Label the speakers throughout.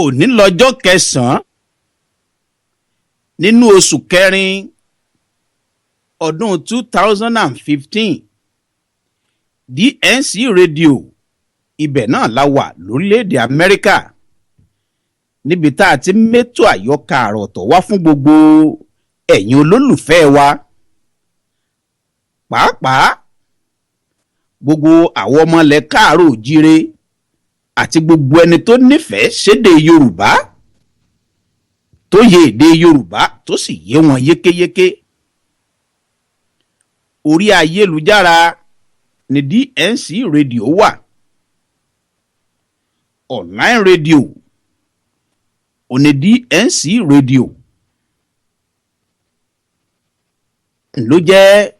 Speaker 1: òní lọ́jọ́ 9 nínú oṣù kẹrin ọdún 2015 DNC rédíò ibẹ̀ náà la wà lórílẹ̀‐èdè Amẹ́ríkà níbi tá a ti mẹ́tò àyọkà àròtọ̀ wá fún gbogbo ẹ̀yin olólùfẹ́ wa pàápàá gbogbo àwọn ọmọ ilẹ̀ káàárọ̀ òjíire àti gbogbo ẹni tó nífẹ̀ẹ́ sédè Yorùbá tó yé èdè Yorùbá tó sì yé wọn yékéyéké. Orí ayélujára ni DNC rédíò wà. Online rédíò òní DNC rédíò ló jẹ́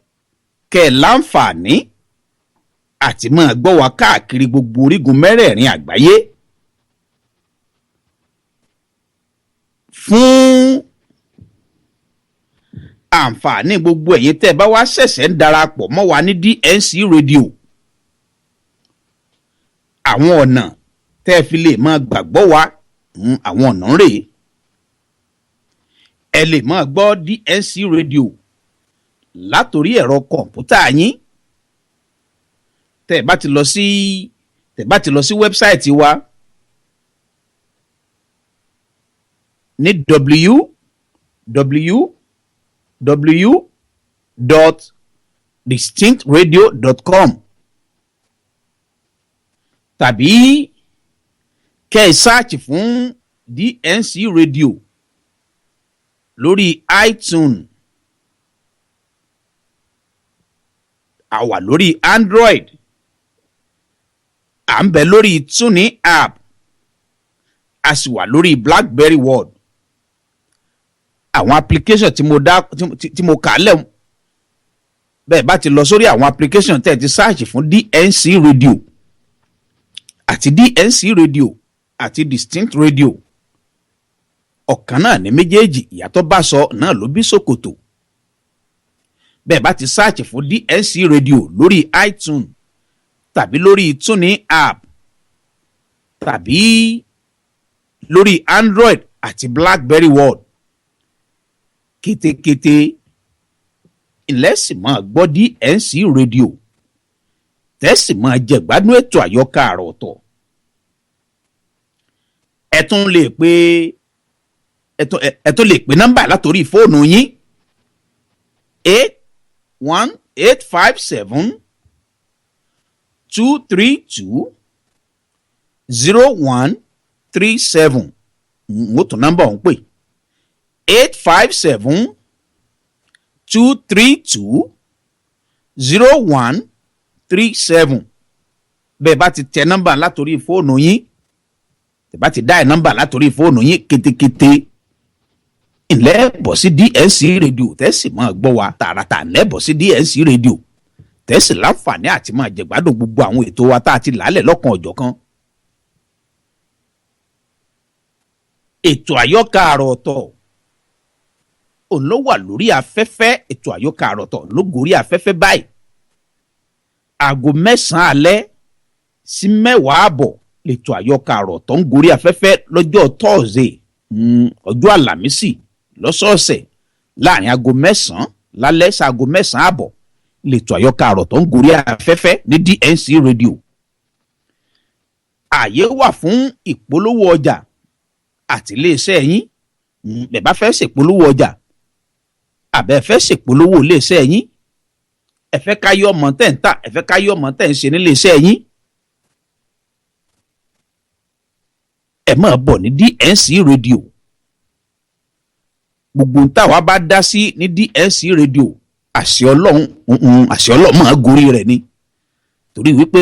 Speaker 1: kẹ́ ẹ̀ láǹfààní àti máa gbọ́ wa káàkiri gbogbo orígun mẹ́rẹ̀ẹ̀rin àgbáyé. Fún àǹfààní gbogbo ẹ̀yin tẹ́ bá wá ṣẹ̀ṣẹ̀ ń darapọ̀ mọ́ wa ní DNC rédíò, àwọn ọ̀nà tẹ́ fi lè máa gbàgbọ́ wa àwọn ọ̀nà rèé. Ẹ lè máa gbọ́ DNC rédíò látòrí ẹ̀rọ kọ̀ǹpútà yín. Tẹ́ bá ti lọ sí wẹ́bsáìtì wa ní www.distinctradio.com tàbí kẹ́ ẹ sáàchì fún DNC rédíò lórí iTunes. A wà lórí Android, à ń bẹ lórí TuneIn app, a sì wà lórí BlackBerry World. Àwọn application tí mo kà lẹ̀ bẹ́ẹ̀ bá ti lọ sórí àwọn application tẹ́ ẹ ti search fún DNC radio àti DNC radio àti Distinct radio, ọ̀kan náà ní méjèèjì, ìyàtọ̀ bá sọ náà ló bí ṣòkòtò. bẹ́ẹ̀ bá ti sáàchì fún DNC Radio lórí iTunes tàbí lórí TuneIn app tàbí lórí Android àti BlackBerry World, kétékété ilẹ̀ sì máa gbọ́ DNC Radio tẹ́sì máa jẹ gbádùn ètò àyọkà àrà ọ̀tọ̀. ẹ tún lè pè nọ́mbà látòrí fóònù yín 857-232-0137. mo tún nọ́mbà ọ̀hún pè 857-232-0137. bẹ́ẹ̀ bá ti tẹ nọ́mbà látòrí fóònù yín, tẹ́ bá ti dá ẹ̀ nọ́mbà látòrí fóònù yín, kétékété ńlẹ́ bọ̀ sí DNC Radio tẹ́sì máa gbọ́ wa tààràtà ńlẹ́ bọ̀ sí DNC Radio tẹ́sì láǹfààní àti máa jẹ̀gbádùn gbogbo àwọn ètò wa tá a ti làálẹ̀ lọ́kan ọ̀jọ̀kan. ètò àyọkà àrà ọ̀tọ̀ òun ló wà lórí afẹ́fẹ́. ètò àyọkà àrà ọ̀tọ̀ ló gorí afẹ́fẹ́ báyìí. aago 9 alẹ́ sí 10 àbọ̀ lètò àyọkà àrà ọ̀tọ̀ ń gorí afẹ́fẹ́ lọ́jọ́ Thursday, ọjọ́ àlàmísì lọ́sọ̀ọ̀sẹ̀ láàrin aago 9 lálẹ́ sí aago 9 àbọ̀ lètò àyọkà àrà ọ̀tọ̀ ń gorí afẹ́fẹ́ ní DNC Radio. ààyè wà fún ìpolówó ọjà àti iléeṣẹ́ yín. bẹ́ẹ̀ bá fẹ́ ṣèpolówó ọjà àbẹ́ fẹ́ ṣèpolówó iléeṣẹ́ yín, ẹ fẹ́ káyọ̀ ọmọ tẹ̀ ń tà, ẹ fẹ́ káyọ̀ ọmọ tẹ̀ ń ṣe níléeṣẹ́ yín, ẹ máa bọ̀ ní DNC Radio. gbogbo ń tà wá bá dá sí ní DNC Radio àṣẹ Ọlọ́run máa gorí rẹ̀ ni, torí wípé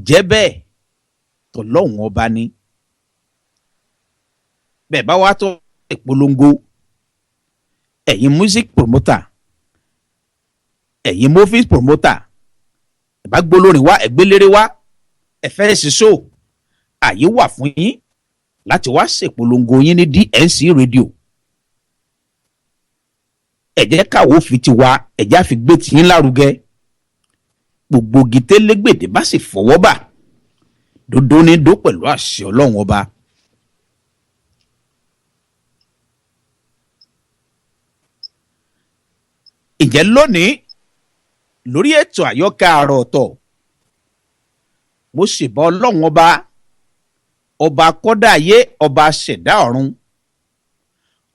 Speaker 1: jẹ́ bẹ́ẹ̀ tọ́lọ́hun ọba ni. bẹ́ẹ̀ bá wá tó ìpolongo, ẹ̀yin music promoter, ẹ̀yin movies promoter, ẹ bá gbólórin wá, ẹ gbélére wá, ẹ fẹ́ ṣe show, àyè wà fún yín láti wá ṣèpolongo yín ní DNC Radio. ẹ jẹ́ káwọ́ fi ti wa, ẹ jẹ́ àfi gbé tiyín lárugẹ. gbogbo gìtẹ́lẹ́gbèdè bá sì fọwọ́ bà dòdò ní dó pẹ̀lú àṣẹ Ọlọ́run ọba. ǹjẹ́ lónìí lórí ètò àyọkà àrà ọ̀tọ̀, mo ṣèbà Ọlọ́run ọba kọ́dá ayé, ọba ṣẹ̀dá ọ̀run.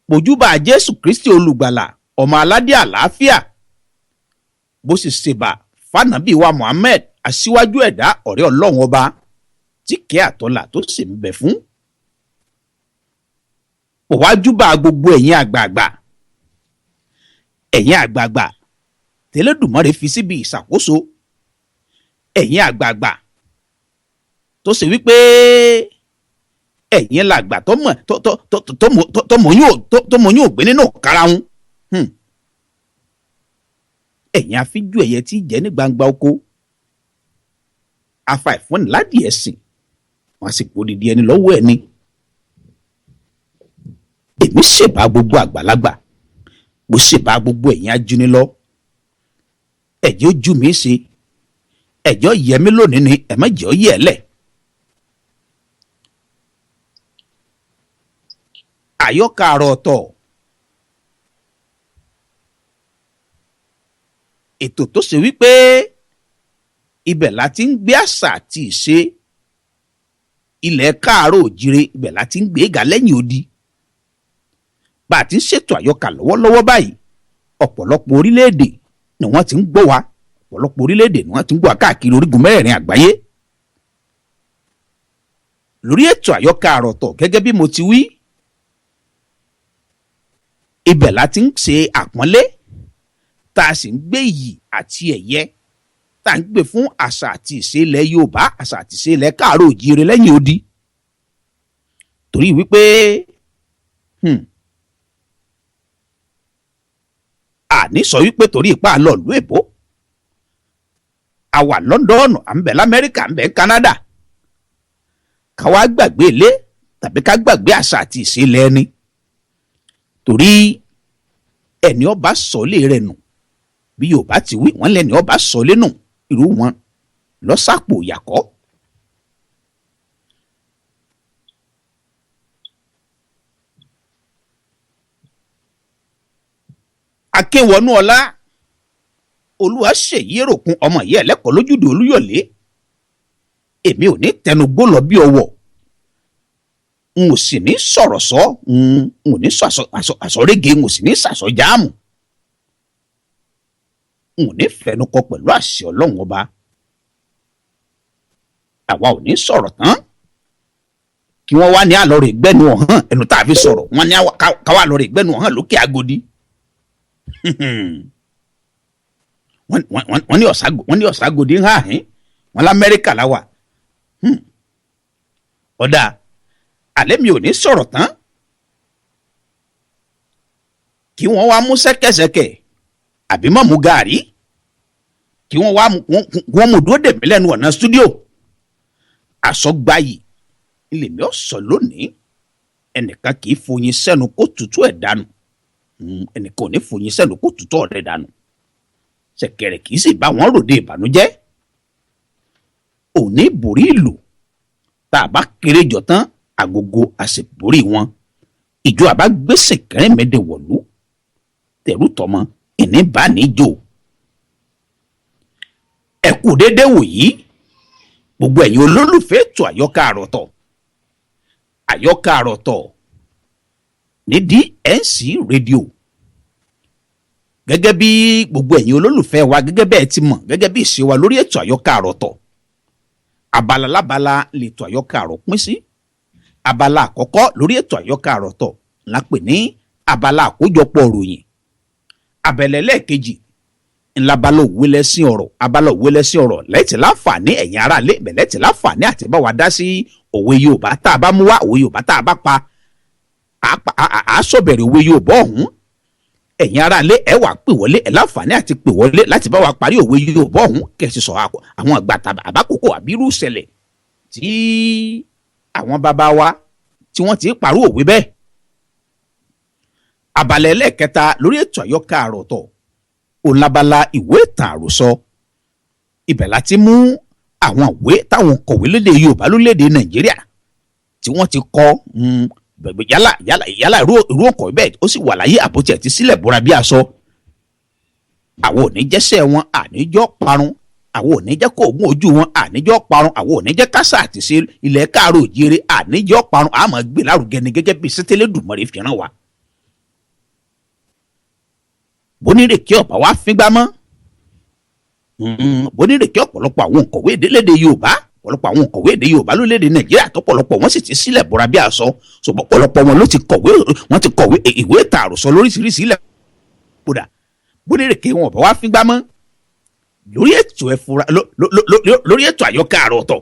Speaker 1: pòjúbà Jésù Kristi olùgbàlà, ọmọ aládé àlàáfíà. bó sì ṣèbà fànàbí wa Muhammed, aṣíwájú ẹ̀dá, ọ̀rẹ́ Ọlọ́run ọba tí kẹ́ àtọ́là tó sì ń bẹ fún. òwájúbà gbogbo ẹ̀yin àgbààgbà, ẹ̀yin àgbààgbà tẹ́lẹ̀dùmarè fi síbi ìṣàkóso, ẹ̀yin àgbààgbà tó ṣe wípé ẹ̀yin làgbà tó mọ̀ yín ò gbé nínú karahun. ẹ̀yin afíjú ẹ̀yẹ tí jẹ́ ní gbangba oko, afa ìfúnni ládìí ẹ̀sìn, wọ́n sì kó dìdí ẹni lọ́wọ́ ẹni. èmi ṣèbà gbogbo àgbàlagbà, mo ṣèbà gbogbo ẹ̀yin ajúnilọ́. ẹ̀jẹ̀ ojú mi ṣe, ẹ̀jẹ̀ yẹ mí lónìí ni, ẹ̀ má jẹ́ ọ yẹ ẹ lẹ̀. àyọkà àrà ọ̀tọ̀, ètò tó ṣe wípé ibẹ̀ la ti ń gbé àṣà àti ìṣe ilẹ̀ káàárọ̀ òjìrè, ibẹ̀ la ti ń gbé ga lẹ́yìn odi. bá a ti ń ṣètò àyọkà lọ́wọ́lọ́wọ́ báyìí, ọ̀pọ̀lọpọ̀ orílẹ̀-èdè ni wọ́n ti ń gbọ́ wa, ọ̀pọ̀lọpọ̀ orílẹ̀-èdè ni wọ́n ti ń gbọ́ wa káàkiri orígun mẹ́rẹ̀ẹ̀rin àgbáyé. lórí ètò àyọkà àrà ọ̀tọ̀, gẹ́gẹ́ bí mo ti wí, ibẹ̀ la ti ń ṣe àpọ́nlé, tá a sì ń gbé iyì àti ẹ̀yẹ, tá a ń gbé fún àṣà àti ìṣe ilẹ̀ Yorùbá, àṣà àti ìṣe ilẹ̀ káàárọ̀ òjìrè lẹ́yìn odi. torí wípé àní sọ wípé torí ipá lọ ìlú èbó, a wà London, à ń bẹ l'Amẹ́ríkà, à ń bẹ Canada, káwá gbàgbé ilé tàbí ká gbàgbé àṣà àti ìṣe ilẹ̀ ẹni torí ẹni ọba sọlé rẹ̀ nù bí Yorùbá ti wí wọ́n lẹ́ni ọba sọlé nù irú wọn lọ́sàpò yàkọ́. Akínwọnú ọlá Olúwaṣèyí Èròkun ọmọ ìyá ẹlẹ́kọ̀ọ́ lójúde Olúyọ̀lé èmi ò ní tẹnugbó lọ bí ọwọ́ n ò sì ní sọ̀rọ̀ sọ n ò ní sọ àsọrége n ò sì ní sàsọ jáàmù n ò ní fẹnukọ pẹ̀lú àṣẹ Ọlọ́run ọba àwa ò ní sọ̀rọ̀ tán kí wọ́n wá ní àlọ́rẹ̀ ìgbẹ́nu ọ̀hán ẹnu tá a fi sọ̀rọ̀ wọ́n ní káwá àlọ́rẹ̀ ìgbẹ́nu ọ̀hán lókè Agodi wọ́n ní Ọ̀ságodi ń hàhín wọ́n l'Amẹ́ríkà láwà ọ̀dà alẹ́ mi ò ní sọ̀rọ̀ tán kí wọ́n wá mú ṣẹ́kẹ́ṣẹkẹ̀ àbí mọ̀ mú gàárì kí wọ́n mú dúró dèmí lẹ́nu ọ̀nà stúdíò àsọgbáyì ilé mi ò sọ lónìí ẹnìkan kì í foyin sẹ́nu kó tutù ẹ̀ dànù ẹnìkan ò ní foyin sẹ́nu kó tutù ọ̀rẹ́ dànù ṣẹ̀kẹ̀rẹ̀ kì í sì bá wọn ròde ìbànújẹ́ òní borí ìlú tá a bá kéré jọ tán agogo àṣeborí wọn ìjọ àbá gbèsè kẹrìnmẹdẹ wọlú tẹrù tọmọ ìní bá níjó ẹ kú dédé wòyí gbogbo ẹ̀yin olólùfẹ́ ètò àyọkà àròtọ̀ ní DNC rédíò gẹ́gẹ́ bí gbogbo ẹ̀yin olólùfẹ́ wa gẹ́gẹ́ bẹ́ẹ̀ ti mọ̀ gẹ́gẹ́ bí ìṣe wa lórí ètò àyọkà àròtọ̀ abala lábala lètò àyọkà àrò pín sí abala àkọ́kọ́ lórí ètò àyọkà àròtọ̀ la pè ní abala àkójọpọ̀ òròyìn abẹ̀lẹ̀ lẹ́ẹ̀kejì ńlábala òwe lẹ́sìn ọ̀rọ̀ abala òwe lẹ́sìn ọ̀rọ̀ lẹ́tì láǹfààní ẹ̀yin ará lé lẹ́tì láǹfààní àti bá wa dá sí òwe Yorùbá tá a bá mú wá òwe Yorùbá tá a bá pa àá sọ̀bẹ̀rẹ̀ òwe Yorùbá ọ̀hún ẹ̀yin ará lé ẹ wá pè wọlé ẹ láǹfààní àti pè wọlé láti bá wa parí òwe Yorùbá ọ̀hún kẹ̀sì sọ àwọn àgbà àbákòókò àbírú ṣẹlẹ̀ tí àwọn bàbá wa tí wọ́n ti parú òwe bẹ́ẹ̀. Abalẹ̀ ẹlẹ́ẹ̀kẹta lórí ètò àyọkà àròtọ̀ òǹlabala ìwé ìtàn àròsọ ibẹ̀ láti mú àwọn ìwé táwọn kọ̀wé lédè Yorùbá lórílẹ̀‐èdè Nàìjíríà tí wọ́n ti kọ yálà irú ọkọ̀ bẹ́ẹ̀ ó sì wà láyé àbótí ẹ̀ ti sílẹ̀ bóra bí aṣọ àwọn ò ní jẹ́sẹ̀ wọn àníjọ́ parun àwọn ò ní jẹ́ kó oògùn ojú wọn àníjọ́ parun àwọn ò ní jẹ́ kásá àti ṣe ilẹ̀ káàró òjìire àníjọ́ parun àmọ́ gbé lárugẹ ni gẹ́gẹ́ bí sẹ́tẹ́lẹ́dùmarè fi rán wa. Bonírèké ọ̀pá wa fíngbá mọ́ bonírèké ọ̀pọ̀lọpọ̀ àwọn òǹkọ̀wé èdèlédè Yorùbá ọ̀pọ̀lọpọ̀ àwọn òǹkọ̀wé èdè Yorùbá lórílẹ̀‐èdè Nàìjíríà tọ́pọ̀lọpọ̀ wọn sì ti sílẹ̀ bọ́ra bí aṣọ ṣùgbọ́n ọ̀pọ̀lọpọ̀ wọn ló ti kọ̀wé ìwé ìtàn àròsọ lóríṣiríṣi ilẹ̀ kódà bonírèké wọn ọ̀pá wa fíngbá mọ́ lórí ètò àyọkà àròtọ̀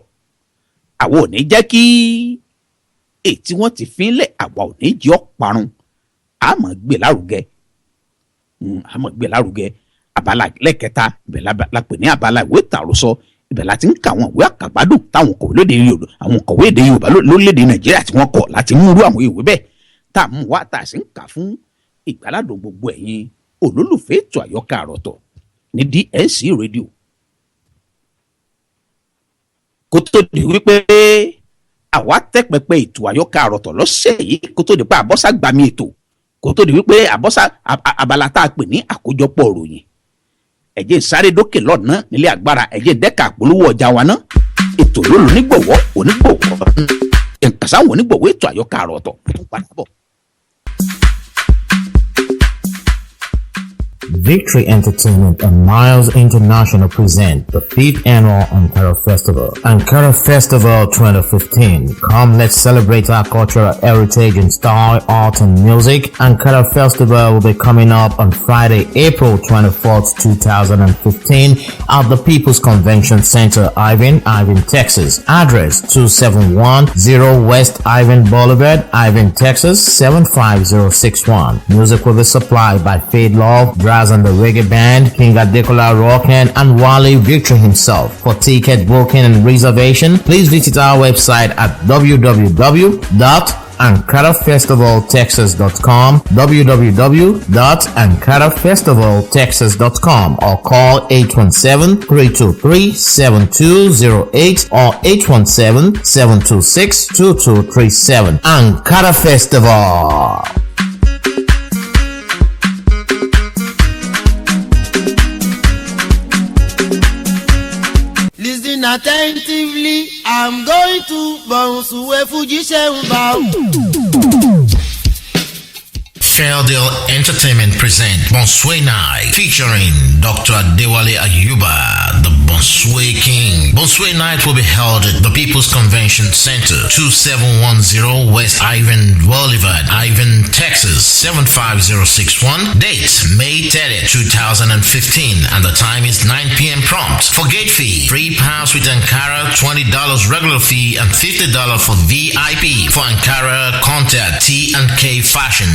Speaker 1: àwọn ò ní jẹ́ kí ètí wọn ti fínlẹ̀ àwa ò ní jẹ́ ọ̀parun àmọ́ gbé lárugẹ abala lẹ́kẹta ibẹ̀ la pè ní abala ìwé ìtàn àròsọ ibẹ̀ láti ń ka àwọn ìwé àkàgbádùn táwọn kọ̀wé èdè Yorùbá lórílẹ̀‐èdè Nàìjíríà tí wọ́n kọ̀ láti mú irú àwọn ìwé bẹ́ẹ̀ tá a mú wá tá a sì ń kà fún ìgbàládùn gbogbo ẹ̀yin olólùfẹ́ ètò àyọkà àròtọ̀ ní DNC rédíò. Kó tó di wípé àwa tẹ́ pẹpẹ ètò àyọkà àròtọ̀ lọ́sẹ̀ yìí kó tó di pé àbọ́sà gbàmí ètò kó tó di wípé àbọ́sà abala tá a pè ní àkójọpọ̀ òròyìn ẹ̀jẹ̀ sáré dókè lọ́nà nílé agbára ẹ̀jẹ̀ dẹ́ka àpolówó ọjà wa ná ètò ló onígbọ̀wọ́ ìkàsáwọn onígbọ̀wọ́ ètò àyọkà àròtọ̀ tó padà bọ̀.
Speaker 2: Victory Entertainment and Miles International present the 5th annual Ankara Festival. Ankara Festival 2015. Come, let's celebrate our cultural heritage in style, art, and music. Ankara Festival will be coming up on Friday, April 24th, 2015 at the People's Convention Center, Irving, Texas. Address 2710 West Irving Boulevard, Irving, Texas 75061. Music will be supplied by Fade Love, stars on the reggae band, King Adekola Rockin and Wale Victory himself. For ticket booking and reservation, please visit our website at www.ankarafestivaltexas.com, www.ankarafestivaltexas.com, or call 817-323-7208 or 817-726-2237. Ankara Festival.
Speaker 3: Listen attentively, I'm going to bounce away Fuji Shemba.
Speaker 2: Fairdeal Entertainment present Bonsway Night featuring Dr. Adewale Ayuba, the Bonsway King. Bonsway Night will be held at the People's Convention Center, 2710 West Ivan Boulevard, Ivan, Texas, 75061. Date, May 30th, 2015, and the time is 9 p.m. prompt. For gate fee, free pass with Ankara, $20 regular fee and $50 for VIP. For Ankara, contact T&K Fashion,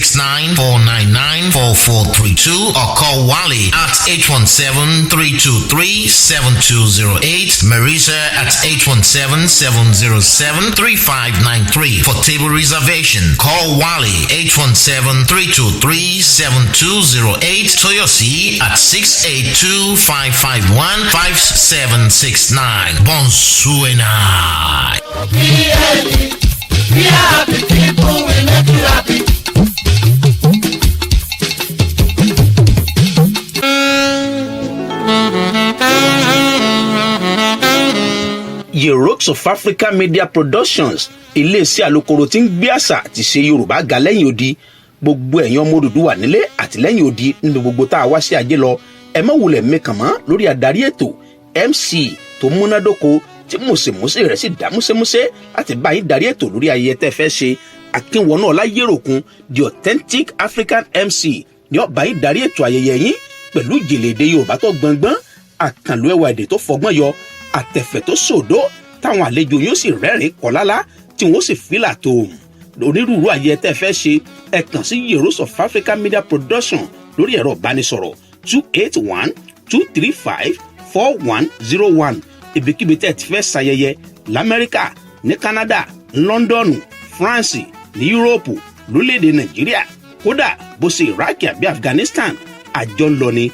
Speaker 2: 469-499-4432 or call Wally at 817-323-7208, Marisa at 817-707-3593. For table reservation, call Wally 817-323-7208, Toyosi at 682-551-5769. Bonsuena.
Speaker 3: Be happy, people will make you happy.
Speaker 1: Rocks of Africa Media Productions, iléeṣẹ́ alukoro tí ń gbé àṣà àti ṣe Yorùbá ga lẹ́yìn odi. Gbogbo ẹ̀yin ọmọ Odùduwà nílé àti lẹ́yìn odi nínú gbogbo tá a wá sí ajé lọ. Ẹ má wulẹ̀ mẹ́kàn mọ́ lórí adarí ètò MC tó múnádóko tí mùsèmùsè rẹ̀ sì dá músẹ́músẹ́ láti bá yín darí ètò lórí ayẹyẹ tẹ́ fẹ́ ṣe. Akínwọ̀nà Ọláyéròkun, the authentic African MC, ni ó bá yín darí ètò ayẹyẹ yín pẹ̀lú ìjìnlẹ̀ èdè Yorùbá tó gbọngbọ́n, àkànlò ẹwà èdè tó fọgbọ́n yọ, àtẹ̀fẹ̀ tó sòdó, táwọn àlejò yóò sì rẹ́rìn kọ́lálá tí wọ́n sì fìlà tó onírúurú ayẹyẹ tẹ́ fẹ́ ṣe. Ẹ kàn sí Rocks of Africa Media Production lórí ẹ̀rọ ìbánisọ̀rọ̀ 281-235-4101. Ibikíbi tẹ́ ti fẹ́ ṣayẹyẹ l'Amẹ́ríkà, ní Canada, London, France, ní Europe, lórílẹ̀‐èdè Nàìjíríà, kódà bó ṣe Iraq àbí Afghanistan, àjọ ń lọ ni.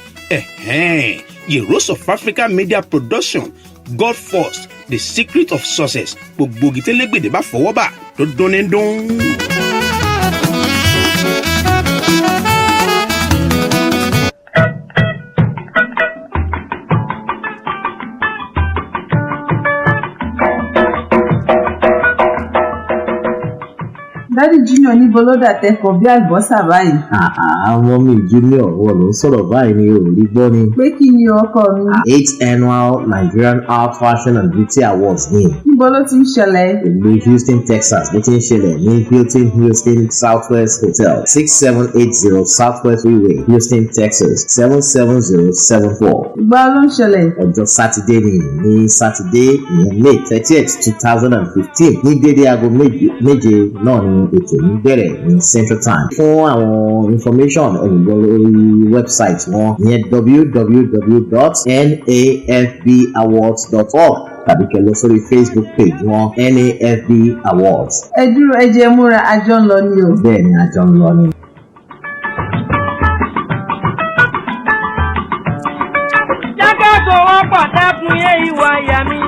Speaker 1: Rocks of Africa Media Production, God first, the secret of success. Gbogbo gitẹ́lẹ́gbẹ̀dẹ̀ bá fọwọ́ bà tó dún ní dún.
Speaker 4: Daddy Junior ní bolódà tẹ́kọ̀ọ́ bí àlùbọ́sà báyìí.
Speaker 2: Mọ́mí Junior wọ́n ló ń sọ̀rọ̀ báyìí ní orí gbọ́ ni.
Speaker 4: Pé kí ni ọkọ mi?
Speaker 2: 8th Annual Nigerian Art Fashion and Beauty Awards ní.
Speaker 4: Níbo ló ti ń ṣẹlẹ̀?
Speaker 2: Ìlú Houston, Texas ló ti ń ṣẹlẹ̀ ní Hilton Houston Southwest Hotel, 6780 Southwest Freeway, Houston, Texas, 77074.
Speaker 4: Ìgbà ló ń ṣẹlẹ̀?
Speaker 2: Ọjọ́ Sátidé ní Sátidé ìyẹn May 30th, 2015 ní dédé aago méje náà ni ètò yìí bẹ̀rẹ̀ ní Central Time. Fún àwọn information ẹ̀yìnbó lórí website wọn ìyẹn www.nafbawards.org tàbí kẹ́ lọ sórí Facebook page wọn NAFB Awards.
Speaker 4: Ẹ dúró ẹ jẹ́ múra àjọ ń lọ ni o.
Speaker 2: Bẹ́ẹ̀ ni àjọ ń lọ ni.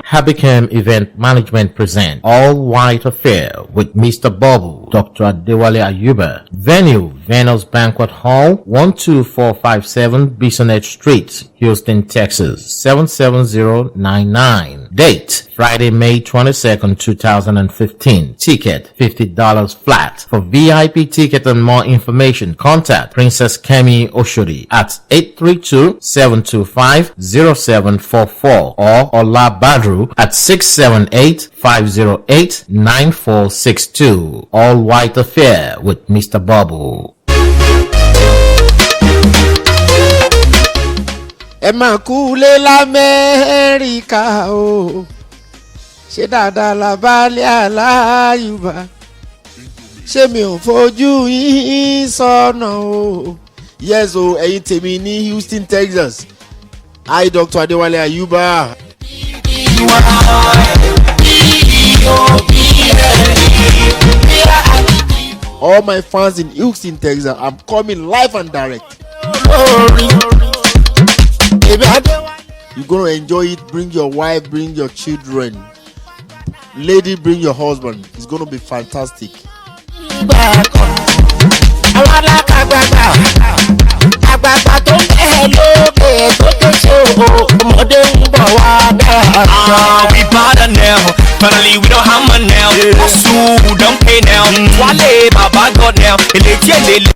Speaker 2: Habicam Event Management present All White Affair with Mr. Bobble, Dr. Adewale Ayuba. Venue, Venus Banquet Hall, 12457 Bisonet Street, Houston, Texas, 77099. Date, Friday, May 22nd, 2015. Ticket, $50 flat. For VIP ticket and more information, contact Princess Kemi Oshodi at 832-725-0744 or Ola Badru at 678-508-9462. All White Affair with Mr. Bubble.
Speaker 5: Ẹ máa kú lé l'Amẹ́ríkà o, ṣé dáadáa la bá lé Aláyùbá, ṣé mi ò fojú yín sọ́nà o, yes o ẹ̀yin tèmi ní Houston Texas hi Dr. Adewale Ayuba. All my fans in Houston Texas, I'm coming live and direct. You're gonna enjoy it. Bring your wife, bring your children. Lady, bring your husband. It's gonna be fantastic.
Speaker 3: Àgbàgbà tó ń bẹ̀ lókè tó tó ṣe ọmọdé ń bọ̀ wá dáa.
Speaker 6: We better now. Finally we don't hammer now. Hustle, don't pay now. Wale, Baba God now. Ele.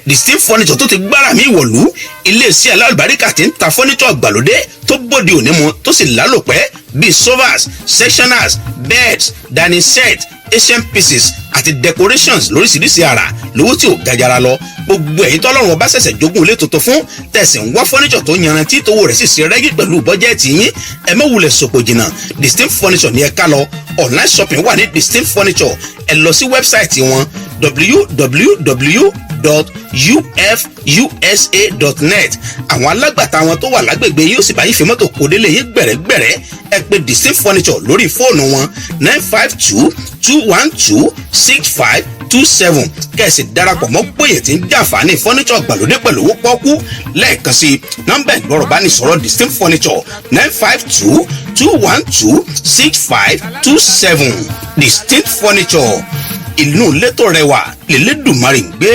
Speaker 1: Distinct furniture tó ti gbára mi wọ̀lú iléeṣẹ́ alálùbáríkà tí ń ta furniture àgbàlódé tó bòde òní mu tó sì lálòpẹ́ bíi sofas sectionals beds dining set Asian pieces àti decorations lóríṣiríṣi àrà lówó tí ò gajara lọ gbogbo ẹ̀yin tọ́lọ́run ọba ṣẹ̀ṣẹ̀ jogún ilé tuntun fún tẹ̀sí ń wá furniture tó yanrantí tówó rẹ̀ sì ṣe rẹ́gí pẹ̀lú bọ́jẹ́ẹ̀tì yín ẹ má wulẹ̀ sòpò jìnnà Distinct furniture ní ẹ ká lọ online shopping wà ní Distinct furniture ẹ lọ sí wẹ́bsáìtì wọn www.ufusa.net àwọn alágbàtà wọn tó wà lágbègbè yóò sì bá yín fi mọ́tò kó délé yín gbẹ̀rẹ́gbẹ̀rẹ́ ẹ pè Distinct furniture lórí fóònù wọn 952-212-6527 kẹ̀sì darapọ̀ mọ́ péye tí ń jàǹfààní furniture àgbàlódé pẹ̀lú owó pọ́kú lẹ́ẹ̀kan sí nọ́mbà ìgbọ́rọ̀ bá ní sọ̀rọ̀ Distinct furniture 952-212-6527 Distinct furniture inú létò rẹwà lélẹ́dùmarè ń gbé.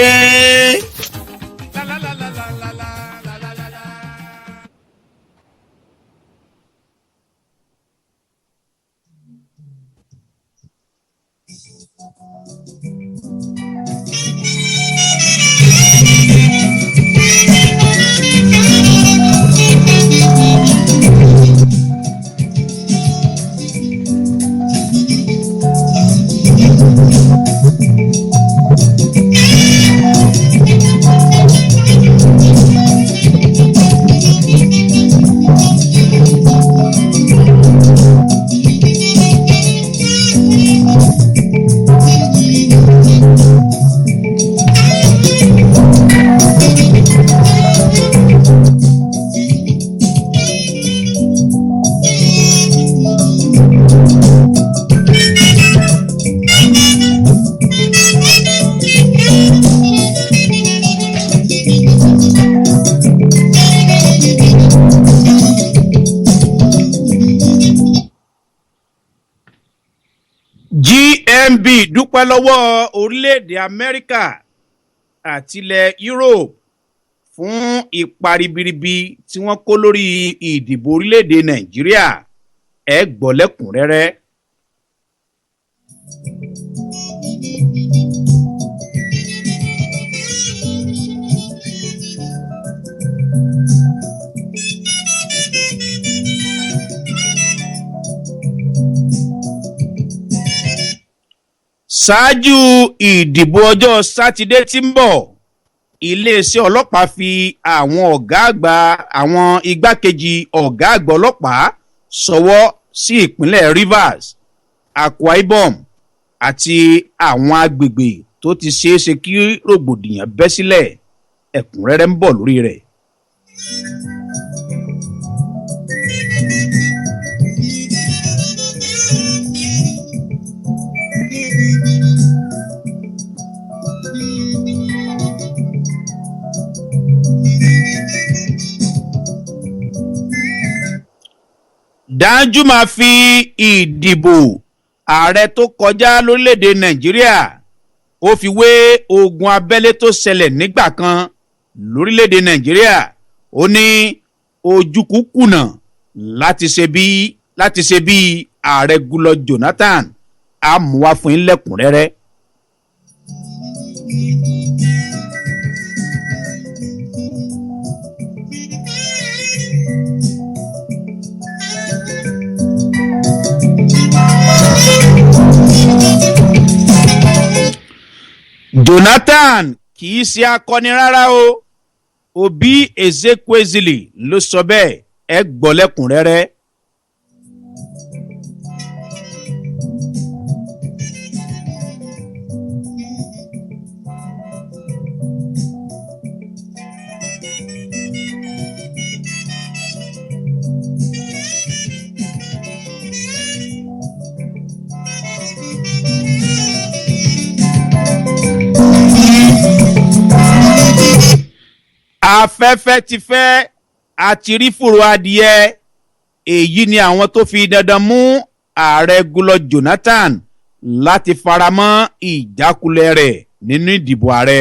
Speaker 1: GMB dúpẹ́ lọ́wọ́ orílẹ̀-èdè Amẹ́ríkà àti ilẹ̀ Europe fún ipa ribiribi tí wọ́n kó lórí ìdìbò orílẹ̀-èdè Nàìjíríà ẹ gbọ́ lẹ́kùnrẹ́rẹ́. ṣáájú ìdìbò ọjọ́ sátidé tí ń bọ̀ iléeṣẹ́ ọlọ́pàá fi àwọn igbákejì ọ̀gá àgbà ọlọ́pàá ṣọwọ́ sí ìpínlẹ̀ Rivers Akwa Ibom àti àwọn agbègbè tó ti ṣeéṣe kí rògbòdìyàn bẹ́ sílẹ̀ ẹ̀kúnrẹ́rẹ́ ń bọ̀ lórí rẹ̀. Danjuma fi ìdìbò ààrẹ tó kọjá lórílẹ̀‐èdè Nàìjíríà ó fi wé ogun abẹ́lé tó ṣẹlẹ̀ nígbà kan lórílẹ̀‐èdè Nàìjíríà ó ní ojúkú kùnà láti ṣe bí ààrẹ Goodluck Jonathan á mú wá fún yín lẹ́kùnrẹ́rẹ́. Jonathan kì í ṣe akọni rárá o Obi Ezekwesili ló sọ bẹ́ẹ̀ ẹ gbọ́ lẹ́kùnrẹ́rẹ́. afẹ́fẹ́ ti fẹ́ àti rí fùrọ̀ adìẹ èyí ni àwọn tó fi dandan mú ààrẹ Goodluck Jonathan láti faramọ́ ìjákulẹ̀ rẹ̀ nínú ìdìbò ààrẹ.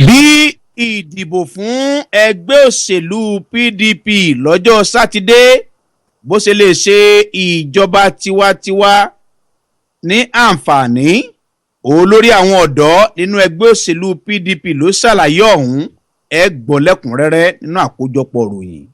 Speaker 1: Bí ìdìbò fún ẹgbẹ́ òṣèlú PDP lọ́jọ́ sátidé bó ṣe lè ṣe ìjọba tiwantiwa ní àǹfààní, olórí àwọn ọ̀dọ́ nínú ẹgbẹ́ òṣèlú PDP ló ṣàlàyé ọ̀hún, ẹ gbọ́ lẹ́kùnrẹ́rẹ́ nínú àkójọpọ̀ ròyìn.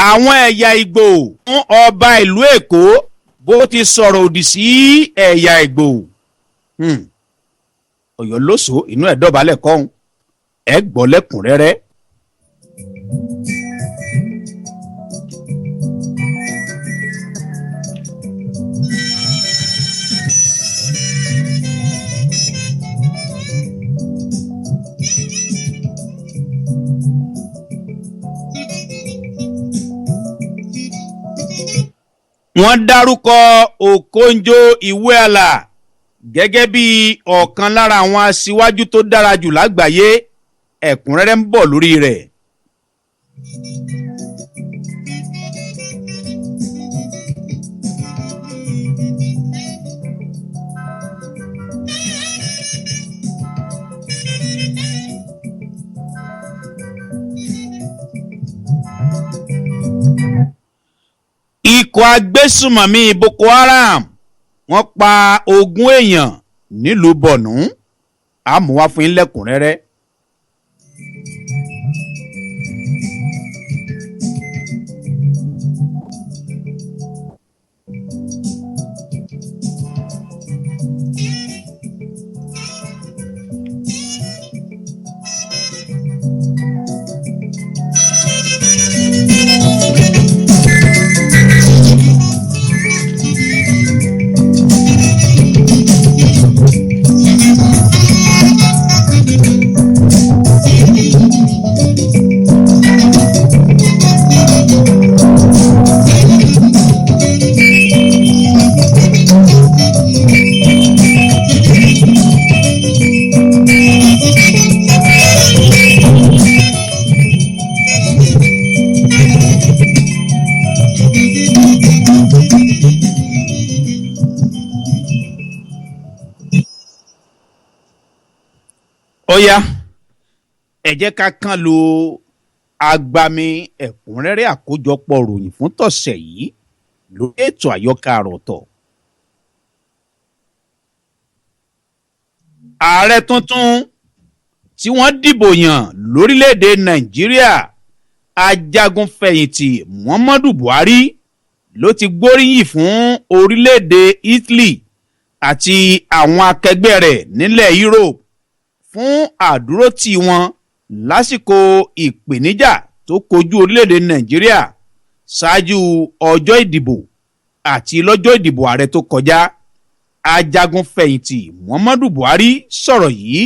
Speaker 1: Àwọn ẹ̀yà Ìgbò fún ọba ìlú Èkó bó ti sọ̀rọ̀ òdì sí ẹ̀yà Ìgbò. Ọ̀yọ́ lóṣù inú ẹ̀ dọ̀bálẹ̀ kọ́hún, ẹ gbọ́ lẹ́kùnrẹ́rẹ́. Wọ́n dárúkọ Okonjo-Iweala gẹ́gẹ́ bí ọ̀kan lára àwọn aṣíwájú tó dára jù lágbàáyé, ẹ̀kúnrẹ́rẹ́ ń bọ̀ lórí rẹ̀. Ikọ̀ agbésùmọ̀mí Boko Haram wọ́n pa 20 èèyàn nílùú Borno, àmúwá fún yín lẹ́kùnrẹ́rẹ́. Ó yá, ẹ jẹ́ ká kàn lo agbami ẹ̀kúnrẹ́rẹ́ àkójọpọ̀ ròyìn fún tọ̀sẹ̀ yìí lórí ètò àyọkà àròtọ̀. Ààrẹ tuntun tí wọ́n dìbò yàn lórílẹ̀‐èdè Nàìjíríà, ajagunfẹ̀yìntì Muhammadu Buhari ló ti gbóríyìn fún orílẹ̀‐èdè Italy àti àwọn akẹgbẹ́ rẹ̀ nílẹ̀ Europe fún àdúrótì wọn lásìkò ìpèníjà tó kojú orílẹ̀-èdè Nàìjíríà ṣáájú ọjọ́ ìdìbò àti lọ́jọ́ ìdìbò ààrẹ tó kọjá. Ajagunfẹ̀yìntì Muhammadu Buhari sọ̀rọ̀ yìí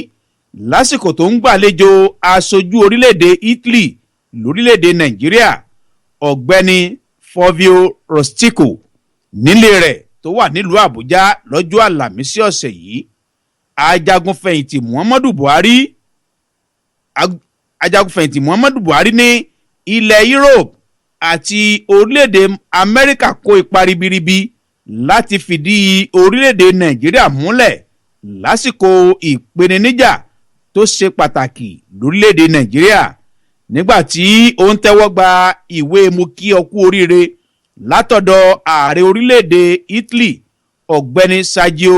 Speaker 1: lásìkò tó ń gbàlejò aṣojú orílẹ̀-èdè Italy lórílẹ̀-èdè Nàìjíríà, ọ̀gbẹ́ni Fulvio Rostico, nílé rẹ̀ tó wà nílùú Àbújá lọ́jọ́ Àlàmísì ọ̀sẹ̀ yìí. Ajagunfẹ̀yìntì Muhammadu Buhari ní ilẹ̀ Europe àti orílẹ̀-èdè Amẹ́ríkà kó ipa ribiribi láti fìdí orílẹ̀-èdè Nàìjíríà múlẹ̀ lásìkò ìpèníjà tó ṣe pàtàkì lórílẹ̀-èdè Nàìjíríà, nígbà tí ó ń tẹ́wọ́ gba ìwé mo kí ọ kú oríire látọ̀dọ̀ ààrẹ orílẹ̀-èdè Italy, ọ̀gbẹ́ni Sergio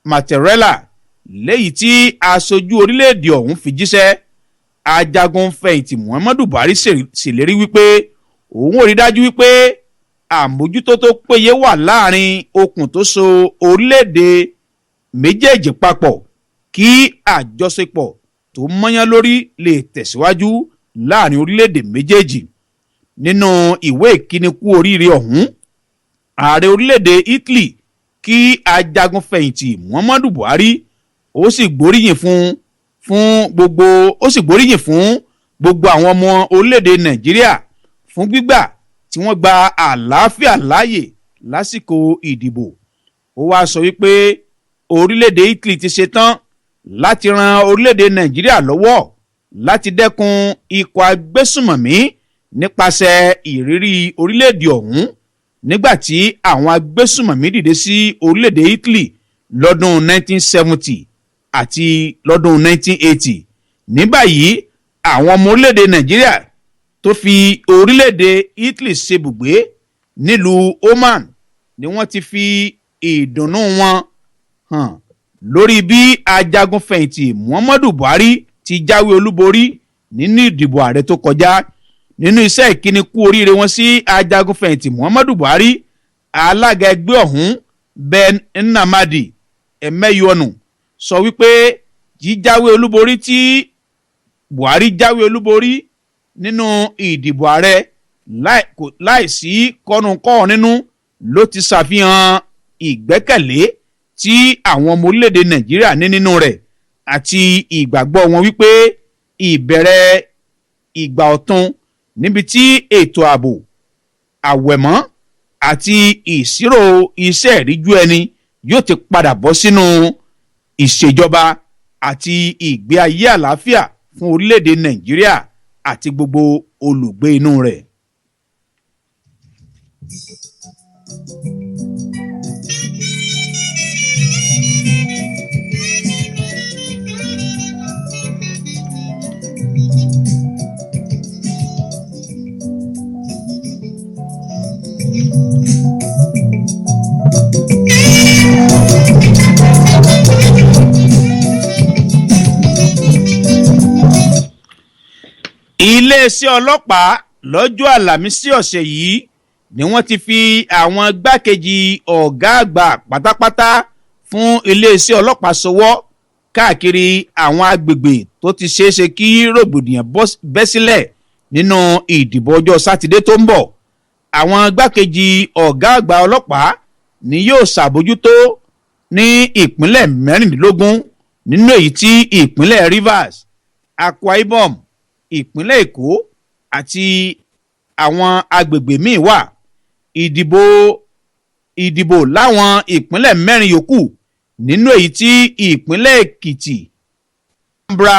Speaker 1: Mattarella léyìí tí aṣojú orílẹ̀-èdè ọ̀hún fi jíṣẹ́. Ajagun fẹ̀yìntì Muhammadu Buhari ṣèlérí wípé òun ò rí dájú wípé àmójútó tó péye wà láàrin okùn tó so orílẹ̀-èdè méjèèjì papọ̀ kí àjọṣepọ̀ tó mọ́yán lórí lè tẹ̀síwájú láàrin orílẹ̀-èdè méjèèjì. Nínú ìwé ìkíni kú oríire ọ̀hún, ààrẹ orílẹ̀-èdè Italy kí ajagun fẹ̀yìntì Muhammadu Buhari ó sì gbóríyìn fún gbogbo àwọn ọmọ orílẹ̀-èdè Nàìjíríà fún gbígbà tí wọ́n gba àlàáfíà láàyè lásìkò ìdìbò. Ó wáá sọ wípé orílẹ̀-èdè Italy ti ṣetán láti ran orílẹ̀-èdè Nàìjíríà lọ́wọ́ láti dẹ́kun ikọ̀ agbésùmọ̀mí nípasẹ̀ ìrírí orílẹ̀-èdè ọ̀hún nígbà tí àwọn agbésùmọ̀mí dìde sí orílẹ̀-èdè Italy lọ́dún 1970 àti lọ́dún 1980. Ní báyìí àwọn ọmọ orílẹ̀-èdè Nàìjíríà tó fi orílẹ̀-èdè Italy ṣebùgbé nílùú Oman ni wọ́n ti fi ìdùnnú wọn hàn lórí bí ajagun fẹ̀yìntì Muhammadu Buhari ti jáwé olúborí nínú ìdìbò ààrẹ tó kọjá. Nínú iṣẹ́ ìkíni kú oríire wọn sí ajagun fẹ̀yìntì Muhammadu Buhari, alága ẹgbẹ́ ọ̀hún Ben Nnamdi Emeyoonu sọ wípé jíjáwé olúborí tí Buhari jáwé olúborí nínú ìdìbò ààrẹ láìsí kọ́nu-kọ́họ nínú ló ti ṣàfihàn ìgbẹ́kẹ̀lé tí àwọn ọmọ orílẹ̀-èdè Nàìjíríà ní nínú rẹ̀ àti ìgbàgbọ́ wọn wípé ìbẹ̀rẹ̀ ìgbà ọ̀tun níbi tí ètò ààbò, àwẹ̀mọ́ àti ìṣirò iṣẹ́ ìríjú ẹni yóò ti padà bọ́ sínú ìṣèjọba àti ìgbé ayé àlàáfíà fún orílẹ̀-èdè Nàìjíríà àti gbogbo olùgbé inú rẹ̀. Iléeṣẹ́ ọlọ́pàá lọ́jọ́ àlàmísì ọ̀sẹ̀ yìí ni wọ́n ti fi àwọn igbákejì ọ̀gá àgbà pátápátá fún iléeṣẹ́ ọlọ́pàá ṣọwọ́ káàkiri àwọn agbègbè tó ti ṣeéṣe kí rògbòdìyàn bẹ́ sílẹ̀ nínú ìdìbò ọjọ́ Sátidé tó ń bọ̀. Àwọn igbákejì ọ̀gá àgbà ọlọ́pàá ni yóò ṣàbójútó ní ìpínlẹ̀ 16 nínú èyí tí ìpínlẹ̀ Rivers, Akwa Ibom, ìpínlẹ̀ Èkó àti àwọn agbègbè míì wà. Ìdìbò láwọn ìpínlẹ̀ 4 yòókù nínú èyí tí ìpínlẹ̀ Èkìtì, Anambra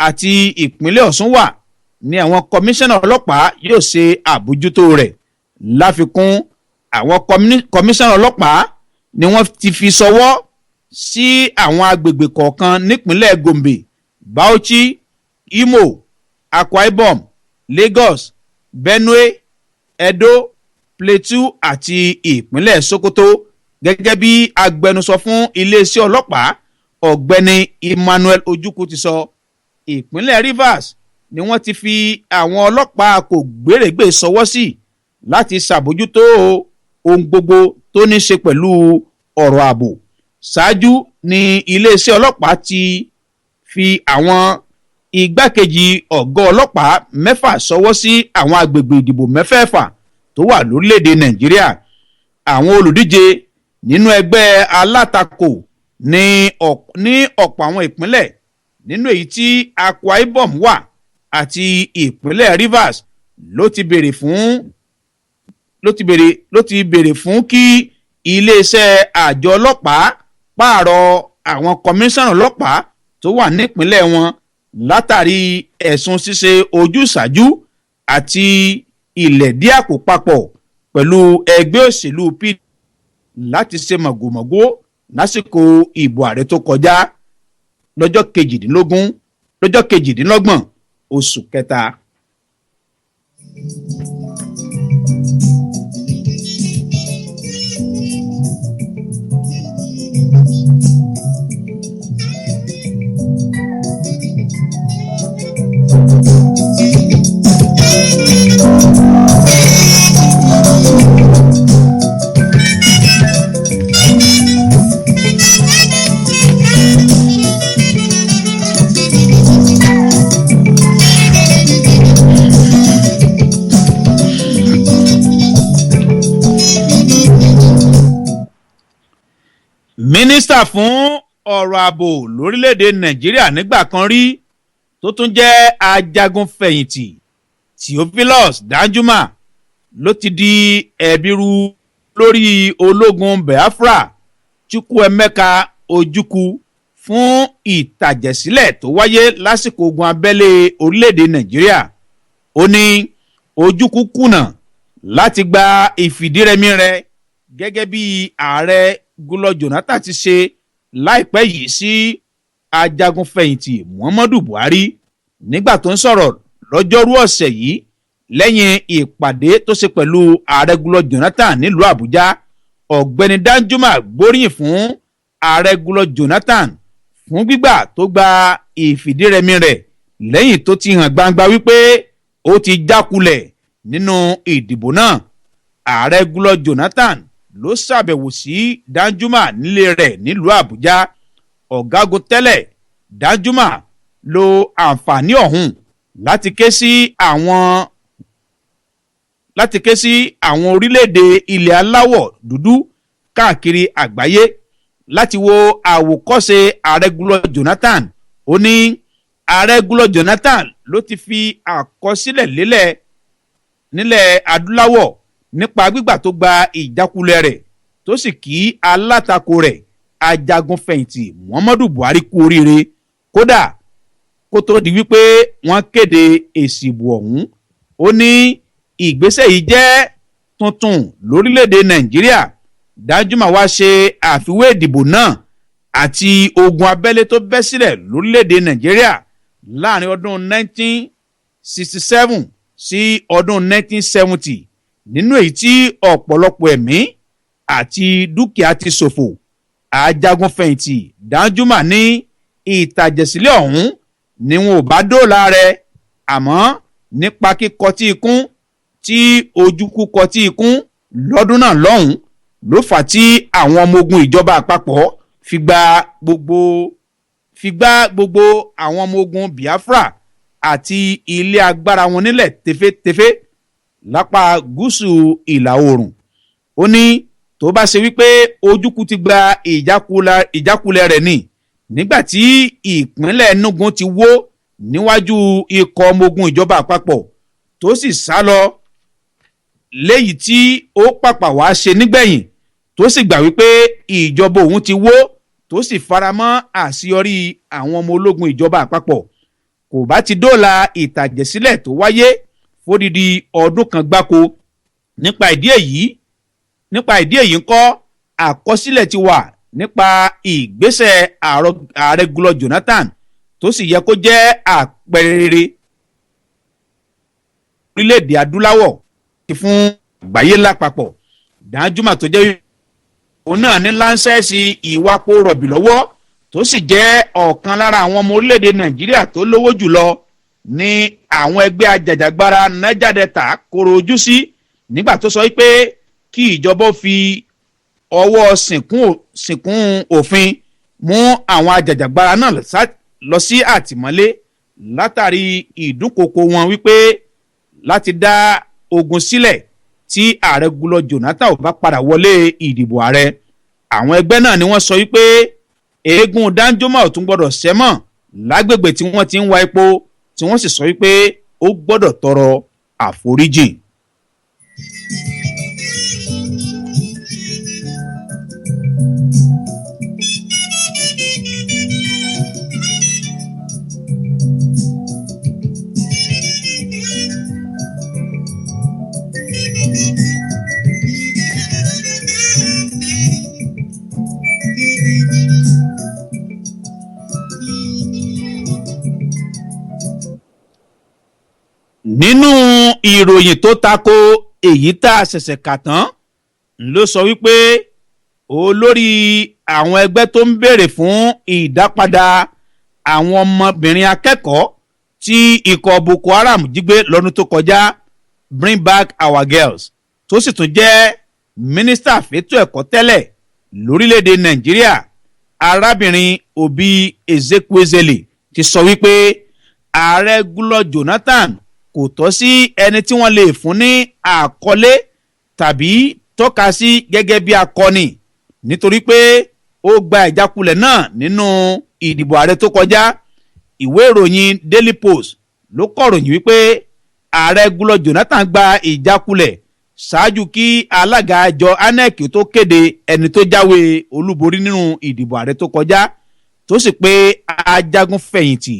Speaker 1: àti ìpínlẹ̀ Ọ̀ṣun wà ní àwọn kọmíṣánná ọlọ́pàá yóò ṣe àbójútó rẹ̀. Láfikún, àwọn kọmíṣánná ọlọ́pàá ni wọ́n ti fi ṣọwọ́ sí àwọn agbègbè kọ̀ọ̀kan nípínlẹ̀ Gombe, Bauchi, Imo, Akwa Ibom, Lagos, Benue, Edo, Plateau àti ìpínlẹ̀ Sokoto. Gẹ́gẹ́ bí agbẹnusọ fún iléeṣẹ́ ọlọ́pàá ọ̀gbẹ́ni Emmanuel Ojukwu ti sọ, ìpínlẹ̀ Rivers ni wọ́n ti fi àwọn ọlọ́pàá kò gbèrègbè ṣọwọ́ sí láti ṣàbójútó ohun gbogbo tó ní ṣe pẹ̀lú ọ̀rọ̀ ààbò. Ṣáájú ni iléeṣẹ́ ọlọ́pàá ti fi àwọn igbákejì ọ̀gá ọlọ́pàá 6 ṣọwọ́ sí àwọn agbègbè ìdìbò 6 tó wà lórílẹ̀‐èdè Nàìjíríà. Àwọn olùdíje nínú ẹgbẹ́ alátakò ní ọ̀pọ̀ àwọn ìpínlẹ̀ nínú èyí tí Akwa Ibom wà àti ìpínlẹ̀ Rivers ló ti béèrè fún kí iléeṣẹ́ àjọ ọlọ́pàá pààrọ̀ àwọn kọmíṣánná ọlọ́pàá tó wà nípínlẹ̀ wọn látàrí ẹ̀sùn ṣíṣe ojúsàájú àti ìlẹ̀dí àpò papọ̀ pẹ̀lú ẹgbẹ́ òṣèlú PDP láti ṣe màgòmágó lásìkò ìbò ààrẹ tó kọjá lọ́jọ́ 28 oṣù kẹta. mínísítà fún ọ̀rọ̀ ààbò lórílẹ̀‐èdè nàìjíríà nígbà kan rí tó tún jẹ́ ajagun fẹ̀yìntì Theophilus Danjuma ló ti di ẹ̀bi ru lórí ológun Biafra Chukwuemeka Ojukwu fún ìtàjẹ̀sílẹ̀ tó wáyé lásìkò ogun abẹ́lé orílẹ̀‐èdè nàìjíríà. Ó ní Ojukwu kùnà láti gba ìfìdírẹmi rẹ̀ gẹ́gẹ́ bí ààrẹ Goodluck Jonathan ti ṣe láìpẹ́ yìí sí ajagunfẹ̀yìntì Muhammadu Buhari nígbà tó ń sọ̀rọ̀ lọ́jọ́rú ọ̀sẹ̀ yìí lẹ́yìn ìpàdé tó ṣe pẹ̀lú ààrẹ Goodluck Jonathan nílùú Àbújá. Ọ̀gbẹ́ni Danjuma gbóríyìn fún ààrẹ Goodluck Jonathan fún gbígbà tó gba ìfìdírẹmi rẹ̀ lẹ́yìn tó ti hàn gbangba wípé ó ti jákulẹ̀ nínú ìdìbò náà. Ààrẹ Goodluck Jonathan ló ṣàbẹ̀wò sí Danjuma nílé rẹ̀ nílùú Àbújá. Ọ̀gágun tẹ́lẹ̀ Danjuma lo àǹfààní ọ̀hún láti ké sí àwọn orílẹ̀-èdè ilẹ̀ aláwọ̀ dúdú káàkiri àgbáyé láti wo àwòkọ́ṣe ààrẹ Goodluck Jonathan. Ó ní ààrẹ Goodluck Jonathan ló ti fi àkọsílẹ̀ lélẹ̀ nílẹ̀ adúláwọ̀ nípa gbígbà tó gba ìjákulẹ̀ rẹ̀ tó sì kí alátakò rẹ̀ ajagunfẹ̀yìntì Muhammadu Buhari kú oríire. Kódà kó tó di wípé wọ́n kéde èsì ìbò ọ̀hún, ó ní ìgbésẹ̀ yìí jẹ́ tuntun lórílẹ̀‐èdè Nàìjíríà. Danjuma wá ṣe àfiwé ìdìbò náà àti ogun abẹ́lé tó bẹ́ sílẹ̀ lórílẹ̀‐èdè Nàìjíríà láàrin ọdún 1967 sí ọdún 1970 nínú èyí tí ọ̀pọ̀lọpọ̀ ẹ̀mí àti dúkìá ti ṣòfò. Ajagunfẹ̀yìntì Danjuma ní ìtàjẹ̀sílẹ̀ ọ̀hún ni wọn ò bá dóòlà rẹ̀, àmọ́ nípa kíkọtí ikún tí Ojukwu kọtí ikún lọ́dún náà lọ́hùn ló fà tí àwọn ọmọ ogun ìjọba àpapọ̀ fi gbá gbogbo àwọn ọmọ ogun Biafra àti ilé agbára wọn nílẹ̀ tefetefe lápá gúúsù ìlà oòrùn. Ó ní tó bá ṣe wípé Ojukwu ti gba ìjákulẹ̀ rẹ̀ ni nígbà tí ìpínlẹ̀ Enugu ti wó níwájú ikọ̀ ọmọ ogun ìjọba àpapọ̀ tó sì sá lọ, léyìí tí ó pàpà wá ṣe nígbẹ̀yìn tó sì gbà wípé ìjọba òun ti wó tó sì faramọ́ àṣeyọrí àwọn ọmọ ológun ìjọba àpapọ̀, kò bá ti dóòlà ìtàjẹ̀sílẹ̀ tó wáyé fódìdí ọdún kan gbáko. Nípa ìdí èyí ńkọ́ àkọsílẹ̀ ti wà nípa ìgbésẹ̀ ààrẹ Goodluck Jonathan tó sì yẹ kó jẹ́ àpẹẹrẹ rere orílẹ̀-èdè adúláwọ̀ fún àgbáyé lápapọ̀. Danjuma tó jẹ́ òun náà ní láńsẹ́ẹ̀sì ìwakò rọ̀bì lọ́wọ́ tó sì jẹ́ ọ̀kan lára àwọn ọmọ orílẹ̀-èdè Nàìjíríà tó lówó jùlọ ní àwọn ẹgbẹ́ ajàjàgbara Niger Delta koro ojú sí nígbà tó sọ pé kí ìjọba fi ọwọ́ sìnkún òfin mú àwọn ajàjàgbara náà lọ sí àtìmọ́lé látàrí ìdúnkokò wọn wípé láti dá ogun sílẹ̀ tí ààrẹ Goodluck Jonathan ò bá padà wọlé ìdìbò ààrẹ. Àwọn ẹgbẹ́ náà ni wọ́n sọ wípé eégún Danjuma ò tún gbọ́dọ̀ sẹ́mọ̀ lágbègbè tí wọ́n ti ń wa epo, tí wọ́n sì sọ wípé ó gbọ́dọ̀ tọrọ àforíjì. Nínú ìròyìn tó tako èyí tá a ṣẹ̀ṣẹ̀ kà tán ló sọ wípé olórí àwọn ẹgbẹ́ tó ń béèrè fún ìdápadà àwọn ọmọbìnrin akẹ́kọ̀ọ́ tí ikọ̀ Boko Haram jí gbé lọ́dún tó kọjá, Bring Back Our Girls, tó sì tún jẹ́ mínísítà fétò ẹ̀kọ́ tẹ́lẹ̀ lórílẹ̀‐èdè Nàìjíríà, arábìnrin Obi Ezekwesili ti sọ wípé ààrẹ Goodluck Jonathan kò tọ́ sí ẹni tí wọ́n lè fún ní àkọlé tàbí tọ́ka sí gẹ́gẹ́ bí akọni, nítorí pé ó gba ìjákulẹ̀ náà nínú ìdìbò ààrẹ tó kọjá. Ìwé ìròyìn Daily Post ló kọ̀ròyìn wípé ààrẹ Goodluck Jonathan gba ìjákulẹ̀ ṣáájú kí alága àjọ INEC tó kéde ẹni tó jáwé olúborí nínú ìdìbò ààrẹ tó kọjá, tó sì pé ajagun fẹ̀yìntì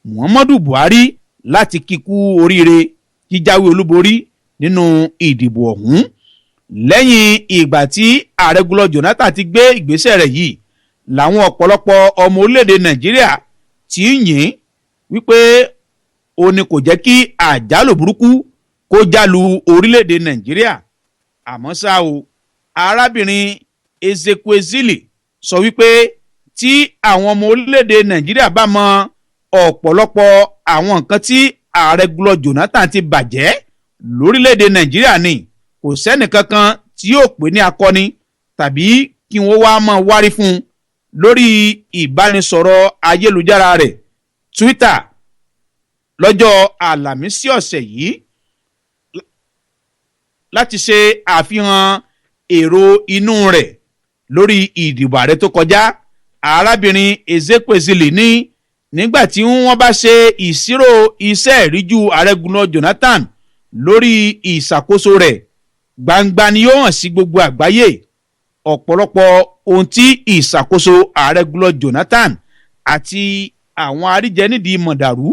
Speaker 1: Muhammadu Buhari láti kíkú oríire jíjáwé olúborí nínú ìdìbò ọ̀hún. Lẹ́yìn ìgbà tí ààrẹ Goodluck Jonathan ti gbé ìgbésẹ̀ rẹ̀ yìí, làwọn ọ̀pọ̀lọpọ̀ ọmọ orílẹ̀-èdè Nàìjíríà ti ń yìn wípé ó ní kò jẹ́ kí àjálù burúkú kó jálu orílẹ̀-èdè Nàìjíríà. Àmọ́ ṣá o, arábìnrin Ezekwesili sọ wípé tí àwọn ọmọ orílẹ̀-èdè Nàìjíríà bá mọ ọ̀pọ̀lọpọ̀ àwọn nǹkan tí ààrẹ Goodluck Jonathan ti bàjẹ́ lórílẹ̀-èdè Nàìjíríà ni, kò sẹ́nì kankan tí yóò pè ní akọni tàbí kí wọ́n wá máa wárí fún un lórí ìbánisọ̀rọ̀ ayélujára rẹ̀ Twitter lọ́jọ́ Àlàmísì ọ̀sẹ̀ yìí láti ṣe àfihàn èrò inú rẹ̀ lórí ìdìbò ààrẹ tó kọjá. Arábìnrin Ezekwesili ní nígbà tí wọ́n bá ṣe ìṣirò iṣẹ́ ìríjú ààrẹ Goodluck Jonathan lórí ìṣàkóso rẹ̀, gbangba ni yóò hàn sí gbogbo àgbáyé ọ̀pọ̀lọpọ̀ ohun tí ìṣàkóso ààrẹ Goodluck Jonathan àti àwọn àríjẹnídìí mọ̀dàrú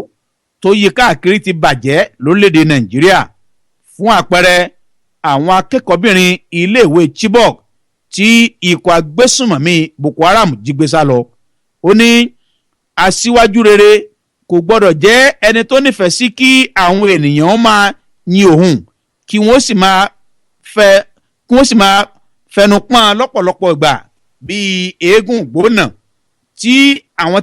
Speaker 1: tó yí káàkiri ti bàjẹ́ lórílẹ̀‐èdè Nàìjíríà. Fún àpẹẹrẹ, àwọn akẹ́kọ̀ọ́bìnrin iléèwé Chibok tí ikọ̀ agbésùnmọ̀mí Boko Haram jí gbé sá lọ. Ó ní aṣíwájú rere kò gbọ́dọ̀ jẹ́ ẹni tó nífẹ̀ẹ́ sí kí àwọn ènìyàn máa yin òun kí wọ́n sì máa fẹnu pọ́n lọ́pọ̀lọpọ̀ ìgbà bíi eégún gbóná tí àwọn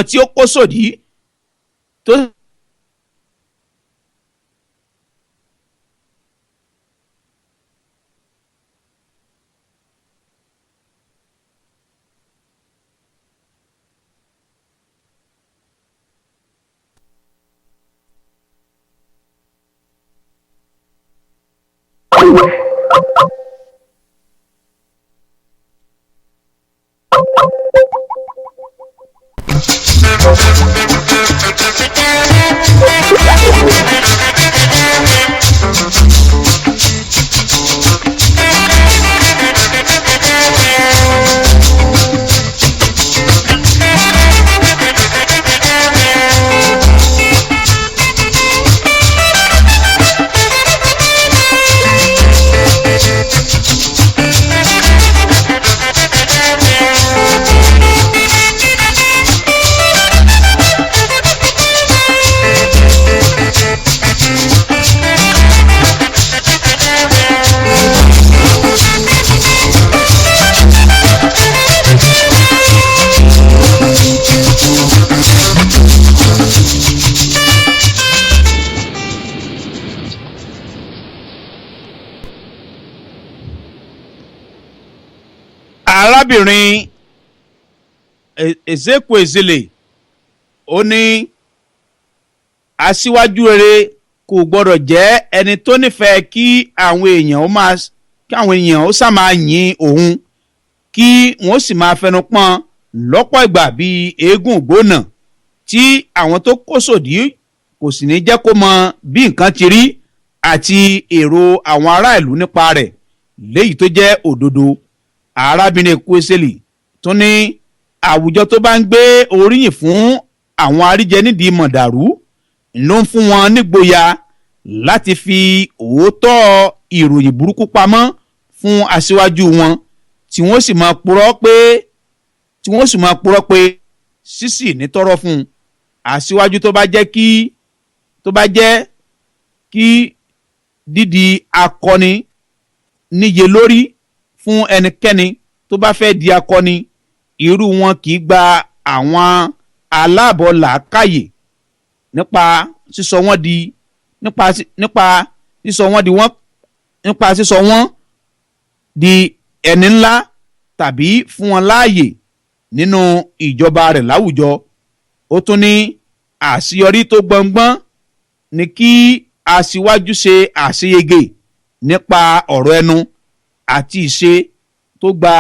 Speaker 1: tí ó kó sòdí tó arábìnrin Ezekwesili ó ní aṣíwájú rere kò gbọ́dọ̀ jẹ́ ẹni tó nífẹ̀ẹ́ kí àwọn èèyàn ó sá máa yìn òun kí wọ́n sì máa fẹnu pọ́n lọ́pọ̀ ìgbà bíi eégún gbóná tí àwọn tó kó sòdí kò sì ní jẹ́ kó mọ bí nǹkan ti rí àti èrò àwọn ará ìlú nípa rẹ̀ léyìí tó jẹ́ òdodo. Arábìnrin Ezekwesili tún ní àwùjọ tó bá ń gbé oríyìn fún àwọn àríjẹnídìí mọ̀dàrú ló ń fún wọn nígboyà láti fi òótọ́ ìròyìn burúkú pamọ́ fún aṣíwájú wọn tí wọ́n sì máa purọ́ pé sísì ní tọrọ fún un. Aṣíwájú tó bá jẹ́ kí dídi akọni níye lórí fún ẹnikẹ́ni tó bá fẹ́ di akọni, irú wọn kì í gba àwọn aláàbọ̀ làákàyè nípa sísọ wọ́n di ẹni ńlá tàbí fún wọn láàyè nínú ìjọba rẹ̀ láwùjọ. Ó tún ní àṣeyọrí tó gbọngbọ́n ni kí aṣíwájú ṣe àṣeyege nípa ọ̀rọ̀ ẹnu àti ìṣe tó gba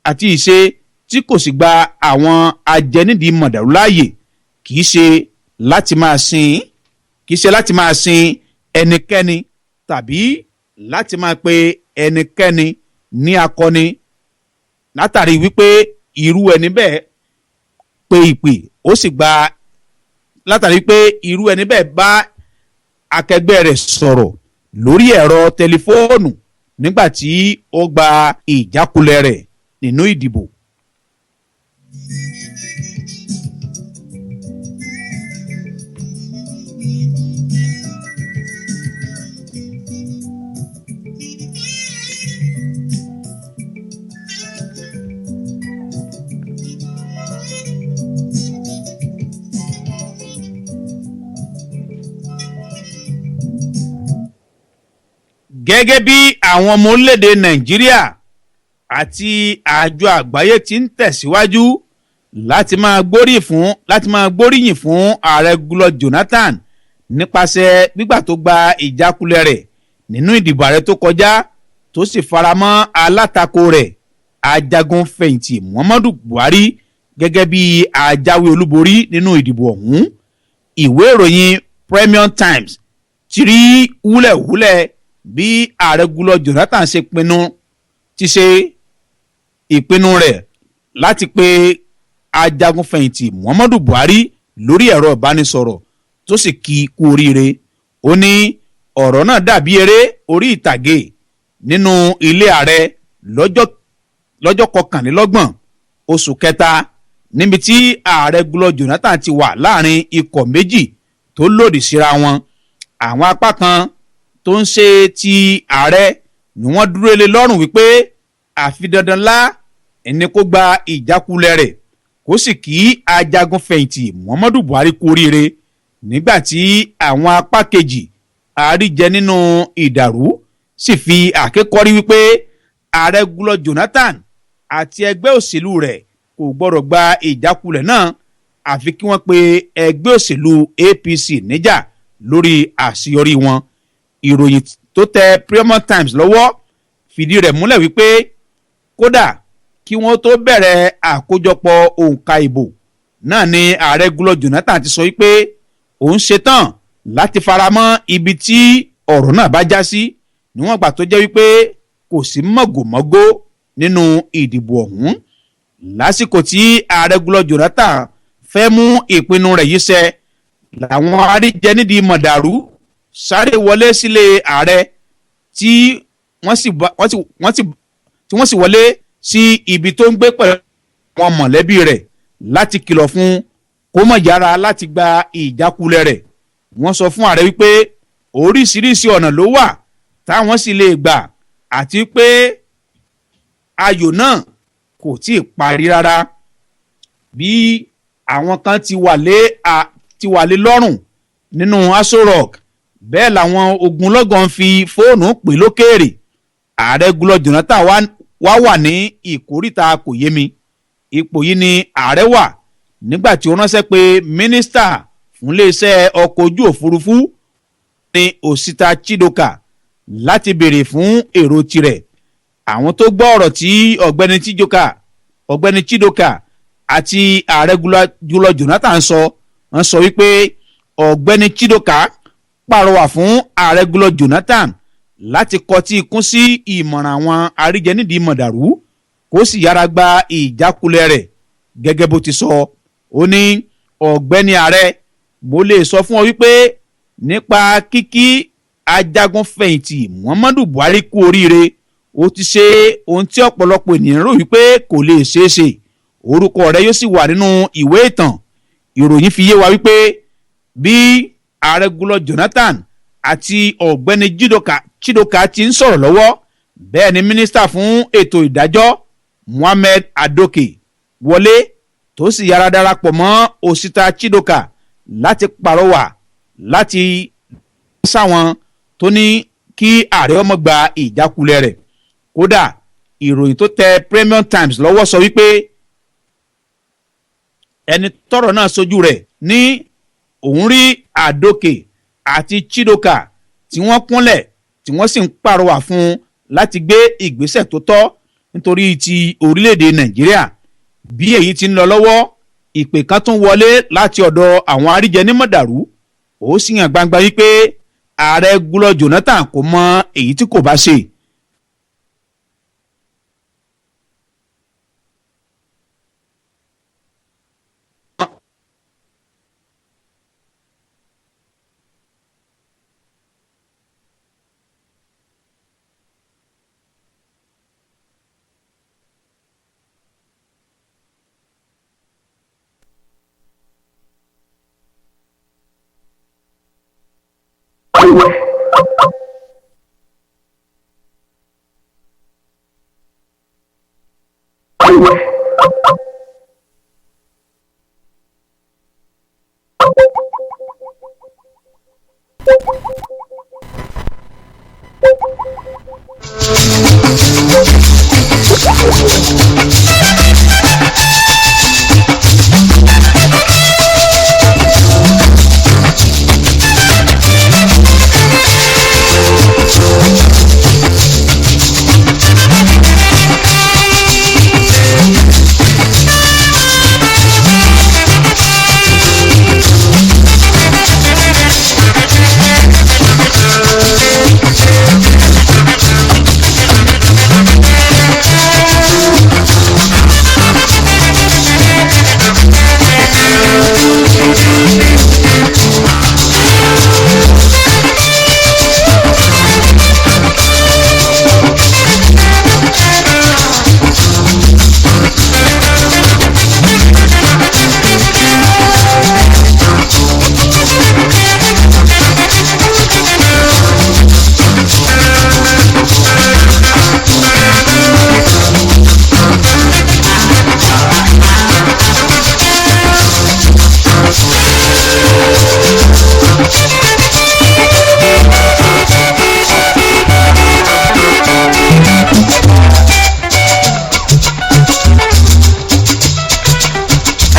Speaker 1: àti ìṣe tí kò sì gba àwọn ajẹnídìí mọ̀dàrú láàyè kì í ṣe láti máa sin ẹnikẹ́ni tàbí láti máa pe ẹnikẹ́ni ní akọni látàrí wípé irú ẹni bẹ́ẹ̀ pe ìpè ó sì gba látàrí pé irú ẹni bẹ́ẹ̀ bá akẹgbẹ́ rẹ̀ sọ̀rọ̀ lórí ẹ̀rọ tẹlifóònù nígbà tí ó gba ìjákulẹ̀ rẹ̀ nínú ìdìbò. gẹ́gẹ́ bí àwọn ọmọ orílẹ̀-èdè nàìjíríà àti àjọ àgbáyé ti ń tẹ̀síwájú láti máa gbóríyìn fún ààrẹ Goodluck Jonathan nípasẹ̀ gbígbà tó gba ìjákulẹ̀ rẹ̀ nínú ìdìbò ààrẹ tó kọjá tó sì faramọ́ alátakò rẹ̀ ajagun fẹ̀yìntì Muhammadu Buhari gẹ́gẹ́ bí ajáwé olúborí nínú ìdìbò ọ̀hún. ìwé ìròyìn Premium Times ti rí wúlẹ̀wúlẹ̀ bí ààrẹ Goodluck Jonathan ti ṣe ìpinnu rẹ̀ láti pe ajagunfẹ̀yìntì Muhammadu Buhari lórí ẹ̀rọ ìbánisọ̀rọ̀ tó sì kí i kú oríire. ó ní ọ̀rọ̀ náà dàbí eré orí ìtàgé nínú ilé ààrẹ lọ́jọ́ 29 oṣù kẹta níbi tí ààrẹ Goodluck Jonathan ti wà láàrin ikọ̀ méjì tó lòdì síra wọn. àwọn apá kan tó ń ṣe ti ààrẹ ni wọ́n dúró lé lọ́rùn wípé àfi dandan lá ẹni kó gba ìjákulẹ̀ rẹ̀ kó sì kí ajagunfẹ̀yìntì Muhammadu Buhari kú oríire, nígbà tí àwọn apá kejì àríjẹ nínú ìdàrú sì fi àkékọ́rí wípé ààrẹ Goodluck Jonathan àti ẹgbẹ́ òṣèlú rẹ̀ kò gbọ́dọ̀ gba ìjákulẹ̀ náà àfi kí wọ́n pe ẹgbẹ́ òṣèlú APC níjà lórí àṣeyọrí wọn. ìròyìn tó tẹ Premium Times lọ́wọ́ fìdí rẹ̀ múlẹ̀ wípé kódà kí wọ́n tó bẹ̀rẹ̀ àkójọpọ̀ òǹkà ìbò náà ni ààrẹ Goodluck Jonathan ti sọ wípé òun ṣetán láti faramọ́ ibi tí ọ̀rọ̀ náà bá já sí níwọ̀n ìgbà tó jẹ́ wípé kò sí mọ̀gòmọ́gó nínú ìdìbò ọ̀hún. lásìkò tí ààrẹ Goodluck Jonathan fẹ́ mú ìpinnu rẹ̀ yìí ṣẹ làwọn àríjẹ nídìí mọ̀dàrú sáré wọlé sílé ààrẹ tí wọ́n sì wọlé sí ibi tó ń gbé pẹ̀lú àwọn mọ̀lẹ́bí rẹ̀ láti kìlọ̀ fún kó má yára láti gba ìjákulẹ̀ rẹ̀. wọ́n sọ fún ààrẹ wípé oríṣiríṣi ọ̀nà ló wà táwọn sì lè gbà àti pé ayò náà kò tí ì parí rárá. bí àwọn kan ti wà lé lọ́rùn nínú Aso Rock bẹ́ẹ̀ làwọn ogunlọ́gọ̀ ń fi fóònù pè lókèèrè. ààrẹ Goodluck Jonathan wá wà ní ìkóríta kò yé mi. ipò yìí ni ààrẹ wà nígbà tí ó ránṣẹ́ pé mínísítà fún iléeṣẹ́ ọkọ̀ ojú òfurufú ní Osita Chidoka láti béèrè fún èrò tirẹ̀. àwọn tó gbọ́ ọ̀rọ̀ tí ọ̀gbẹ́ni Chidoka àti ààrẹ Goodluck Jonathan wọ́n sọ wípé ọ̀gbẹ́ni Chidoka pàrọwà fún ààrẹ Goodluck Jonathan láti kọtí ikún sí ìmọ̀ràn àwọn àríjẹnídìí mọ̀dàrú kó sì yára gba ìjákulẹ̀ rẹ̀ gẹ́gẹ́ bó ti sọ. ó ní ọ̀gbẹ́ni ààrẹ, mo lè sọ fún ọ wípé nípa kíkí ajagunfẹ̀yìntì Muhammadu Buhari kú oríire ó ti ṣe ohun tí ọ̀pọ̀lọpọ̀ ènìyàn rò wípé kò lè ṣeé ṣe. orúkọ rẹ̀ yóò sì wà nínú ìwé ìtàn. ìròyìn fi yé wa wípé bí ààrẹ Goodluck Jonathan àti ọ̀gbẹ́ni Chidoka ti ń sọ̀rọ̀ lọ́wọ́ bẹ́ẹ̀ ni mínísítà fún ètò ìdájọ́ Mohammed Adoke wọlé tó sì yára darapọ̀ mọ́ Osita Chidoka láti pàrọwà láti sáwọn tó ní kí ààrẹ ọmọ gba ìjákulẹ̀ rẹ̀. kódà ìròyìn tó tẹ Premium Times lọ́wọ́ sọ wípé ẹni tọ́rọ̀ náà sojú rẹ̀ ní òun rí Adoke àti Chidoka tí wọ́n kúnlẹ̀ tí wọ́n sì ń pàrọwà fún un láti gbé ìgbésẹ̀ tó tọ́ nítorí ti orílẹ̀-èdè Nàìjíríà. Bí èyí ti ń lọ lọ́wọ́, ìpè kan tún wọlé láti ọ̀dọ̀ àwọn aríjẹnímọ̀dàrú. Ó sì hàn gbangba wípé ààrẹ Goodluck Jonathan kò mọ èyí tí kò bá ṣe.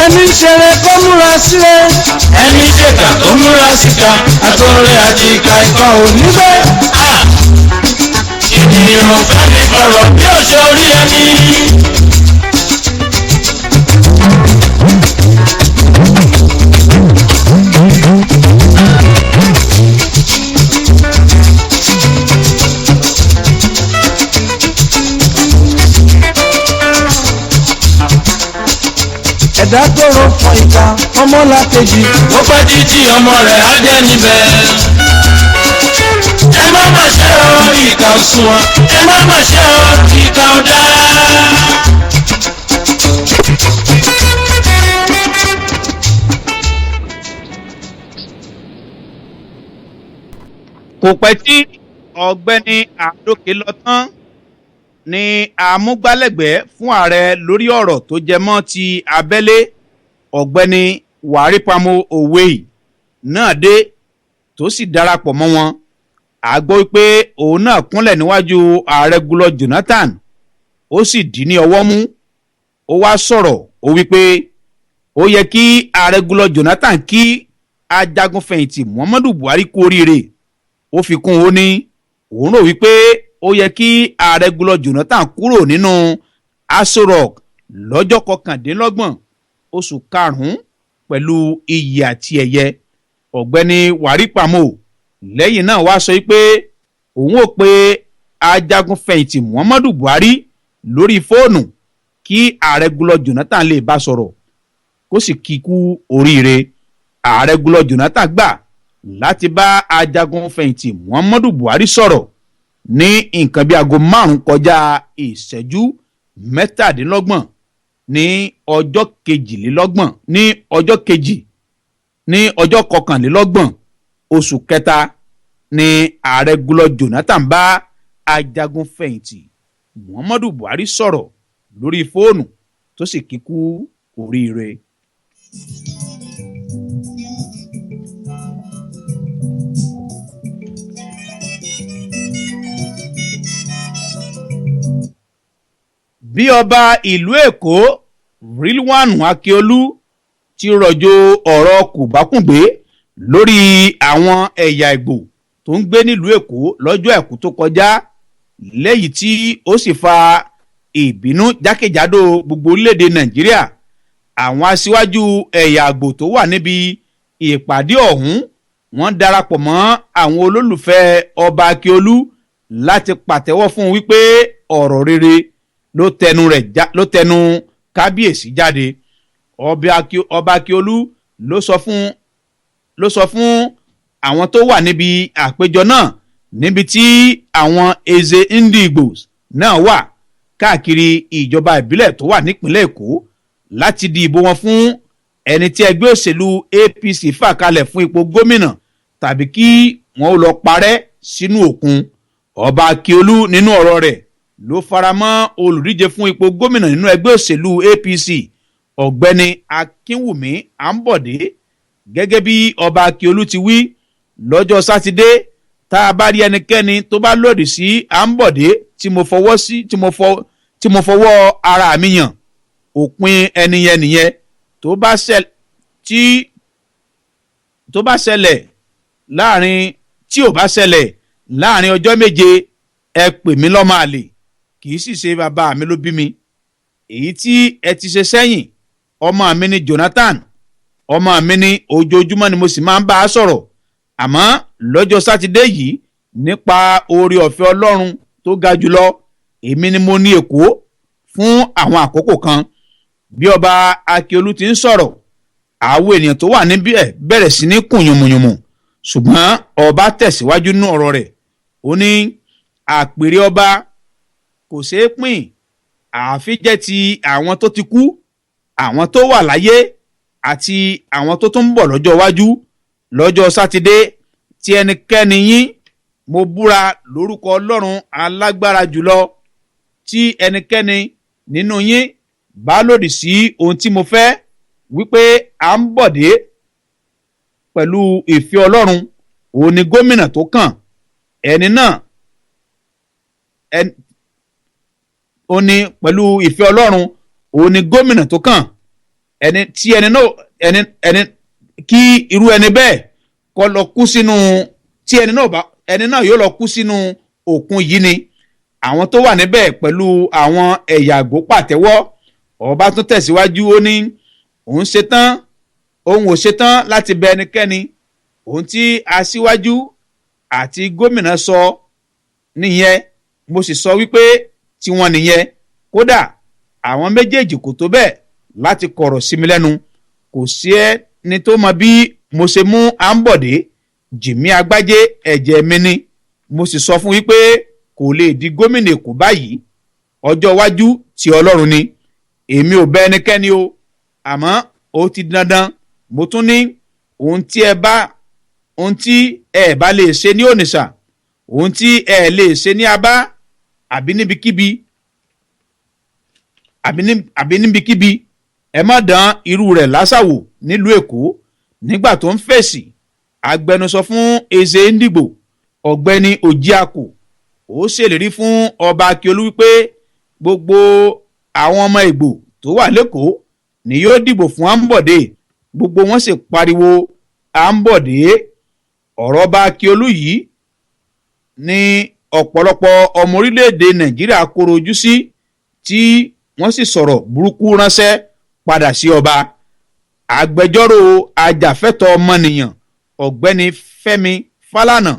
Speaker 7: ẹni ṣeré kó múra sílẹ̀. ẹni ṣèkà tó múra síta àtọ̀rẹ́ àti ìka ìkan ò ní gbé. ènìyàn ò fẹ́ ní fọ̀rọ̀ bí ó ṣe orí ẹni. ẹ̀dá tó ro fún ìka ọmọlàkejì ó pẹ́ títí ọmọ rẹ̀ á jẹ́ níbẹ̀. ẹ má má ṣe ọ ìka ò sunwọ̀n, ẹ má má ṣe ọ ìka ò dáa.
Speaker 1: Kò pẹ́ tí ọ̀gbẹ́ni Àdókè lọ tán ni amúgbálẹ́gbẹ̀ẹ́ fún ààrẹ lórí ọ̀rọ̀ tó jẹ mọ́ ti abẹ́lé ọ̀gbẹ́ni Wàrípamọ́ Òwèyí náà dé tó sì darapọ̀ mọ́ wọn. A gbọ́ wípé òun náà kúnlẹ̀ níwájú ààrẹ Goodluck Jonathan ó sì dì ní ọwọ́ mú. Ó wá sọ̀rọ̀ ó wípé ó yẹ kí ààrẹ Goodluck Jonathan kí ajagunfẹ̀yìntì Muhammadu Buhari kú oríire. Ó fi kún ó ní òun rò wípé ó yẹ kí ààrẹ Goodluck Jonathan kúrò nínú Aso Rock lọ́jọ́ 29 oṣù karùn-ún pẹ̀lú iyì àti ẹ̀yẹ. Ọ̀gbẹ́ni Wàrípamọ́ lẹ́yìn náà wá sọ pé òun ò pe ajagunfẹ̀yìntì Muhammadu Buhari lórí fóònù kí ààrẹ Goodluck Jonathan lè bá sọ̀rọ̀ kó sì kíkú oríire. Ààrẹ Goodluck Jonathan gbà láti bá ajagunfẹ̀yìntì Muhammadu Buhari sọ̀rọ̀ ní nǹkan bí aago 5 kọjá ìṣẹ́jú 17 ní ọjọ́ 22 ní ọjọ́ 29 oṣù kẹta ní ààrẹ Goodluck Jonathan bá ajagunfẹ̀yìntì Muhammadu Buhari sọ̀rọ̀ lórí fóònù tó sì kíkú oríire. Bí ọba ìlú Èkó Rilwan Akiolu ti rọ̀jò ọ̀rọ̀ kòbákùngbé lórí àwọn ẹ̀yà Ìgbò tó ń gbé nílùú Èkó lọ́jọ́ Àìkú tó kọjá lẹ́yìn tí ó sì fa ìbínú jákèjádò gbogbo orílẹ̀-èdè nàìjíríà. Àwọn aṣíwájú ẹ̀yà àgbò tó wà níbi ìpàdé ọ̀hún wọ́n darapọ̀ mọ́ àwọn olólùfẹ́ ọba Akíolú láti pàtẹ́wọ́ fún un wípé ọ̀rọ̀ rere ló tẹnu kábíyèsí jáde. Ọba Akíolú ló sọ fún àwọn tó wà níbi àpéjọ náà, níbi tí àwọn Eze Ndigbo náà wà káàkiri ìjọba ìbílẹ̀ tó wà nípínlẹ̀ Èkó, láti di ìbò wọn fún ẹni tí ẹgbẹ́ òṣèlú APC fà kalẹ̀ fún ipò gómìnà tàbí kí wọ́n ó lọ parẹ́ sínú òkun. Ọba Akíolú nínú ọ̀rọ̀ rẹ̀ ló faramọ́ olùdíje fún ipò gómìnà nínú ẹgbẹ́ òṣèlú APC ọ̀gbẹ́ni Akínwùmí Àǹbọ̀dé. Gẹ́gẹ́ bí Ọba Akíolú ti wí, lọ́jọ́ sátidé tá a bá rí ẹnikẹ́ni tó bá lòdì sí Àǹbọ̀dé tí mo fọwọ́ ara mi yàn, òpin ẹni yẹn nìyẹn. Tó bá ṣẹlẹ̀ láàrin ọjọ́ méje, ẹ pè mí lọ́mọ àlè, kì í sì ṣe bàbá mi ló bí mi. Èyí tí ẹ ti ṣe sẹ́yìn, ọmọ mi ni Jonathan, ọmọ mi ni ojoojúmọ́ ni mo sì máa ń bá a sọ̀rọ̀. Àmọ́ lọ́jọ́ sátidé yìí, nípa oore ọ̀fẹ́ Ọlọ́run tó ga jùlọ, èmi ni mo ní Èkó fún àwọn àkókò kan. Bí Ọba Akíolú ti ń sọ̀rọ̀, àwọn ènìyàn tó wà níbẹ̀ bẹ̀rẹ̀ sí ní kùn yùmùyùmù, ṣùgbọ́n ọba tẹ̀síwájú nínú ọ̀rọ̀ rẹ̀. Ó ní àpèrè ọba kò ṣeé pín, àfi jẹ́ ti àwọn tó ti kú, àwọn tó wà láyé àti àwọn tó tún ń bọ̀ lọ́jọ́ iwájú. Lọ́jọ́ sátidé tí ẹnikẹ́ni yín, mo búra lórúkọ Ọlọ́run alágbára jùlọ, tí ẹnikẹ́ni nínú yín bá lòdì sí ohun tí mo fẹ́, wípé Àǹbọ̀dé pẹ̀lú ìfẹ́ Ọlọ́run òun ni gómìnà tó kàn, ẹni náà ó ní pẹ̀lú ìfẹ́ Ọlọ́run òun ni gómìnà tó kàn, kí irú ẹni bẹ́ẹ̀ kó lọ kú sínú, tí ẹni náà yóò lọ kú sínú òkun yìí ni. Àwọn tó wà níbẹ̀ pẹ̀lú àwọn ẹ̀yà àgbò pàtẹ́wọ́. Ọba tún tẹ̀síwájú, ó ní òun ò ṣetán láti bẹ ẹnikẹ́ni. Ohun tí aṣíwájú àti gómìnà sọ nìyẹn, mo sì sọ wípé tiwọn nìyẹn. Kódà àwọn méjèèjì kò tó bẹ́ẹ̀ láti kọ̀rọ̀ sí mi lẹ́nu. Kò sí ẹni tó mọ bí mo ṣe mú Àǹbọ̀dé, Jìmí Agbájé ẹ̀jẹ̀ mi ni. Mo sì sọ fún wípé kò lè di gómìnà Èkó báyìí, ọjọ́ iwájú ti Ọlọ́run ni. Èmi ò bẹ ẹnikẹ́ni o, àmọ́ ó ti dandan. Mo tún ní ohun tí ẹ bá lè ṣe ní Ònìṣà, ohun tí ẹ lè ṣe ní Abá àbí níbikíbi, ẹ má dán irú rẹ̀ lásàwò nílùú Èkó. Nígbà tó ń fèsì, agbẹnusọ fún Eze Ndigbo ọ̀gbẹ́ni Ojiako, ó ṣèlérí fún Ọba Akíolú wípé gbogbo àwọn ọmọ Ìgbò tó wà lẹ́kọ̀ọ́ ni yóò dìbò fún Àǹbọ̀dé. Gbogbo wọn sì pariwo Àǹbọ̀dé. Ọ̀rọ̀ Ọba Akíolú yìí ni ọ̀pọ̀lọpọ̀ ọmọ orílẹ̀-èdè Nàìjíríà kóró ojú sí, tí wọ́n sì sọ̀rọ̀ burúkú ránṣẹ́ padà sí ọba. Agbẹjọ́rò ajàfẹ́tọ̀ọ́ ọmọnìyàn ọ̀gbẹ́ni Fẹ́mi Fálànà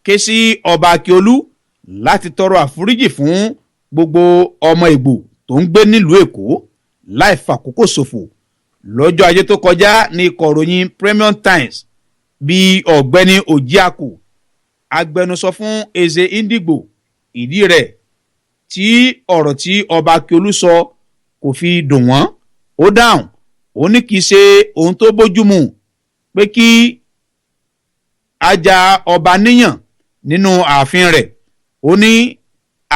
Speaker 1: ké sí Ọba Akíolú láti tọrọ àforíjì fún gbogbo ọmọ Ìgbò tó ń gbé nílùú Èkó láì fàkókò ṣòfò. Lọ́jọ́ Ajé tó kọjá ní ikọ̀ ìròyìn Premium Times bí ọ̀gbẹ́ni Ojiako, agbẹnusọ fún Eze Ndigbo, ìdí rẹ̀ tí ọ̀rọ̀ tí Ọba Akíolú sọ kò fi dùn wọ́n. Ó dáhùn, ó ní kì í ṣe ohun tó bójúmu pé kí ajá ọba níyàn nínú ààfin rẹ̀. Ó ní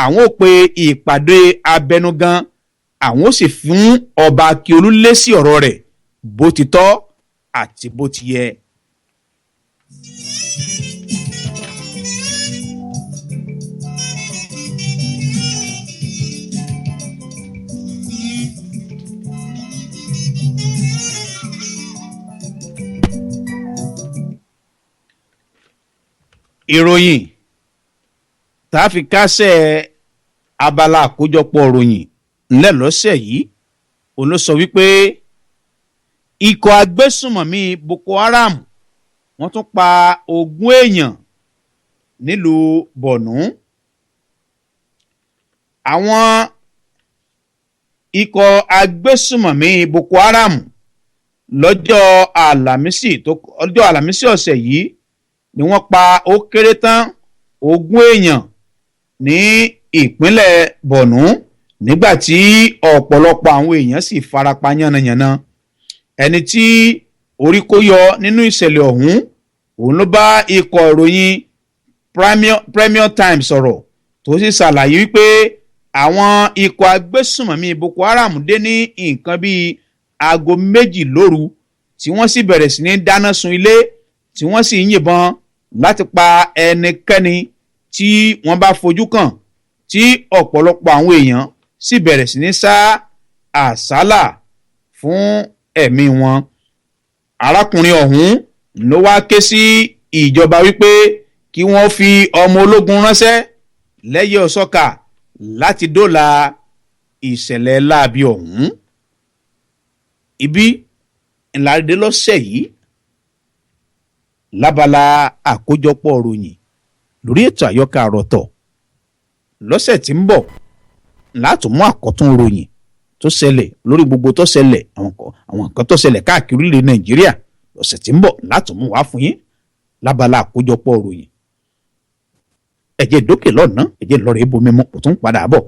Speaker 1: àwọn ò pe ìpàdé abẹnugan, àwọn ò sì fún Ọba Akíolú lésì ọ̀rọ̀ rẹ̀ bó ti tọ́ àti bó ti yẹ. Ìròyìn tá a fi kásẹ̀ abala àkójọpọ̀ ìròyìn ńlẹ̀ lọ́sẹ̀ yìí òun ló sọ wípé ikọ̀ agbésùnmọ̀mí Boko Haram wọ́n tún pa 20 èèyàn nílùú Borno. Àwọn ikọ̀ agbésùnmọ̀mí Boko Haram lọ́jọ́ àlàmísì ọ̀sẹ̀ yìí ni wọ́n pa ó kéré tán 20 èèyàn ní ìpínlẹ̀ Borno nígbà tí ọ̀pọ̀lọpọ̀ àwọn èèyàn sì farapa yánnayànna. Ẹni tí orí kó yọ nínú ìṣẹ̀lẹ̀ ọ̀hún òun ló bá ikọ̀ ìròyìn Premier Times sọ̀rọ̀ tó sì ṣàlàyé wípé àwọn ikọ̀ agbésùnmọ̀mí Boko Haram dé ní nǹkan bíi aago 2 lóru tí wọ́n sì bẹ̀rẹ̀ sí ní dáná sun ilé tí wọ́n sì ń yìnbọn láti pa ẹnikẹ́ni tí wọ́n bá fojú kàn tí ọ̀pọ̀lọpọ̀ àwọn èèyàn sì bẹ̀rẹ̀ sí ní sá àsálà fún ẹ̀mí wọn. Arákùnrin ọ̀hún ló wá ké sí ìjọba wípé kí wọ́n fi ọmọ ológun ránṣẹ́ lẹ́yẹ ọ̀sọ́kà láti dóòlà ìṣẹ̀lẹ̀ láabi ọ̀hún. Ibi ńláde lọ́sẹ̀ yìí lábala àkójọpọ̀ ròyìn lórí ètò àyọkà àròtọ̀. Lọ́sẹ̀ tí ń bọ̀ látún mú àkọ́tún ròyìn tó ṣẹlẹ̀ lórí gbogbo tó ṣẹlẹ̀ àwọn nǹkan tó ṣẹlẹ̀ káàkiri ilẹ̀ Nàìjíríà. Lọ́sẹ̀ tí ń bọ̀ látún mú wá fún yín lábala àkójọpọ̀ ròyìn. Ẹ̀jẹ̀ dókè lọ́nà ẹ̀jẹ̀ lọ́rọ̀ ebo mímọ́ kò tún padà bọ̀.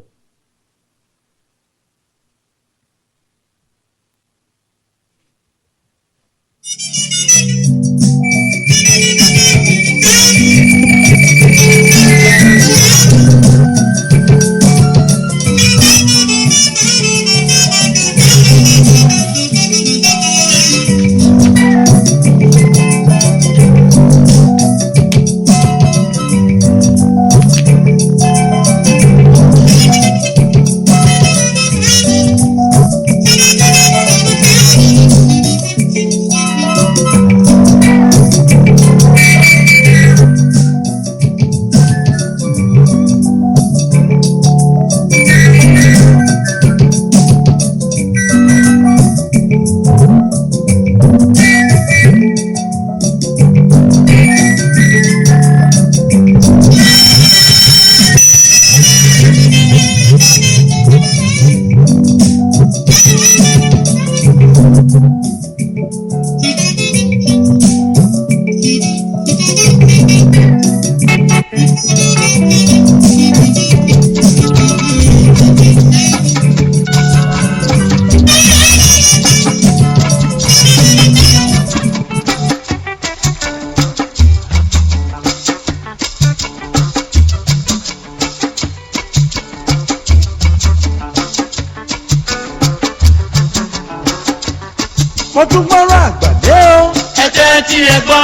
Speaker 7: mo tún gbọ́rọ̀ àgbàdé o.
Speaker 8: ẹ jẹ́ tí ẹ gbọ́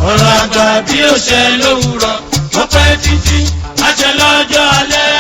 Speaker 8: ọ̀rọ̀ àgbà bí ó ṣe lówùrọ̀ ó pẹ́ títí àṣẹ lọ́jọ́ alẹ́.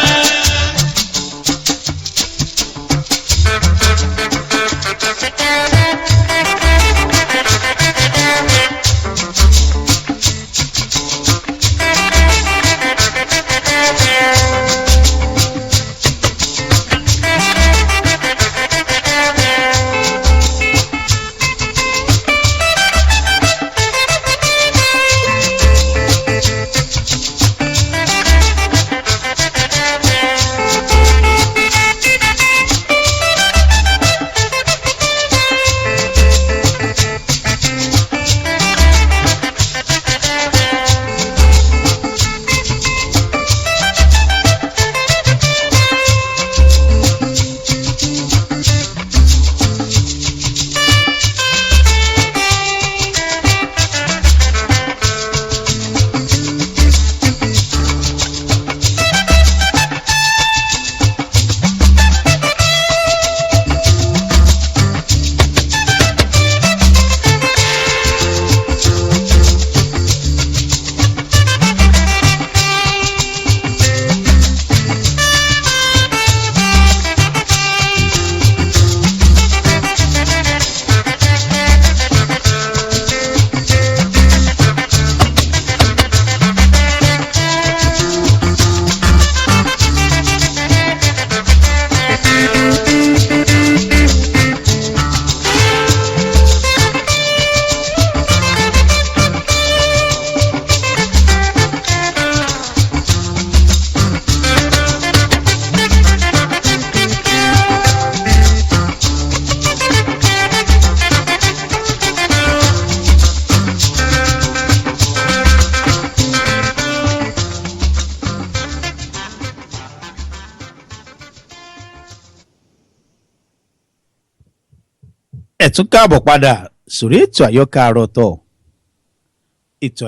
Speaker 1: ẹ tún káàbọ̀ padà sórí ètò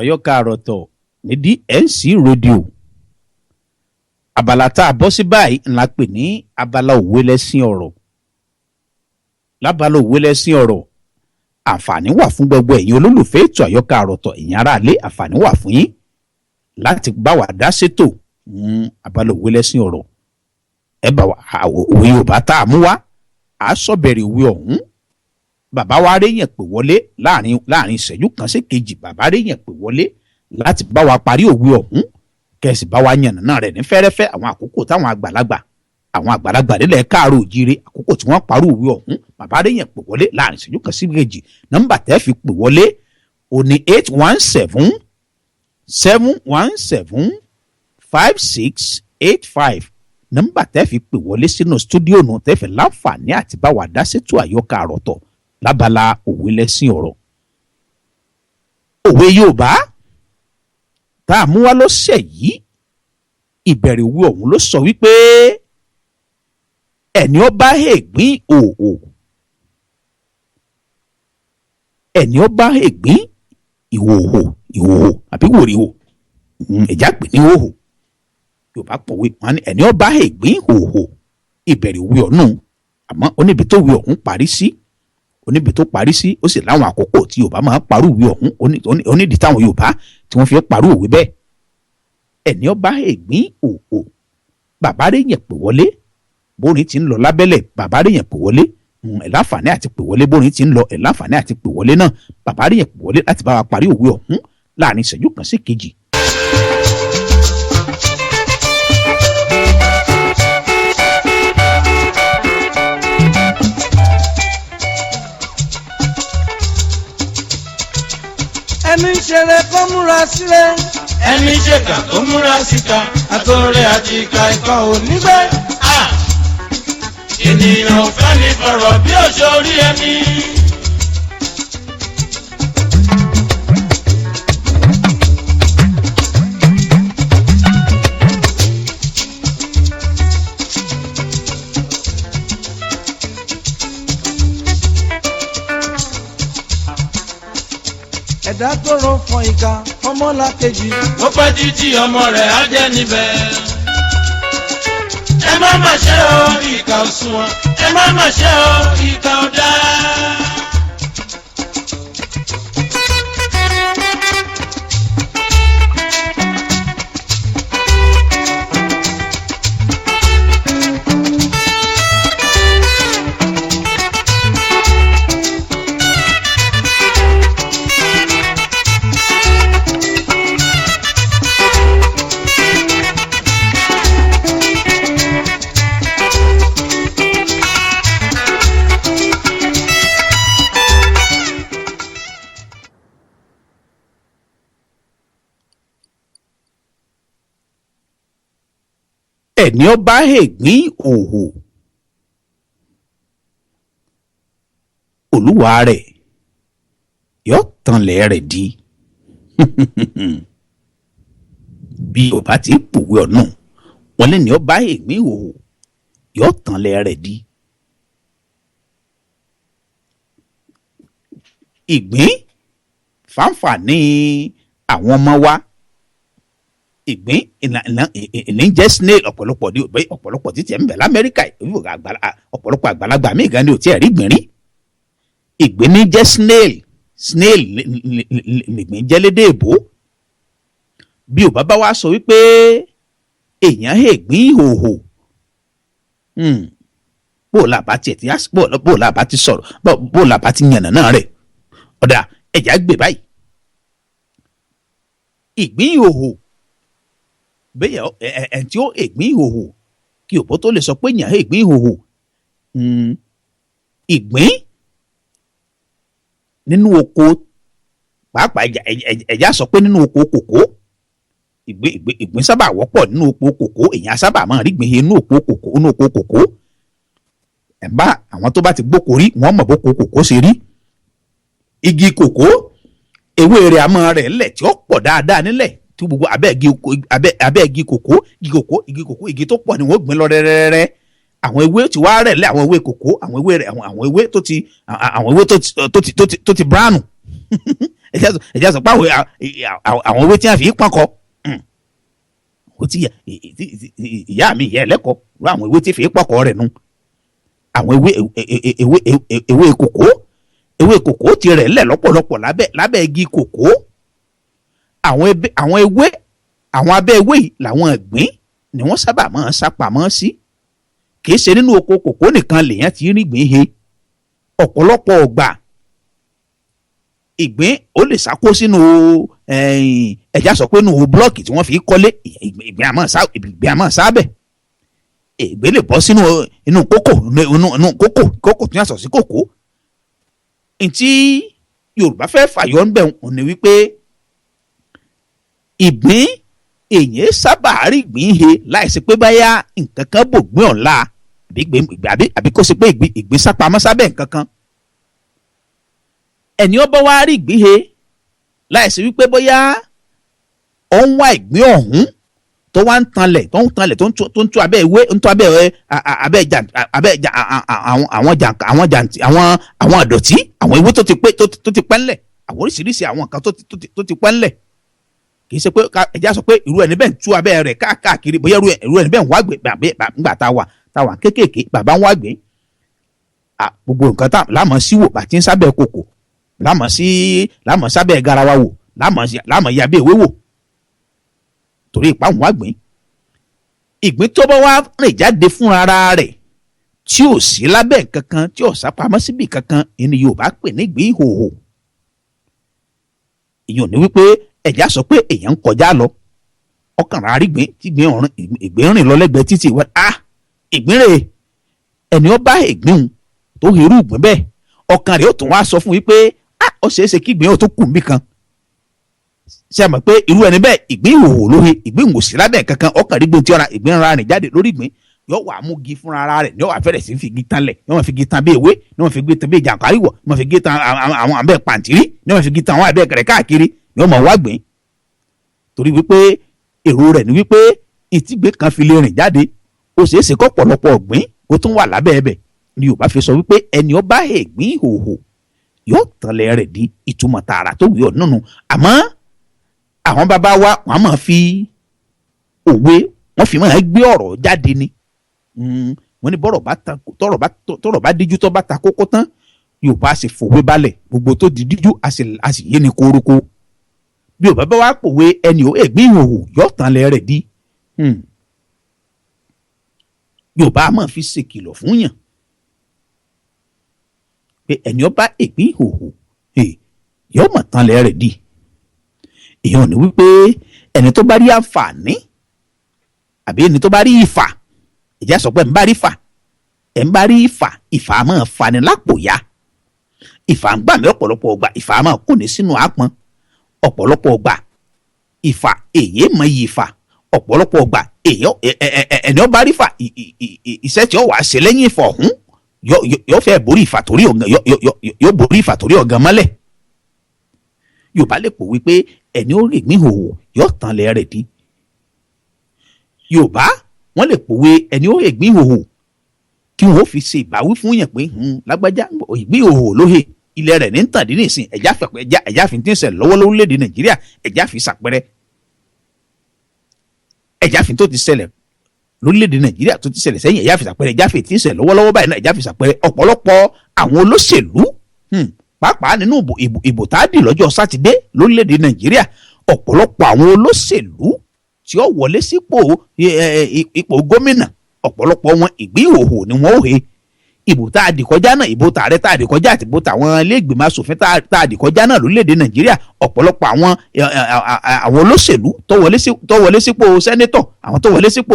Speaker 1: àyọkà àròtọ̀ ní DNC rédíò abala tá a bọ́ sí báyìí ńlá pè ní abala òwe lẹ́sìn ọ̀rọ̀ lábala òwe lẹ́sìn ọ̀rọ̀ àǹfààní wà fún gbogbo ẹ̀yin olólùfẹ́ ètò àyọkà àròtọ̀ ẹ̀yin aráalé àǹfààní wà fún yín láti bá wa dá sétò abala òwe lẹ́sìn ọ̀rọ̀ ẹ bá wa òwe Yorùbá tá a mú wá a sọ bẹ̀rẹ̀ òwe ọ̀hún bàbá wa réyàn pè wọlé láàrin ìṣẹ́jú kan sí kejì bàbá réyàn pè wọlé láti bá wa parí òwe ọ̀hún kẹsì bá wa yànnàná rẹ̀ ní fẹ́rẹ́fẹ́ àwọn àkókò táwọn àgbàlagbà nílẹ̀ káàró òjíire àkókò tí wọ́n parí òwe ọ̀hún bàbá réyàn pè wọlé láàrin ìṣẹ́jú kan sí kejì nọ́mbà tẹ́ fi pè wọlé òní 817-717-5685 nọ́mbà tẹ́ fi pè wọlé sínú stúdíò náà tẹ́ fi láǹfààní àti bá wa dá sétò àyọkà àròtọ̀ lábala òwe lẹ́sìn ọ̀rọ̀. òwe Yorùbá tá a mú wá lọ́sẹ̀ yìí ìbẹ̀rẹ̀ òwe ọ̀hún ló sọ wípé ẹni ó bá ègbín òhò ìhòhò àbí wòrìhò ẹ̀já pè ní òhò Yorùbá pòwe wọn ni ẹni ó bá ègbín òhò ìbẹ̀rẹ̀ òwe ọ̀nù àmọ́ oníbi tó òwe ọ̀hún parí sí ó sì láwọn àkókò tí Yorùbá máa ń parú òwe ọ̀hún onídìí táwọn Yorùbá tí wọ́n fi parú òwe bẹ́ẹ̀ ẹni ó bá ègbín òhò bàbá rẹ̀ yẹn pè wọlé bórin ti ń lọ lábẹ́lẹ̀ bàbá rẹ̀ yẹn pè wọlé ẹ̀ láǹfààní àti pè wọlé bórin ti ń lọ ẹ̀ láǹfààní àti pè wọlé náà bàbá rẹ̀ yẹn pè wọlé láti bá wa parí òwe ọ̀hún láàrin ìṣẹ́jú kan sí kejì.
Speaker 7: ẹni ṣeré kó múra sílẹ̀. ẹni ṣèkà kó múra síta àtọ̀rẹ́ àti ìka ẹ̀kọ́ onígbẹ́. ènìyàn ò fẹ́ ní fọ̀rọ̀ bí òṣò orí ẹni. ẹ̀dá tó rọ fọn ìka ọmọlá kejì. ó pẹ́ títí ọmọ rẹ̀ á jẹ́ níbẹ̀. ẹ má má ṣe o ìkà ò sunwọ̀n ẹ má má ṣe o ìkà ò dáa.
Speaker 1: ẹni ó bá ègbín òhò olúwa rẹ̀ yóò tanlẹ̀ rẹ̀ di bí Yorùbá ti pòwe ọ̀nà wọn lẹ́ni ó bá ègbín òhò yóò tanlẹ̀ rẹ̀ di. ìgbín fáǹfààní àwọn ọmọ wa ìgbín ìní jẹ́ snail ọ̀pọ̀lọpọ̀ títí ẹ̀ ń bẹ̀ l'Amẹ́ríkà ọ̀pọ̀lọpọ̀ àgbàlagbà míì gan ni ò tí ẹ̀ rí gbìn rí ìgbín ní jẹ́ snail nìgbín jẹ́ lédè èbó bí ò bá wá sọ wípé èèyàn ègbín ìhòhò bó la bá ti sọ̀rọ̀ bó la bá ti yànnàná rẹ̀ ọ̀dà ẹ̀já gbé báyìí ìgbín ìhòhò bẹ́ẹ̀ ẹ̀ tí ó ègbín ìhòhò kí òbó tó lè sọ pé èèyàn ègbín ìhòhò ìgbín nínú oko pàápàá ẹ̀já sọ pé nínú oko kòkó ìgbín sábà wọ́pọ̀ nínú oko kòkó èèyàn sábà máa rí gbìn inú oko kòkó ẹ̀ bá àwọn tó bá ti gbóko rí wọ́n mọ̀ bó kòkó ṣe rí igi kòkó ewé rẹ̀ àmọ́ rẹ̀ lẹ̀ tí ó pọ̀ dáadáa nílẹ̀ tí gbogbo abẹ́ igi kòkó igi tó pọ̀ ni wọ́n gbìn lọ rẹ́rẹ́rẹ́ àwọn ewé tí wàá rẹ̀ lé àwọn ewé kòkó àwọn ewé rẹ̀ àwọn ewé tó ti brown ẹ̀jẹ̀ sọ pé àwọn ewé tí wọ́n fi pọ́n kọ ó ti ìyá mi ìyá ẹlẹ́kọ̀ọ́ rú àwọn ewé tí fi pọ́n kọ rẹ̀ nu àwọn ewé kòkó ti rẹ̀ lẹ̀ lọ́pọ̀lọpọ̀ lábẹ́ igi kòkó àwọn ewé àwọn abẹ́ ewé yìí làwọn ìgbín ni wọ́n sábà máa ń sápamọ́ sí kìí ṣe nínú oko kòkó nìkan lèèyàn ti rí ìgbín he ọ̀pọ̀lọpọ̀ ọgbà ìgbín ó lè sákó sínú ẹ̀já sọ pé nínú búlọ́ọ̀kì tí wọ́n fi kọ́lé ìgbín àmọ́ sábẹ̀ ìgbín lè bọ́ sínú inú kókò tí wọ́n sọ sí kòkó ntí Yorùbá fẹ́ fàyọ ń bẹ̀ wọ́n ní wípé ìgbín èyàn sábà rí ìgbín he láìsí pé báyà nǹkan kan bò gbé ọ̀la àbí kó ṣe pé ìgbín sápamọ́ sábẹ́ nǹkan kan ẹni ọba wa rí ìgbín he láìsí wípé bóyá ó ń wá ìgbín ọ̀hún tó wá ń tanlẹ̀ tó ń tú abẹ́ ìwé ń tú abẹ́ àwọn àdọ̀tí àwọn ìwé tó ti pẹ́ ńlẹ̀ àwọn oríṣiríṣi àwọn nǹkan tó ti pẹ́ ńlẹ̀ kì í ṣe pé ẹja sọ pé irú ẹni bẹ́ẹ̀ ń tú abẹ́ rẹ̀ káàkiri bóyá irú ẹni bẹ́ẹ̀ ń wá gbé nígbà tá a wà kéékèèké bàbá ń wá gbé gbogbo nǹkan tá láàmú sí wò bàtí ń sábẹ́ kòkò láàmú sábẹ́ garawa wò láàmú ya bí ewé wò torí ìpá ń wá gbé ìgbín tó bá wá rìn jáde fúnra rẹ̀ tí ò sí lábẹ́ kankan tí ò sápamọ́ síbi kankan ẹni Yorùbá pè ní ìgbín ìhòòhò ìyẹn ò ní wípé ẹ̀já sọ pé èèyàn ń kọjá lọ ọkàn rà rí gbìn tí ìgbín rìn lọ lẹ́gbẹ̀ẹ́ títì wọ́n ìgbín rè ẹni ó bá ìgbín tó hirú ìgbín bẹ́ẹ̀ ọkàn rẹ̀ ó tún wá sọ fún wípé ó ṣeé ṣe kí ìgbín ó tó kù níbì kan ṣe àmọ̀ pé irú ẹni bẹ́ẹ̀ ìgbín ìhòòhò lóhe ìgbín ò sí lábẹ́ kankan ọkàn rí gbóhùn tí ọ̀ra ìgbín ra rìn jáde lórí ìgbín yóò wà mú gi fúnra ara rẹ̀ yóò wà fẹ́rẹ̀ sí fi gi tán lẹ̀ yóò máa fi gi tán bí ewé yóò máa fi gi tán bí jàǹkáríwọ̀ yóò máa fi gi tán àwọn abẹ́ pàǹtírí yóò máa fi gi tán àwọn abẹ́ kẹrẹ káàkiri yóò máa wá gbìn torí wípé èrò rẹ̀ ni wípé ìtìgbé kan fi lè rìn jáde ó ṣeé ṣe kọ́ pọ̀lọpọ̀ ọ̀gbìn ó tún wà lábẹ́ ẹbẹ̀ ni Yorùbá fi sọ wípé ẹni ó bá ìgbín ìhòòhò yóò tanlẹ̀ rẹ̀ di ìtumọ̀ tààrà tó wí ọ̀ nínú àmọ́ àwọn bàbá wa wọ́n máa fi òwe wọ́n fi máa gbé ọ̀rọ̀ jáde ni wọ́n ní tọ́rọ̀ bá díjú tó bá ta kókó tán Yorùbá sì fòwe balẹ̀ gbogbo tó di díjú a sì yé ni kórókó bí Yorùbá bá wá pòwe ẹni ò ìgbín ìhòòhò yóò tanlẹ̀ rẹ̀ di Yorùbá máa fi ṣèkìlọ̀ fún yàn pé ẹni ó bá ìgbín ìhòòhò yóò máa tanlẹ̀ rẹ̀ di èèyàn ní wípé ẹni tó bá rí àǹfààní àbí ẹni tó bá rí ìfà ìjà sọ pé ń bá rí ìfà máa fani lápò ya ìfà ń gbà mí ọ̀pọ̀lọpọ̀ ọgbà ìfà máa kò ní sínú àpọn ọ̀pọ̀lọpọ̀ ọgbà ìfà èyí mọ iyì ìfà ọ̀pọ̀lọpọ̀ ọgbà ẹni ó bá rí ìfà iṣẹ́ tí ó wàá ṣe lẹ́yìn ìfà ọ̀hún yóò fẹ́ borí ìfà torí ọ̀gàn yóò borí ìfà torí ọ̀gàn mọ́lẹ̀ Yorùbá lè pò wípé ẹni ó rí ìgbín ìhòòhò yóò tanlẹ̀ rẹ̀ di Yorùbá wọ́n lè pòwe ẹni ó rí ìgbín ìhòòhò kí wọ́n fi ṣe ìbáwí fún yàn pé lágbájá ìgbín ìhòòhò lóhe ilẹ̀ rẹ̀ ní ń tàn dín nìsín ẹ̀já fi ti ń ṣẹ̀ lọ́wọ́ lórílẹ̀‐èdè Nàìjíríà ẹ̀já fi ṣàpẹrẹ ẹ̀já fi tó ti ṣẹlẹ̀ lórílẹ̀‐èdè Nàìjíríà tó ti ṣẹlẹ̀ sẹ́yìn ẹ̀já fi ṣàpẹrẹ ẹ̀já fi ti ń ṣẹ̀ lọ́wọ́lọ́wọ́ báyìí náà ẹ̀já fi ṣàpẹrẹ ọ̀pọ̀lọpọ̀ àwọn olóṣèlú pàápàá nínú ìbò tá a dì lọ́jọ́ sátidé lórílẹ̀‐èdè Nàìjíríà ọ̀pọ̀lọpọ̀ àwọn olóṣèlú tí ó wọlé sípò ipò gómìnà ọ̀pọ̀lọpọ̀ wọn ìgbín ìhòòhò ni wọ́n ó he ìbò tá a dì kọjá náà ìbò tààrẹ tá a dì kọjá àti ìbò tàwọn ilé ìgbìmọ̀ asòfin tá a dì kọjá náà lórílẹ̀‐èdè Nàìjíríà ọ̀pọ̀lọpọ̀ àwọn olóṣèlú tó wọlé sípò sẹ́nétọ̀ àwọn tó wọlé sípò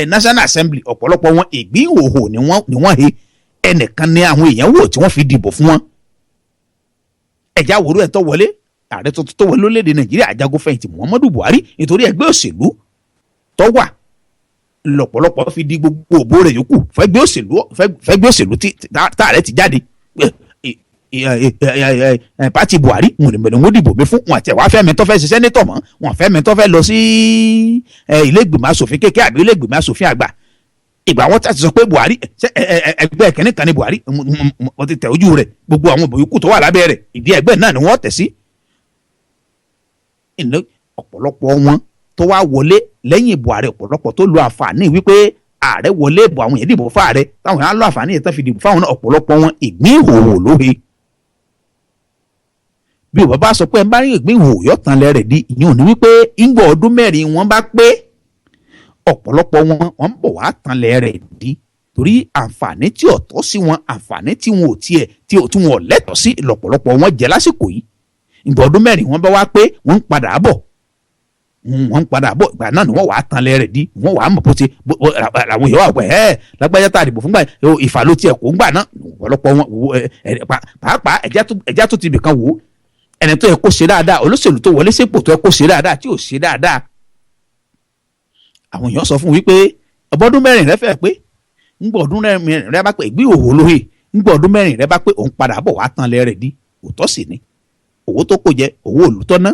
Speaker 1: National Assembly ọ̀pọ̀lọpọ̀ wọn ìgbín ìhòòhò ni wọ́n he ẹnìkan ni àwọn èèyàn wò tí wọ́n fi dìbò fún wọn ẹ̀já wòrú ẹ̀ tó wọlé ààrẹ tuntun tó wọlé lórílẹ̀‐èdè Nàìjíríà ajagunfẹ̀yìntì Muhammadu Buhari nítorí ẹgbẹ́ òṣèlú tó wà lọ́pọ̀lọpọ̀ fi di gbogbo òbó rẹ̀ yòókù fẹ́gbẹ́ òṣèlú táàrẹ ti jáde pati Buhari mọ̀nìmọ̀nì wọ́n dìbò mi fún wọn àti ẹ̀wá fẹ́mi tó fẹ́ ṣe sẹ́nétọ̀ mọ́ wọn fẹ́mi tó fẹ́ lọ sí ilé ìgbìmọ̀ asòfin kékeré àbí ilé ìgbìmọ̀ asòfin àgbà ìgbà wọn ti sọ pé Buhari ẹgbẹ́ kìnní kan ní Buhari wọ́n ti tẹ̀ ojú rẹ̀ gbogbo àwọn bòyókù tó wà lábẹ́ rẹ̀ ìdí ẹgbẹ́ náà ni wọ́n tẹ̀ sí. ọ̀pọ̀lọpọ̀ wọn tó wá wọlé lẹ́yìn Buhari ọ̀pọ̀lọpọ̀ tó lo àǹfààní wípé ààrẹ wọlé ìbò àwọn èèyàn dìbò fáàrẹ táwọn èèyàn lo àǹfààní yẹn tán fi dìbò fáwọn náà ọ̀pọ̀lọpọ̀ wọn ìgbín ìhòòhò lóhe. bí o bá sọ pé ẹ bá rí ìgbín ìhòòhò yóò tán lẹ́rẹ̀ di ìyẹn ò ní wípé ìgbà ọdún mẹ́rin wọn bá pé ọ̀pọ̀lọpọ̀ wọn ń bọ̀ wá tán lẹ́rẹ̀ di torí àǹfààní tí ò tọ́ sí wọn àǹfààní tí wọn ò tiẹ̀ tí wọn ò lẹ́tọ̀ọ́ sí lọ́pọ̀lọpọ̀ wọn jẹ lásìkò yìí ìgbà ọdún mẹ́rin wọn bá wá pé wọ́n ń padà bọ̀ ìgbà náà ni wọ́n wàá tan lẹ́rẹ̀ di wọ́n wàá mọ̀ bó ti àwọn èèyàn wà pẹ́ lágbájá tá a dìbò fúngbà ìfà ló tiẹ̀ kó ń gbà náà ọ̀pọ̀lọpọ̀ wọn pàápàá ẹ̀já tó ti bìkan wò ẹni tó yẹ kó ṣe dáadáa olóṣèlú tó wọlé sípò tó yẹ kó ṣe dáadáa tí ò ṣe dáadáa àwọn èèyàn sọ fún wípé ọbọdún mẹ́rin rẹ fẹ́ pé ńgbà ọdún mẹ́rin rẹ bá pé ìgbé òwò lóhe ńgbà ọdún mẹ́rin rẹ bá pé òun padà bọ̀ wá tan lẹ́rẹ̀ di òótọ́ sì ni owó tó kó jẹ owó olùtọ́ná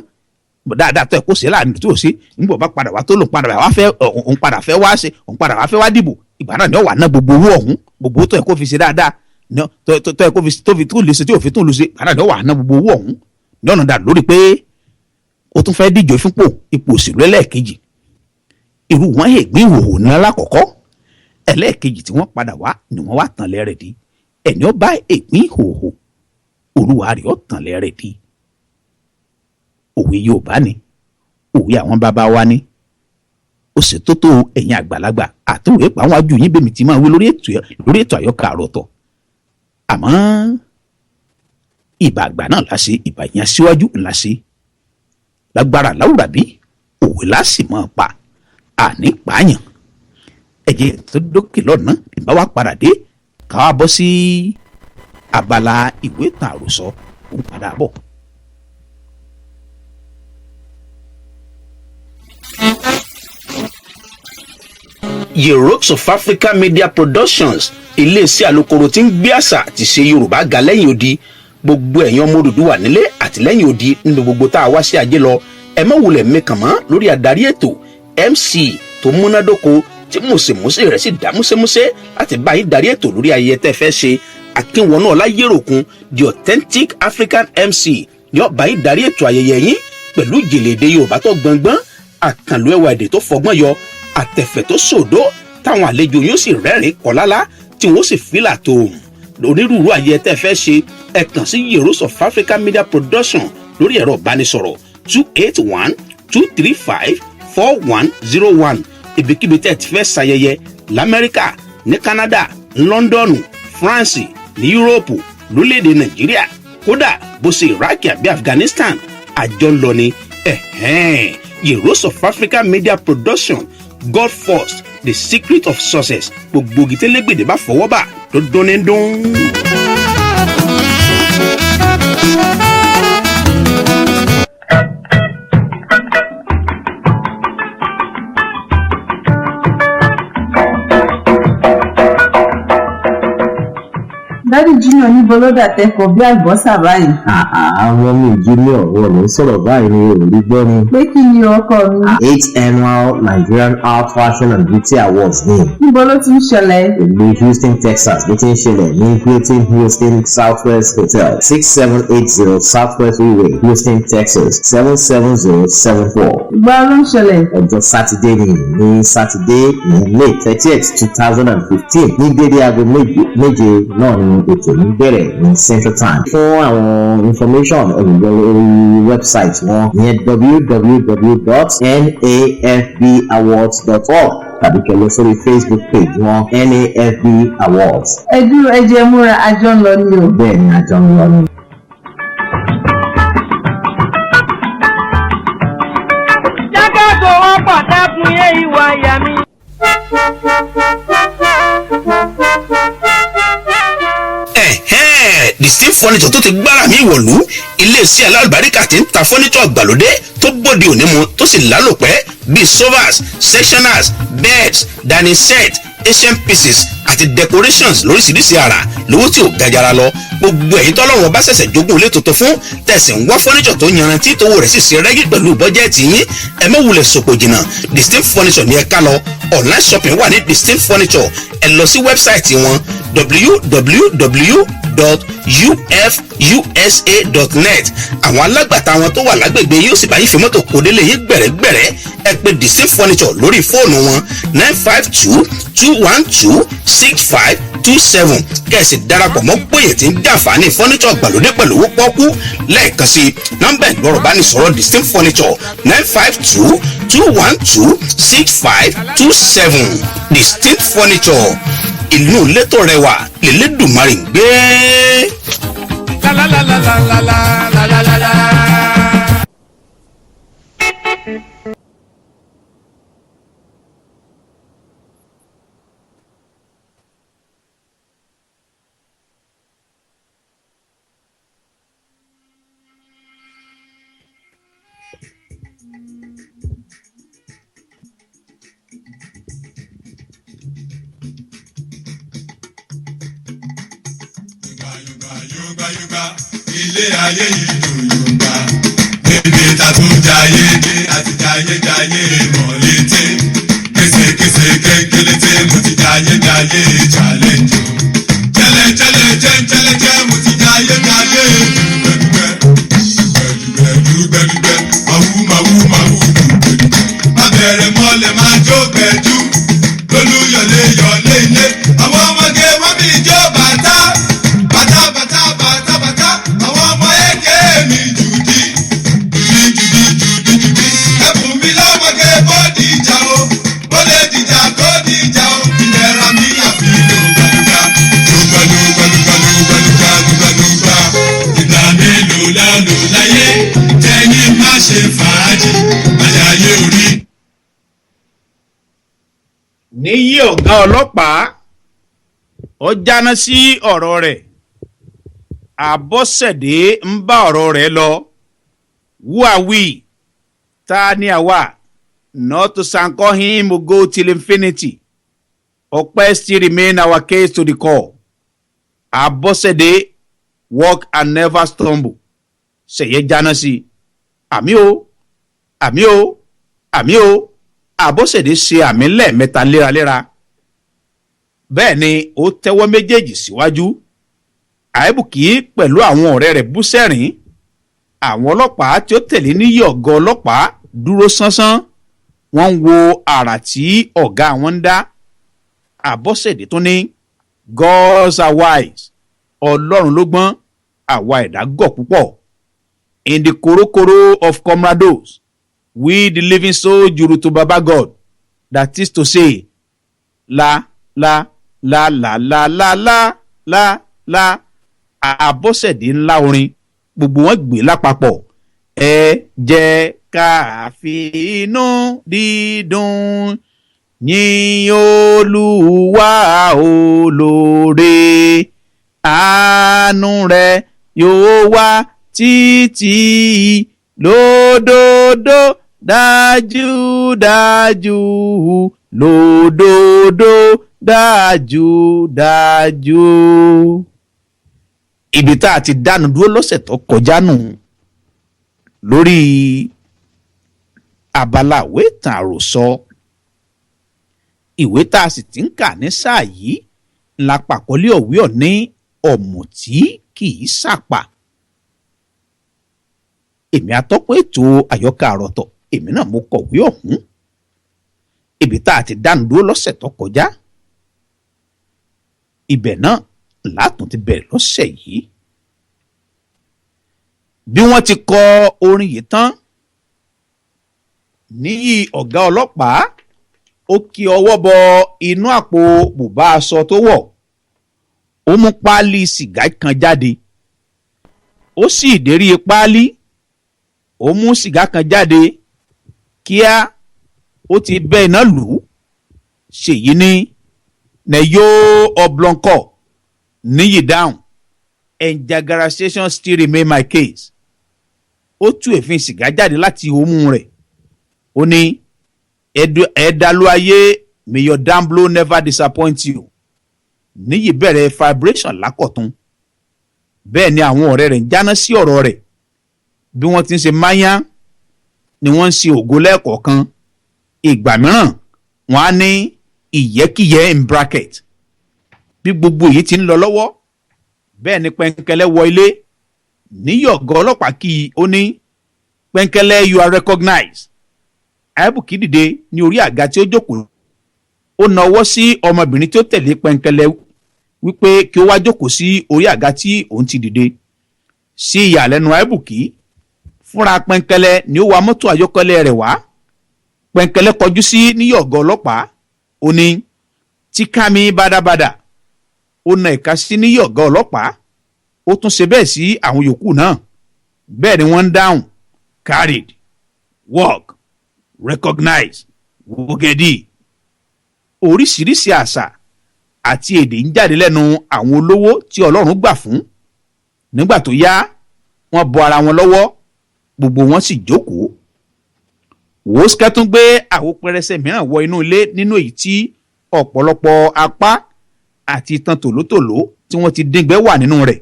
Speaker 1: dáadáa tó ẹ kó ṣe láàrin tó ṣe ńgbà bá padà wá tó lòun padà wá fẹ́ òun padà fẹ́ wá ṣe òun padà wá fẹ́ wá dìbò ìgbà náà ni ó wà ná gbogbo owó ọ̀hún gbogbo tó ẹ kó fi ṣe dáadáa tó ẹ kó fi tó fi tún lè ṣe tí òfin tún lè ṣe ìgbà náà ni ó wà ná gbogbo owó ọ̀hún ní ọ̀nà dà lórí pé ó tún fẹ́ díje fúnpò ipò òṣèlú ẹlẹ́ẹ̀kejì irú wọn ègbé ìhòòhò ní alákọ̀ọ́kọ́ ẹlẹ́ẹ̀kejì tí wọ́n padà wá ni wọ́n wá tàn lẹ́rẹ̀ di ẹni ó bá ègbé ìhòòhò olúwa rẹ̀ ó tàn lẹ́rẹ̀ di òwe Yorùbá ni òwe àwọn bàbá wa ni ó sì tó tó ẹ̀yin àgbàlagbà àtúwèé pa àwọn ajú yín bẹ́ẹ̀ mi ti máa wí lórí ètò àyọkà àròtọ̀ àmọ́ ìbà àgbà náà la ṣe ìbà yẹn síwájú ńlá ṣe lágbára láwùrà bí òwe láṣì máa pa àní pààyàn ẹ̀jẹ̀ tó dókè lọ́nà ìbá wa padà dé káwá bọ́ sí abala ìwé ìtàn àròsọ òun padà bọ̀.
Speaker 9: Yerox of Africa Media Productions iléeṣẹ́ alukoro tí ń gbé àṣà àti ṣe Yorùbá ga lẹ́yìn odi gbogbo ẹ̀yin ọmọ Odùduwà nílé àti lẹ́yìn odi nínú gbogbo tá a wá sí ajé lọ ẹ má wulẹ̀ mẹ́kàn mọ́ lórí adarí ètò MC tó múnádóko tí mùsèmùsè rẹ̀ sì dá músẹ́músẹ́ láti bá yín darí ètò lórí ayẹyẹ tẹ́ fẹ́ ṣe Akínwọnú Ọláyéròkun the authentic African MC ni ó bá yín darí ètò ayẹyẹ yín pẹ̀lú ìjìnlẹ̀ èdè Yorùbá tó gbọngbọ́n àkànlò ẹwà èdè tó fọgbọ́n yọ àtẹ̀fẹ̀ tó sòdó táwọn àlejò yóò sì rẹ́rìn kọ́lálá tí wọ́n sì fìlà tó onírúurú ayẹyẹ tẹ́ fẹ́ ṣe ẹ kàn sí Yerox of Africa Media Production lórí ẹ̀rọ ìbánisọ̀rọ̀ 281-235-4101 ibikíbi tẹ́ ti fẹ́ ṣayẹyẹ l'Amẹ́ríkà ní Canada London France ní Europe lórílẹ̀‐èdè Nàìjíríà kódà bó ṣe Iraq àbí Afghanistan àjọ ńlọ ni Yerox of Africa Media Production God first the secret of success gbogbo gitẹ́lẹ́gbẹ̀dẹ̀ bá fọwọ́ bà tó dún ní dún.
Speaker 4: Dádì Junior níbo ló dà tẹ́kọ̀ọ́ bí àlùbọ́sà báyìí.
Speaker 2: Àwọn mi Junior wọ́n ló ń sọ̀rọ̀ báyìí ní òní gbọ́ ni.
Speaker 4: Pé kí ni ọkọ mi?
Speaker 2: 8th annual Nigerian Art Fashion and Beauty Awards ní.
Speaker 4: Níbo ló ti ń ṣẹlẹ̀?
Speaker 2: Ìlú Houston, Texas ló ti ń ṣẹlẹ̀ ní Hilton Houston Southwest Hotel 6780 Southwest Freeway Houston, Texas 77074.
Speaker 4: Ìgbà ló ń ṣẹlẹ̀?
Speaker 2: Ọjọ́ Sátidé ní Sátidé ní May 30th 2015 ní dédé aago méje náà ni ètò ní bẹ̀rẹ̀ ní Central Time. Fún àwọn information olùgbọ́ lórí website wọn ìyẹn www.nafbawards.org tàbí kẹlẹ́ sórí Facebook page wọn NAFB Awards.
Speaker 4: Ẹ dúró ẹ jẹ́ múra àjọ ń lọ ní o.
Speaker 2: Bẹ́ẹ̀ ni àjọ ń lọ ní.
Speaker 8: jákèjọ wọn pàtàkùn yé ìwà ìyá mi.
Speaker 9: The Steve Furniture tó ti gbára mi wọ̀lú iléeṣẹ́ alálùbáríkà tí ń ta furniture ìgbàlódé tó bóde òní mu tó sì lálòpẹ́ bíi sofas sectionals beds dining set asian pieces àti decorations lóríṣiríṣi àrà lówó tí ò gajara lọ. gbogbo ẹ̀yin tọ́lọ́run bá ṣẹ̀ṣẹ̀ jogún ilé tuntun fún tẹ̀sí ń wá fọ́níṣọ̀ tó yanrantí tówó rẹ̀ sì ṣe rẹ́gí pẹ̀lú bọ́jẹ́ẹ̀tì yín ẹ má wulẹ̀ sòpò jìnnà distinct furniture ní ẹ ká lọ. online shopping wà ní distinct furniture ẹ lọ sí wẹ́bsáìtì wọn www.ufusa.net. àwọn alágbàtà wọn tó wà lágbègbè yóò sì bá yín fi mọ́tò kó délé yín gbẹ̀rẹ́gbẹ̀rẹ́. ẹ pè distinct furniture lórí fóònù wọn 952-212-6527 kẹ̀sì darapọ̀ mọ́ gbòye tí ń jàǹfààní furniture gbàlódé pẹ̀lú owó pọ́kú. lẹ́ẹ̀kan sí nọ́mbà ìgbọ́rọ̀ bá ní sọ̀rọ̀ distinct furniture 952-212-6527 distinct furniture ìlú létò rẹwà lélẹ́dùmarè ń gbé.
Speaker 10: Yorùbá ilé ayé yìí dùn Yorùbá níbi tàtúnjayé dé àti jayéjayé mọ̀lété késekése kékélété mo ti jayéjayé challenge o jẹlẹjẹlẹ mo ti jayéjayé gbẹdúgbẹdúgbẹdúgbẹ màwú dùgbẹdúgbẹ má bẹ̀rẹ̀ mọ́lẹ̀ má jó gbẹdú lólúyọ̀lé yọ̀lé ilé àwọn ọmọge wọ́n bí jó bàtà.
Speaker 1: níyí ọ̀gá ọlọ́pàá ó jáná sí ọ̀rọ̀ rẹ̀ Abọ́sẹ̀dé ń bá ọ̀rọ̀ rẹ̀ lọ. Who are we? Ta ni àwa? Not to sanko him who go till infinity. Ọpẹ́ still remain our case to the core. Abọ́sẹ̀dé walk and never stumble. Ṣèyẹ jáná sí. Àmì o, àmì o, àmì o. Abọ́sẹ̀dé ṣe àmì lẹ́ẹ̀mẹ́ta léraléra. Bẹ́ẹ̀ ni ó tẹ́wọ́ méjèèjì síwájú. Àìbùkí pẹ̀lú àwọn ọ̀rẹ́ rẹ̀ bú sẹ́rìn. Àwọn ọlọ́pàá tí ó tẹ̀lé níyì ọ̀gá ọlọ́pàá dúró sánsán. Wọ́n ń wo àrà tí ọ̀gá wọn ń dá. Abọ́sẹ̀dé tún ní gods are wise. Ọlọ́run ló gbọ́n, àwa ẹ̀dá gọ̀ púpọ̀. In the korokoro of comrados, we the living soul juru to Baba God. That is to say, la. Abọ́sẹ̀dé ńlá orin gbogbo wọn gbé lápapọ̀. Ẹ jẹ́ ká fi inú dídùn yìn Olúwa olóore, àánú rẹ̀ yóò wá títí lódodo dájúdájú lódodo dájúdájú. Ibi tá a ti dánu dúró lọ́sẹ̀ tó kọjá nù lórí abala ìwé ìtàn àròsọ. Ìwé tá a sì ti ń kà ní sáà yìí la pàkọ́lé ọ̀wé ọ̀ní ọ̀mùtí kì í sàpà. Èmi atọ́kùn ètò àyọkà àròtọ̀ èmi náà mo kọ̀wé ọ̀hún. Ibi tá a ti dánu dúró lọ́sẹ̀ tó kọjá. Ibẹ̀ náà látún ti bẹ̀rẹ̀ lọ́sẹ̀ yìí. Bí wọ́n ti kọ orin yìí tán, níyì ọ̀gá ọlọ́pàá ó kí ọwọ́ bọ inú àpò bùbá aṣọ tó wọ̀. Ó mú páálí sìgá kan jáde. Ó sì ìdérí páálí. Ó mú sìgá kan jáde. Kíá ó ti bẹ́ iná lù ú. Ṣèyí ní Nẹ̀yó Ọ̀blọ̀nkọ̀. Níyì dáhùn, Enjagara station still remain my case. Ó tú èéfín sìgá jáde láti òmù rẹ̀. Ó ní ẹ̀dàlú ayé may your down blow never disappoint you. Níyì bẹ̀rẹ̀ vibration lákọ̀tún. Bẹ́ẹ̀ ni àwọn ọ̀rẹ́ rẹ̀ ń jáná sí ọ̀rọ̀ rẹ̀. Bí wọ́n ti ń ṣe máyá ni wọ́n ń ṣe ògo lẹ́ẹ̀kọ̀ọ̀kan. Ìgbà mìíràn wọ́n á ní ìyẹ́kíyẹ́ in bracket. Bí gbogbo èyí ti ń lọ lọ́wọ́ bẹ́ẹ̀ ni Pẹ̀nkẹ́lẹ́ wọ ilé. Níyì ọ̀gá ọlọ́pàá kí i ó ní Pẹ̀nkẹ́lẹ́ you are recognized. Àìbùkí dìde ní orí àga tí ó jókòó. Ó na ọwọ́ sí ọmọbìnrin tí ó tẹ̀lé Pẹ̀nkẹ́lẹ́ wípé kí ó wá jókòó sí orí àga tí òun ti dìde. Sí ìyàlẹ́nu Àìbùkí, fúnra Pẹ̀nkẹ́lẹ́ ni ó wa mọ́tò ayọ́kẹ́lẹ́ rẹ̀ wá. Pẹ̀nkẹ́lẹ́ kọjú sí Níyì ọ̀gá ọlọ́pàá. Ó ní tíká mi bádàbádà. Ó na ìka sí Níyì ọ̀gá ọlọ́pàá. Ó tún ṣe bẹ́ẹ̀ sí àwọn yòókù náà. Bẹ́ẹ̀ ni wọ́n ń dáhùn. Carried, work, recognize, wogedi. Oríṣiríṣi àṣà àti èdè ń jáde lẹ́nu àwọn olówó tí Ọlọ́run gbà fún. Nígbà tó yá, wọ́n bọ ara wọn lọ́wọ́, gbogbo wọn sì jókòó. Wòóṣkẹ́ tún gbé àwo pẹrẹsẹ mìíràn wọ inú ilé nínú èyí tí ọ̀pọ̀lọpọ̀ apá àti itan tòlótòló tí wọ́n ti díngbẹ́ wà nínú rẹ̀.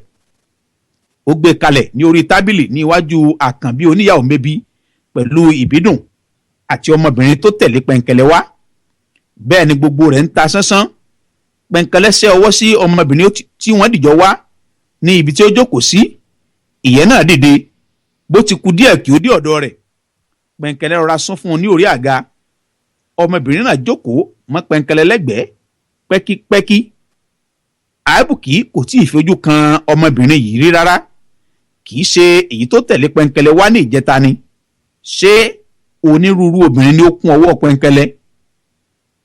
Speaker 1: Ó gbé kalẹ̀ ní orí tábìlì ní iwájú àkànbí oníyàwó mébí pẹ̀lú ìbídùn àti ọmọbìnrin tó tẹ̀lé Pẹ̀nkẹ́lẹ́ wá. Bẹ́ẹ̀ ni gbogbo rẹ̀ ń ta sánsán. Pẹ̀nkẹ́lẹ́ ṣẹ́ ọwọ́ sí ọmọbìnrin tí wọ́n dìjọ wá ní ibi tí ó jókòó sí. Ìyẹn náà dìde. Bó ti kù díẹ̀ kí ó dé ọ̀dọ̀ rẹ̀, Pẹ̀nkẹ́lẹ́ rọra sún fún un ní orí àga. Ọmọbìnrin náà jókòó mọ́ Pẹ̀nkẹ́lẹ́ lẹ́gbẹ̀ẹ́ pẹ́kípẹ́kí. Àìbùkí kò tí ì fojú kan ọmọbìnrin yìí rí rárá. Kì í ṣe èyí tó tẹ̀lé Pẹ̀nkẹ́lẹ́ wá ní ìjẹta ni. Ṣé onírúurú obìnrin ni ó kún ọwọ́ Pẹ̀nkẹ́lẹ́?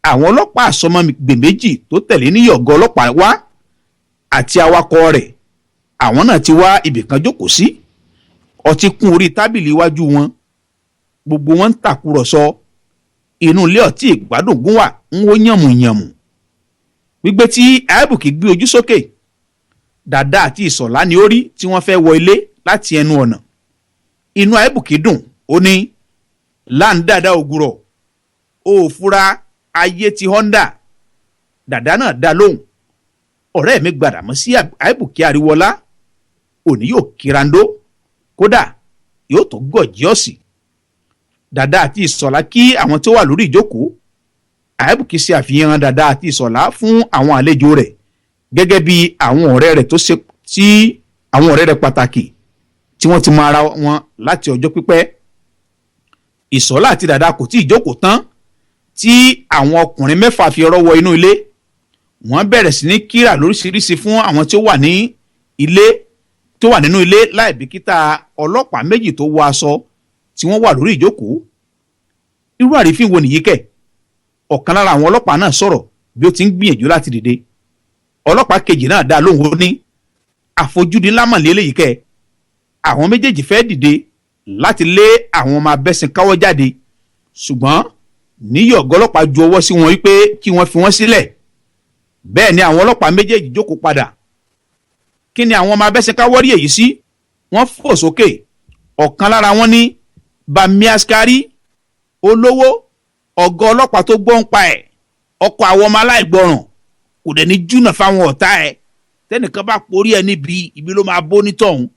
Speaker 1: Àwọn ọlọ́pàá àsọmọgbè méjì tó tẹ̀lé Níyì ọ̀gá ọlọ́pàá wá àti awakọ̀ rẹ̀. Àwọn náà ti wá ibìkan jókòó sí. Ọtí kún orí tábìlì iwájú wọn. Gbogbo wọn ń tàkúrọ̀sọ. Inú ilé ọtí ìgbádùn gún wà ń wó yànmùyànmù. Gbígbé tí Àìbùkí gbé ojú sókè. Dàda àti Ìṣọ̀lá ni ó rí tí wọ́n fẹ́ wọ ilé láti ẹnu ọ̀nà. Inú Àìbùkí dùn, ó ní láǹdàdà ògùrọ̀, ó fura ayé ti Honda. Dàda náà dá lóhùn. Ọ̀rẹ́ mi gbàdà mọ́ sí Àìbùkí Àríwọlá. Òní yóò kirandó, kódà yóò tó gọ̀jí ọ̀sì. Dàda àti Ìṣọ̀lá kí àwọn tó wà lórí ìjókòó. Àìbùkí ṣe àfihàn Dàda àti Ìṣọ̀lá fún àwọn àlejò rẹ̀ gẹ́gẹ́ bí àwọn ọ̀rẹ́ rẹ̀ àwọn ọ̀rẹ́ rẹ̀ pàtàkì tí wọ́n ti mọ ara wọn láti ọjọ́ pípẹ́. Ìṣọ̀lá àti Dàda kò tí ì jókòó tán tí àwọn ọkùnrin mẹ́fà fi ọ̀rọ̀ wọ inú ilé. Wọ́n bẹ̀rẹ̀ sí ní kíra lóríṣiríṣi fún àwọn tí ó wà nínú ilé láì bìkítà ọlọ́pàá méjì tó wọ aṣọ tí wọ́n wà lórí ìjókòó. Irú àrífín wo nìyí kẹ̀? Ọ̀kan lára àwọn ọlọ́pàá náà sọ̀rọ̀ bí ó ti ń gbìyànjú láti dìde. Ọlọ́pàá kejì náà dá lóhùn, ó ní àfojúdi lámàlẹ́ eléyìí kẹ̀. Àwọn méjèèjì fẹ́ dìde láti lé àwọn ọmọ abẹ́sìn káwọ́ jáde, ṣùgbọ́n Níyì ọ̀gá ọlọ́pàá ju ọwọ́ sí wọn wípé kí wọ́n fi wọ́n sílẹ̀. Bẹ́ẹ̀ ni àwọn ọlọ́pàá méjèèjì jókòó padà. Kí ni àwọn ọmọ abẹ́sìn káwọ́ rí èyí sí? Wọ́n fò sókè. Ọ̀kan lára wọn ní Bami Askari, olówó, ọ̀gá ọlọ́pàá tó gbọ́ ń pa ẹ̀, ọkọ̀ àwọn ọmọ aláìgbọràn, kò dẹ̀ ní júnà fáwọn ọ̀tá ẹ̀. Tẹ́nìkan bá porí ẹ níbi ibi ló máa bó nítọ̀hún.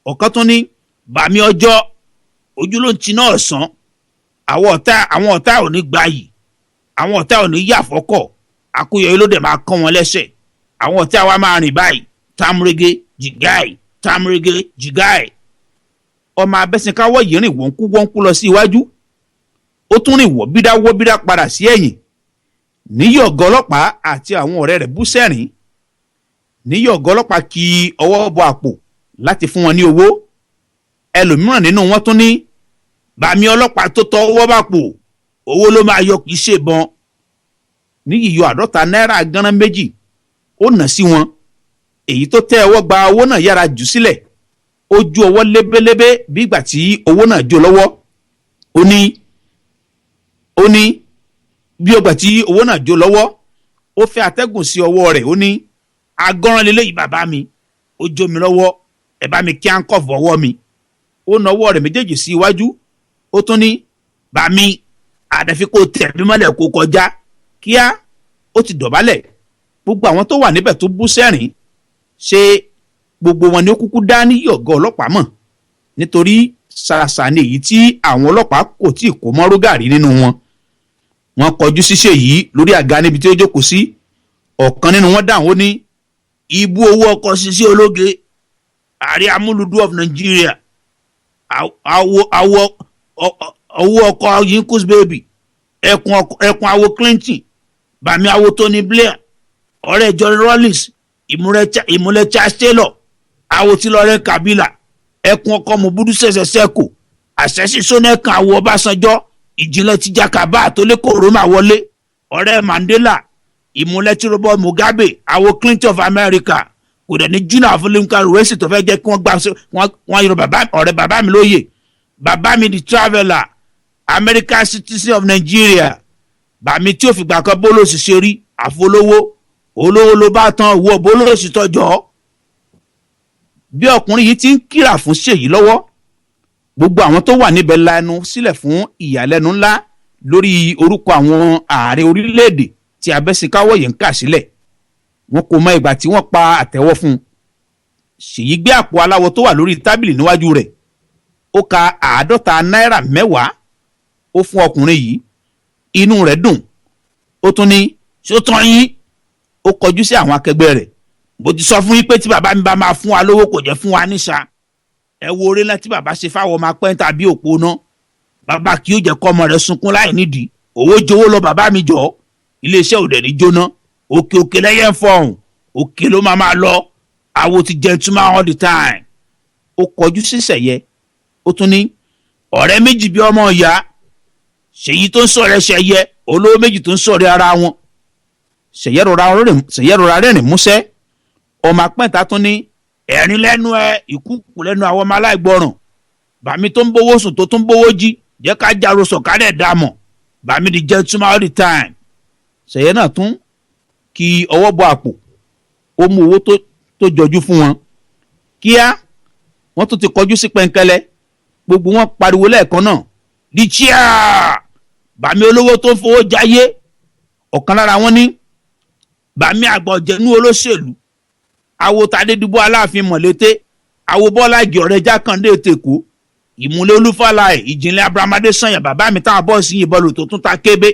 Speaker 1: Ọ̀kan tún ní Bami Ọjọ́, ojú ló ń ti náà sàn. Àwọn ọ̀tá ò ní gbayì, àwọn ọ̀tá ò ní yà fọ́kọ̀, àkúyọ ló dẹ̀ máa kán wọn lẹ́sẹ̀. Àwọn ọ̀tá wa máa rìn báyìí, tamrege jìgáì, tamrege jìgáì. Ọmọ abẹ́sìnkáwọ́ yìí rìn wọ́nkú lọ sí iwájú. Ó tún rìn wọ́ bídá padà sí ẹ̀yìn. Níyì ọ̀gá ọlọ́pàá àti àwọn ọ̀rẹ́ rẹ̀ bú sẹ́rìn. Níyì ọ̀gá ọlọ́pàá kì ọwọ́ bọ àpò láti fún wọn ní owó. Ẹlòmíràn nínú wọn tún ní Bami ọlọ́pàá tó tọ ọwọ́ bàpò, owó ló máa yọ kì í ṣe bọn. Níyì yọ 50 náírà gánran méjì, ó nà sí wọn. Èyí tó tẹ́ ọwọ́ gba owó náà yára jù sílẹ̀. Ó ju ọwọ́ lébélébé bí ìgbà tí owó náà jó lọ́wọ́. Ó ní bí ọgbà tí owó náà jó lọ́wọ́, ó fẹ́ atẹ́gùn sí ọwọ́ rẹ̀. Ó ní agọ́rán lélẹ́yìí bàbá mi, ó jó mi lọ́wọ́, ẹ bá mi kí á ń kọ̀ fọwọ́ mi. Ó na ọwọ́ rẹ̀ méjèèjì sí iwájú. Ó tún ní Bami àdàfi kó tẹ̀ mí mọ́lẹ̀ kó kọjá. kíá ó ti dọ̀bálẹ̀ gbogbo àwọn tó wà níbẹ̀ tó bú sẹ́rìn ṣe gbogbo wọn ni ó kúkú dá ní ọ̀gá ọlọ́pàá mọ̀ nítorí ṣàṣà ni èyí tí àwọn ọlọ́pàá kò tí ì kó mọ́ rógàrí nínú wọn. wọ́n kọjú sí Ṣèyí lórí àga níbi tí ó jókòó sí. ọ̀kan nínú wọn dáhùn ó ní ibú owó ọkọ̀ Sisi Ológe ààrẹ amúlùdú of Nigeria owó ọkọ̀ Yinkus baby ẹkùn awo Clinton bàmí awo Tony Blair ọ̀rẹ́ John Rawlings ìmúlẹ̀ Charles Taylor awo tí lọ́rẹ́ Kabila ẹkùn ọkọ̀ Mobudu Sese Seko àṣẹ́sí sọ́nẹ́kan awo Ọbásanjọ́ ìjìnlẹ̀ ti Jakaba àtòlẹ́kọ̀ Roma wọlé ọ̀rẹ́ Mandela ìmúlẹ̀ tí Robert Mugabe awo Clinton of America kò dẹ̀ ní junior Lincoln rẹ́sì tó fẹ́ jẹ́ kí wọ́n yọ ọ̀rẹ́ bàbá mi lóye bàbá mi the traveller American citizen of Nigeria bàmí tí ò fìgbà kan bólóòsì ṣe rí àfolówó olówó ló bá tán owó bólóòsì tọjọ́. bí ọkùnrin yìí ti ń kíra fún Ṣèyí lọ́wọ́ gbogbo àwọn tó wà níbẹ̀ lanu sílẹ̀ fún ìyàlẹ́nu ńlá lórí orúkọ àwọn ààrẹ orílẹ̀-èdè tí Abẹ́sìnkáwọ́ yìí ń kà sílẹ̀. wọn kò mọ ìgbà tí wọ́n pa àtẹ́wọ́ fún un. Ṣèyí gbé àpò aláwọ̀ tó wà lórí tábìlì níwájú rẹ̀ ó ka 50 náírà 10 ó fún ọkùnrin yìí inú rẹ̀ dùn ó tún ní ṣó tán yín ó kọjú sí àwọn akẹgbẹ́ rẹ̀ bó ti sọ fún yín pé tí bàbá mi bá máa fún wa lówó kò jẹ́ fún wa níṣà ẹ wo oore ńlá tí bàbá ṣe fáwọn ọmọ apẹ́ tàbí òpó náà bàbá kì í jẹ́ kọ́ ọmọ rẹ̀ sunkún láì nídìí owó jowó lọ bàbá mi jọ iléeṣẹ́ òde ní jóná òkè òkè lẹ́yẹ ń fọ̀hún òkè ló máa lọ àwo ti gentleman all the time. ó kọjú sí Ṣẹ̀yẹ ó tún ní ọ̀rẹ́ méjì bí ọmọ ìyá Ṣèyí tó ń sọ̀rẹ́ Ṣẹ̀yẹ olówó méjì tó ń sọ̀rẹ́ ara wọn. Ṣẹ̀yẹ rọra rẹ́rìn músẹ́ ọmọ apẹ́ǹta tún ní ẹ̀rín lẹ́nu ẹ ìkúkù lẹ́nu àwọn ọmọ aláìgbọràn bàmí tó ń bówó sùn tó tún bówó jí jẹ́ ká jaro sọ̀kálẹ̀ dàmọ̀ bàmí di gentleman all the time. Ṣẹ̀yẹ náà tún kí ọwọ́ bọ àpò ó mú owó tó jọjú fún wọn. kíá wọ́n tún ti kọjú sí pẹ̀ǹkẹ́lẹ́ gbogbo wọn pariwo lẹ́ẹ̀kan náà di chia bàmí olówó tó ń fowó jayé. ọ̀kan lára wọn ní bàmí àgbọ̀jẹ̀nú olóṣèlú awo Tadédìbò Aláàfin Mọ̀lété awo Bọ́lá Ìgè ọ̀rẹ́ Jákàndé Ètèkó ìmúlẹ̀ Olúfàlàyé ìjìnlẹ̀ Abraham Adésànyà bàbá mi táwọn bọ́ọ̀sì yìnbọn lò tó tún ta kébé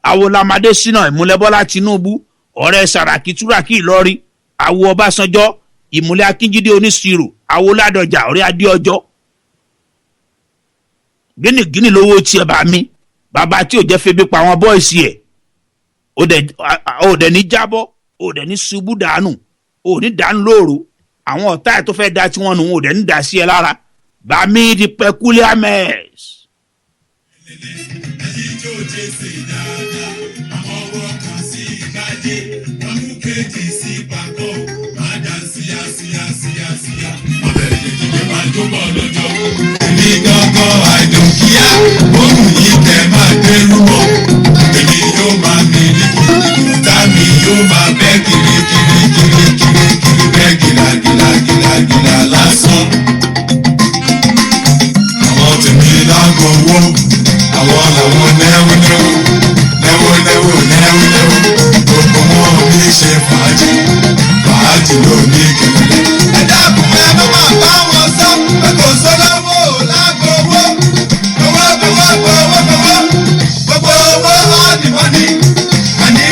Speaker 1: awo Lamade Ṣínà ìmúlẹ̀ Bọ́lá Tinubu ọ̀rẹ́ Sàràkí Túràkì Ìlọrin awo Ọbásanjọ́ ìmúlẹ̀ Akínjídé Oníṣirò awo Ládọjà ọ̀rẹ́ Adéọjọ́. gínìgínì lówó tiẹ̀ bá mi bàbá tí ò jẹ́ febi pa àwọn bọ́ọ̀sì ẹ̀ ò dẹ̀ ní jábọ́ ò dẹ̀ ní ṣubú dànù ò ní dànù lóru àwọn ọ̀tá ẹ̀ tó fẹ́ da tí wọ́n nù ò dẹ̀ ní dà sí ẹ lára bá mi di peculiar mess.
Speaker 10: èmi gangan àìdùnkíá òun yìí tẹ máa gbẹrú mọ́ èmi yóò máa mi ní tàmí yóò máa bẹ́ kiri bẹ́ gìlàgìlà lásán. àwọn tèmi lágọ̀wọ́ àwọn làwọn nẹ́wọ́ gbogbo wọn ní ṣe fàájì lónìí kẹlẹ́. ẹ dákun ẹ má máa bá wọn sọ pé kò sọ́lọ́wọ́ lágọ̀wọ́ gbogbo owó ọ́nìmọ́nì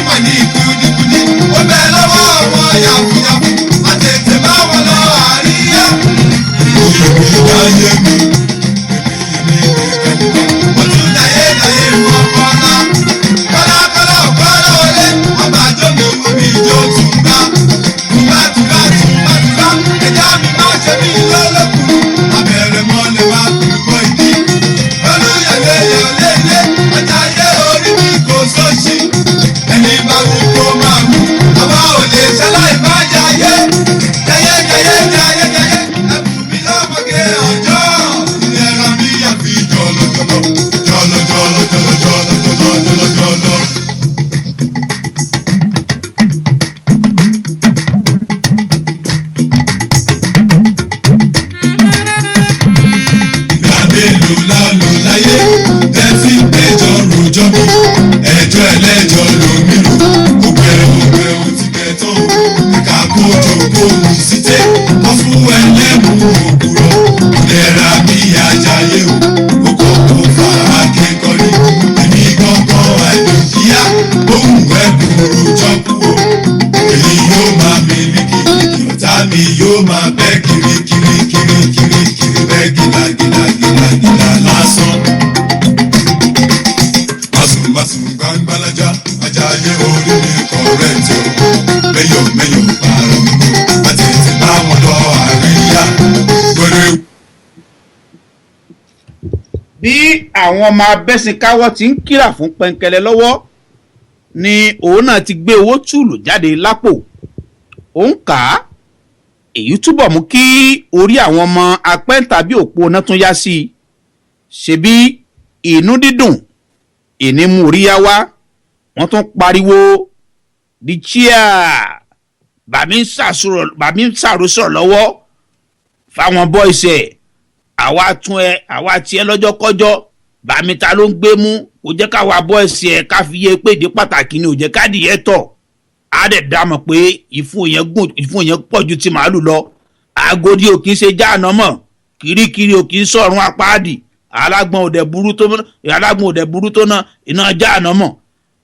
Speaker 10: mọ̀nì kúdíkúdí ó bẹ lọ́wọ́ àwọn yàfùyàfù má tètè bá wọn lọ àríyá. èmi láyé mi wọ́n tún láyé wọn kọ́lá olé wọ́n bá jó mi wọ́n mi jó tún gbá túbá ẹja mi má ṣe mí lọ́lọ́kùn abẹ́rẹ́ mọ́lẹ̀ wá kúrúkọ́ ìdí olúyẹ̀lẹ̀ yọ̀lẹ́lẹ̀ ọjà yẹ orí mi kò sọ́ọ̀ṣì ẹni bá wù kó máa wù àwa ò lè ṣaláì má jayé jayé ẹ̀bùn mi lọ́mọge ọjọ́ ìlera mi yàfi jọlọjọlọ. Láyé tẹ́sí pé ẹlẹ́jọ́ rojọ́ mi ẹjọ́ ẹlẹ́jọ́ lómìnira ògbẹ́ ògbẹ́ ò ti bẹ̀ tán ẹ̀ka kójó kóhùn síte wọ́n fún ẹlẹ́mú òkúrọ̀ ìlera bí ajáyé o kò kó fà á kékọ́rí èmi gbọ́ngàn àìlòkíyá ohun ẹ̀dùn rojọ́ kú o èyí yóò máa mílíkì ọ̀tá mi yóò máa bẹ́ kiri bẹ́ gílágílágílágílá lásán. Másùn gbàngbàlájà ajáyé orí mi kọ̀rẹ́tì o mẹ́yọ̀ pààrọ̀ mi àti ti bá wọn lọ àríyá wẹ́rẹ́.
Speaker 1: bí àwọn ọmọ abẹ́sìnkáwọ́ ti ń kíra fún pẹ̀ǹkẹ̀lẹ̀ lọ́wọ́ ni òun náà ti gbé owó tùlù jáde lápò òun kà á èyí túbọ̀ mú kí orí àwọn ọmọ apẹ́ǹtà bí òpó náà tún yá sí i ṣebí inú dídùn ìnímú oríyá wá wọ́n tún pariwo di chia bàmí ń ṣàròsọ lọ́wọ́ fáwọn bọ́ìsì ẹ̀ àwa tiẹ̀ lọ́jọ́kọ́jọ́ bàmí ta ló ń gbé mú kò jẹ́ káwa bọ́ìsì ẹ̀ ká fi yé pé ìdí pàtàkì ni ò jẹ́ káàdì yẹn tọ̀ á dẹ̀ dámọ̀ pé ìfún yẹn pọ̀ ju ti màálù lọ agodi ò kì í ṣe jáàná mọ̀ kirikiri ò kì í sọ̀rùn apáàdì alágbọ̀n òdẹ burú tó ná iná jáàná mọ̀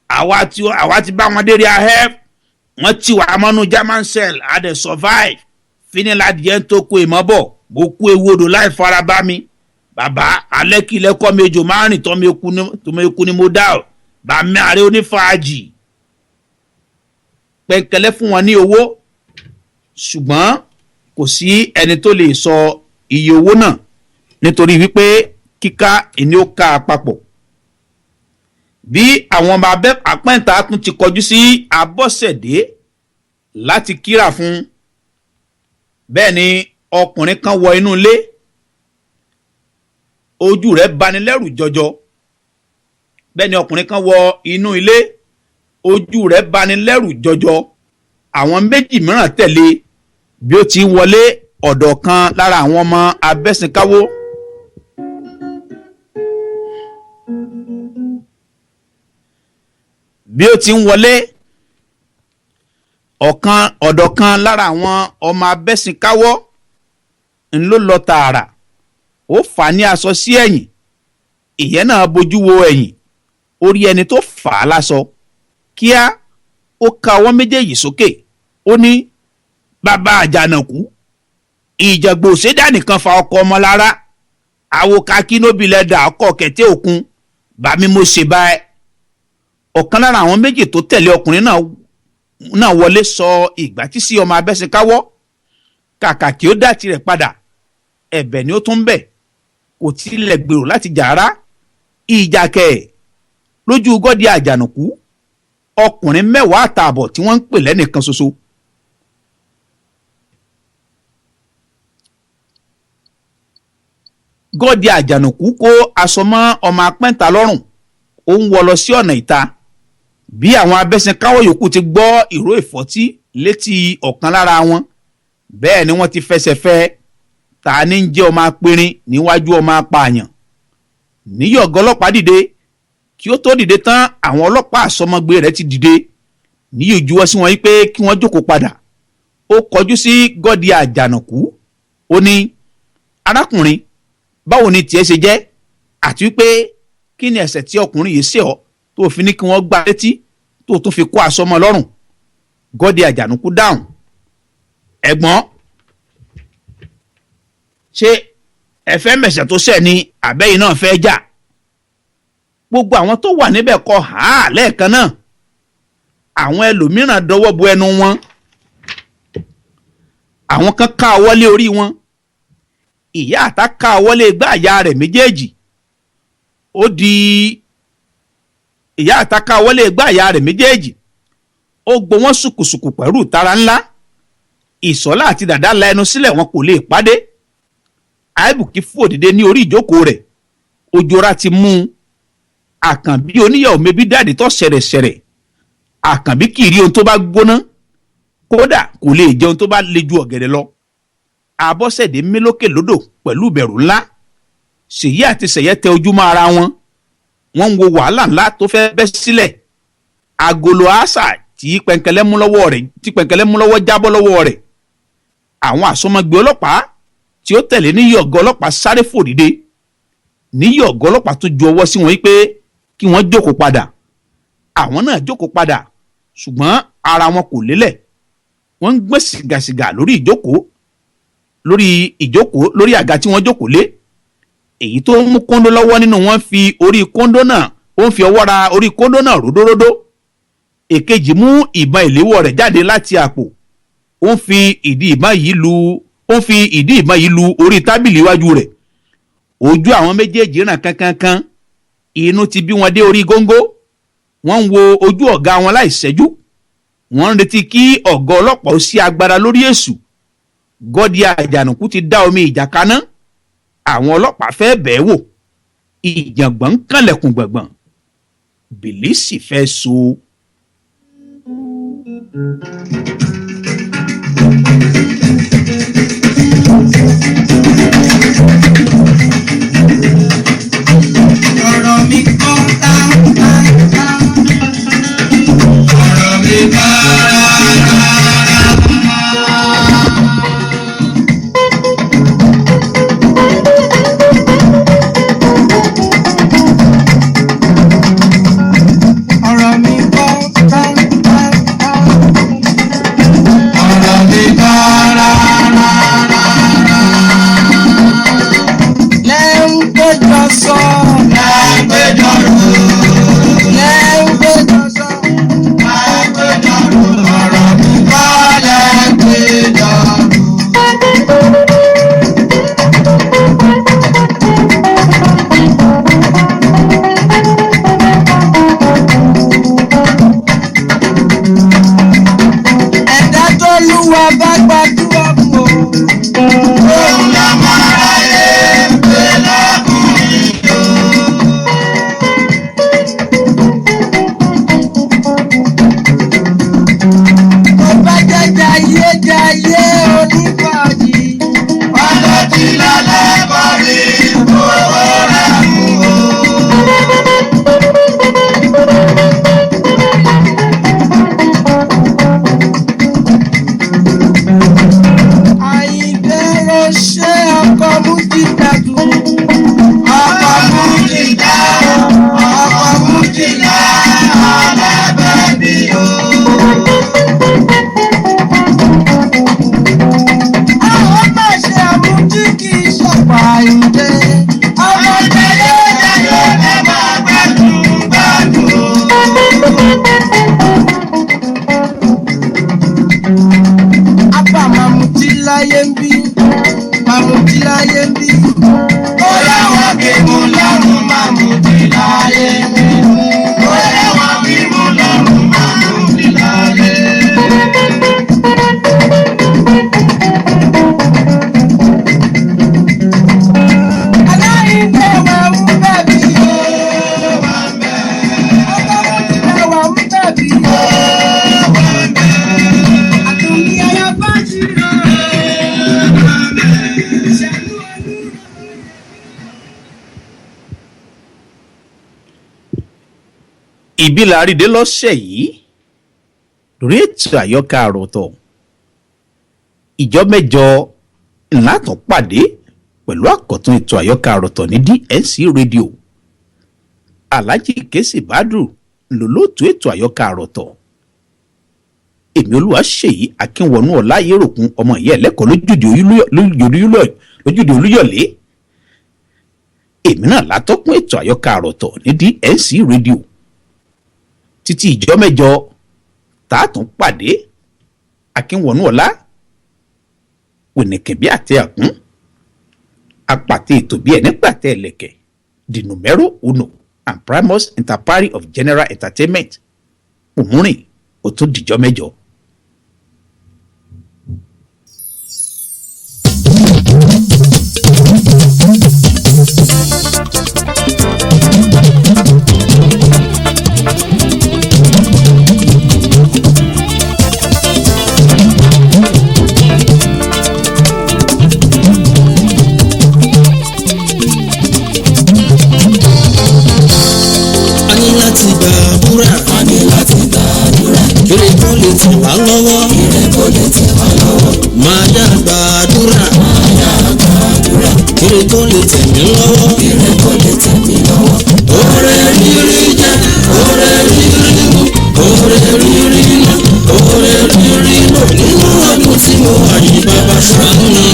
Speaker 1: àwa ti bá wọn dérí ahẹ́ wọ́n ti wà mọ́nú german cell á dẹ̀ survive fíniládìyẹ ń tó kó ìmọ̀ bọ̀ mo kú ewu odò láì fara bá mi bàbá alẹ́ kí lẹ́kọ́ mi ejò márùn tó mi eku ni mo dá o bá mi àrẹ onífàájì pẹ̀kẹ́lẹ́ fún wọn ní owó ṣùgbọ́n kò sí ẹni tó lè sọ iye owó náà nítorí wípé kíká ìní ó ká papọ̀ bí àwọn ọmọ abẹ́ àpẹ́ǹta tún ti kọjú sí Abọ́sẹ̀dé láti kíra fún bẹ́ẹ̀ ni ọkùnrin kan wọ inú ilé ojú rẹ̀ banilẹ́rù jọjọ bẹ́ẹ̀ ni ọkùnrin kan wọ inú ilé ojú rẹ̀ banilẹ́rù jọjọ àwọn méjì mìíràn tẹ̀lé bí ó ti ń wọlé ọ̀dọ̀ kan lára àwọn ọmọ abẹ́sìnkáwó. bí ó ti ń wọlé ọ̀dọ̀ kan lára àwọn ọmọ abẹ́sìnkáwọ́ ń ló lọ tààrà ó fà á ní aṣọ sí ẹ̀yìn ìyẹn náà bojú wo ẹ̀yìn ó rí ẹni tó fà á láṣọ kíá ó ka ọwọ́ méjèèjì sókè ó ní bàbá àjànàkú ìjàgbó ṣẹ́dá nìkan fa ọkọ ọmọ lára àwòká kínóbìlẹ̀ dà ọkọ̀ kẹ̀tẹ́ òkun bàmí mo ṣe báyìí ọ̀kan lára àwọn méjì tó tẹ̀lé ọkùnrin náà wọlé sọ ìgbà tí sí ọmọ abẹ́sìnkáwọ́ kàkà kí ó dá tirẹ̀ padà ẹ̀bẹ̀ ni ó tún bẹ̀ kò tilẹ̀ gbèrò láti jàrá ìjà kẹ̀ lójú gọ́dí àjànàkú ọkùnrin 10 àtààbọ̀ tí wọ́n ń pè lẹ́nìkan ṣoṣo. gọ́dí àjànàkú kó aṣọ mọ́ ọmọ apẹ́ǹta lọ́rùn ó ń wọ lọ sí ọ̀nà ìta bí àwọn abẹ́sìnkáwọ́ yòókù ti gbọ́ ìró ìfọ́tí létí ọ̀kan lára wọn bẹ́ẹ̀ ni wọ́n ti fẹsẹ̀ fẹ́ ta ní ń jẹ́ ọmọ apẹ̀rin níwájú ọmọ apààyàn níyọ̀gọ́ ọlọ́pàá dìde kí ó tó dìde tán àwọn ọlọ́pàá àsọmọgbé rẹ̀ ti dìde níyì juwọ́ sí wọn yí pé kí wọ́n jókòó padà ó kọjú sí gọ́dí àjànàkú ó ní arákùnrin báwo ni tiẹ̀ ṣe jẹ́ àti wípé kí ni ẹ̀ṣẹ̀ tí ọkùnrin yìí ṣẹ̀ ọ́ tó fi ní kí wọ́n gbá létí tó tún fi kó aṣọ mọ́ lọ́rùn gọ́dí àjànàkú dáhùn ẹ̀gbọ́n ṣé ẹ fẹ́ mẹ̀ṣẹ̀ tó ṣẹ̀ ni àbẹ́yìn náà fẹ́ jà gbogbo àwọn tó wà níbẹ̀ kọ ha lẹ́ẹ̀kan náà àwọn ẹlòmíràn dọwọ́ bo ẹnu wọn àwọn kan ká ọwọ́ lé orí wọn ìyá àtà ká ọwọ́ lé gbá àyà rẹ̀ méjèèjì ó di ìyá àtà ká ọwọ́ lé gbá àyà rẹ̀ méjèèjì ó gbó wọn sùkùsùkù pẹ̀lú tara ńlá ìsọ́lá àti dàda la ẹnu sílẹ̀ wọn kò lè pàdé àìbùkí fò dìde ní orí ìjókòó rẹ̀ ojora ti mú un àkànbí oníyàwó mebí dáàdì tó ṣẹ̀rẹ̀ṣẹ̀rẹ̀ àkànbí kì í rí ohun tó bá gbóná kódà kò lè jẹ ohun tó bá le ju ọ̀gẹ̀dẹ̀ lọ Abọ́sẹ̀dé mélòkè lódò pẹ̀lú ìbẹ̀rù ńlá Ṣèyí àti Ṣẹ̀yẹ tẹ ojú mọ́ ara wọn wọ́n ń wo wàhálà ńlá tó fẹ́ bẹ́ sílẹ̀ agolo àṣà tí pẹ̀ǹkẹ̀lẹ́ mú lọ́wọ́ jábọ́ lọ́wọ́ rẹ̀ àwọn àsọmọgbé ọlọ́pàá tí ó tẹ̀lé níyì ọ̀gá ọlọ́pàá sáré fò dìde níyì ọ̀gá ọlọ́pàá tó ju ọwọ́ sí wọn wípé kí wọ́n jókòó padà àwọn náà jókòó padà ṣùgbọ́n ara wọn kò lélẹ̀ wọ́n ń gbé sìgàsìgà lórí ìjókòó lórí àga tí wọ́n jókòó lé èyí tó ń mú kóńdó lọ́wọ́ nínú wọn fi orí kóńdó náà ó ń fi ọwọ́ ra orí kóńdó náà ródóródó èkejì mú ìbọn ìléwọ́ rẹ̀ jáde láti àpò ó ń fi ìdí ìbọn yìí lu orí tábìlì iwájú rẹ̀ ojú àwọn méjèèjì ràn kankankan inú ti bí wọn dé orí góńgó wọ́n ń wo ojú ọ̀gá wọn láìṣẹ́jú wọ́n ń retí kí ọ̀gá ọlọ́pàá ó sí agbára lórí èṣù Gọ́dí Àjànàkú ti dá omi ìjà kaná àwọn ọlọ́pàá fẹ́ bẹ̀ẹ́ wò ìjàngbọ̀n ń kànlẹ̀kùn gbọ̀ngbọ̀n Bìlísì fẹ́ so.
Speaker 10: ọ̀rọ̀ mi kọ́ ọ̀rọ̀ mi bá
Speaker 1: ibi làrídé lọ́sẹ̀ yìí lórí ètò àyọkà àròtọ̀ ìjọ mẹ́jọ ńlá tún pàdé pẹ̀lú àkọ́tún ètò àyọkà àròtọ̀ ní DNC rédíò Alhaji Kesi Badru lólóòtú ètò àyọkà àròtọ̀ èmi Olúwaṣèyí Akínwọnú Ọláyéròkun ọmọ ìyá ẹlẹ́kọ̀ọ́ lójúde Olúyọ̀lé èmi náà látọ́kùn ètò àyọkà àròtọ̀ ní DNC rédíò títí ìjọ mẹ́jọ tààtún pàdé Akínwọnú Ọlá wìnìkìn bí àti àkún apàtẹ ètò bí ẹni pàtẹ ẹlẹ́kẹ̀ the numero uno and primus inter pares of general entertainment òmùrìn ó tún dìjọ mẹ́jọ.
Speaker 7: ire kó lè tẹ̀ mí lọ́wọ́. Ire kó lè tẹ̀ mí lọ́wọ́. Oore rírí jẹ́, oore rírí mú, oore rírí ná, oore rírí lò. Nínú ọdún tí mo wà yìí bàbá ṣàánú mi.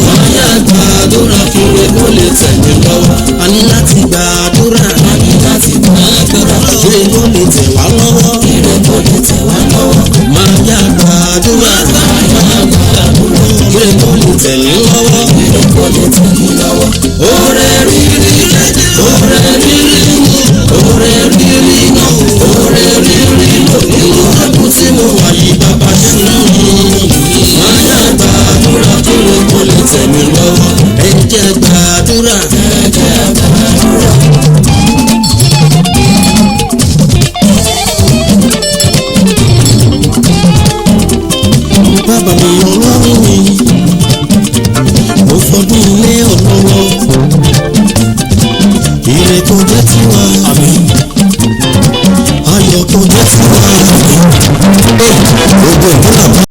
Speaker 7: Máa yá gbàdúrà kí ire kó lè tẹ̀ mí lọ́wọ́. A ní láti gbàdúrà. A ní láti gbàdúrà. Ire kó lè tẹ̀ wá lọ́wọ́. Ire kó lè tẹ̀ wá lọ́wọ́. Máa yá gbàdúrà. Máa yá gbàdúrà. Ire kó lè tẹ̀ mí lọ́wọ́. Ire kó lè tẹ̀ mí lọ́wọ́. Oore rírí jẹ́, oore rírí mú, oore rírí ná, oore rírí lò. Nínú ọdún tí mo wà yìí bàbá ṣàánú mi. Máa yá gbàdúrà kí ire kó lè tẹ̀ mí lọ́wọ́. Ẹ jẹ́ gbàdúrà. Ẹ jẹ́ gbàdúrà. Bàbá mi ọlọ́run mi, mo fọdún ilé ọlọ́wọ́, ire kò jẹ́ tiwa, ayọ̀ kò jẹ́ tiwa, gbogbo ìdúrà.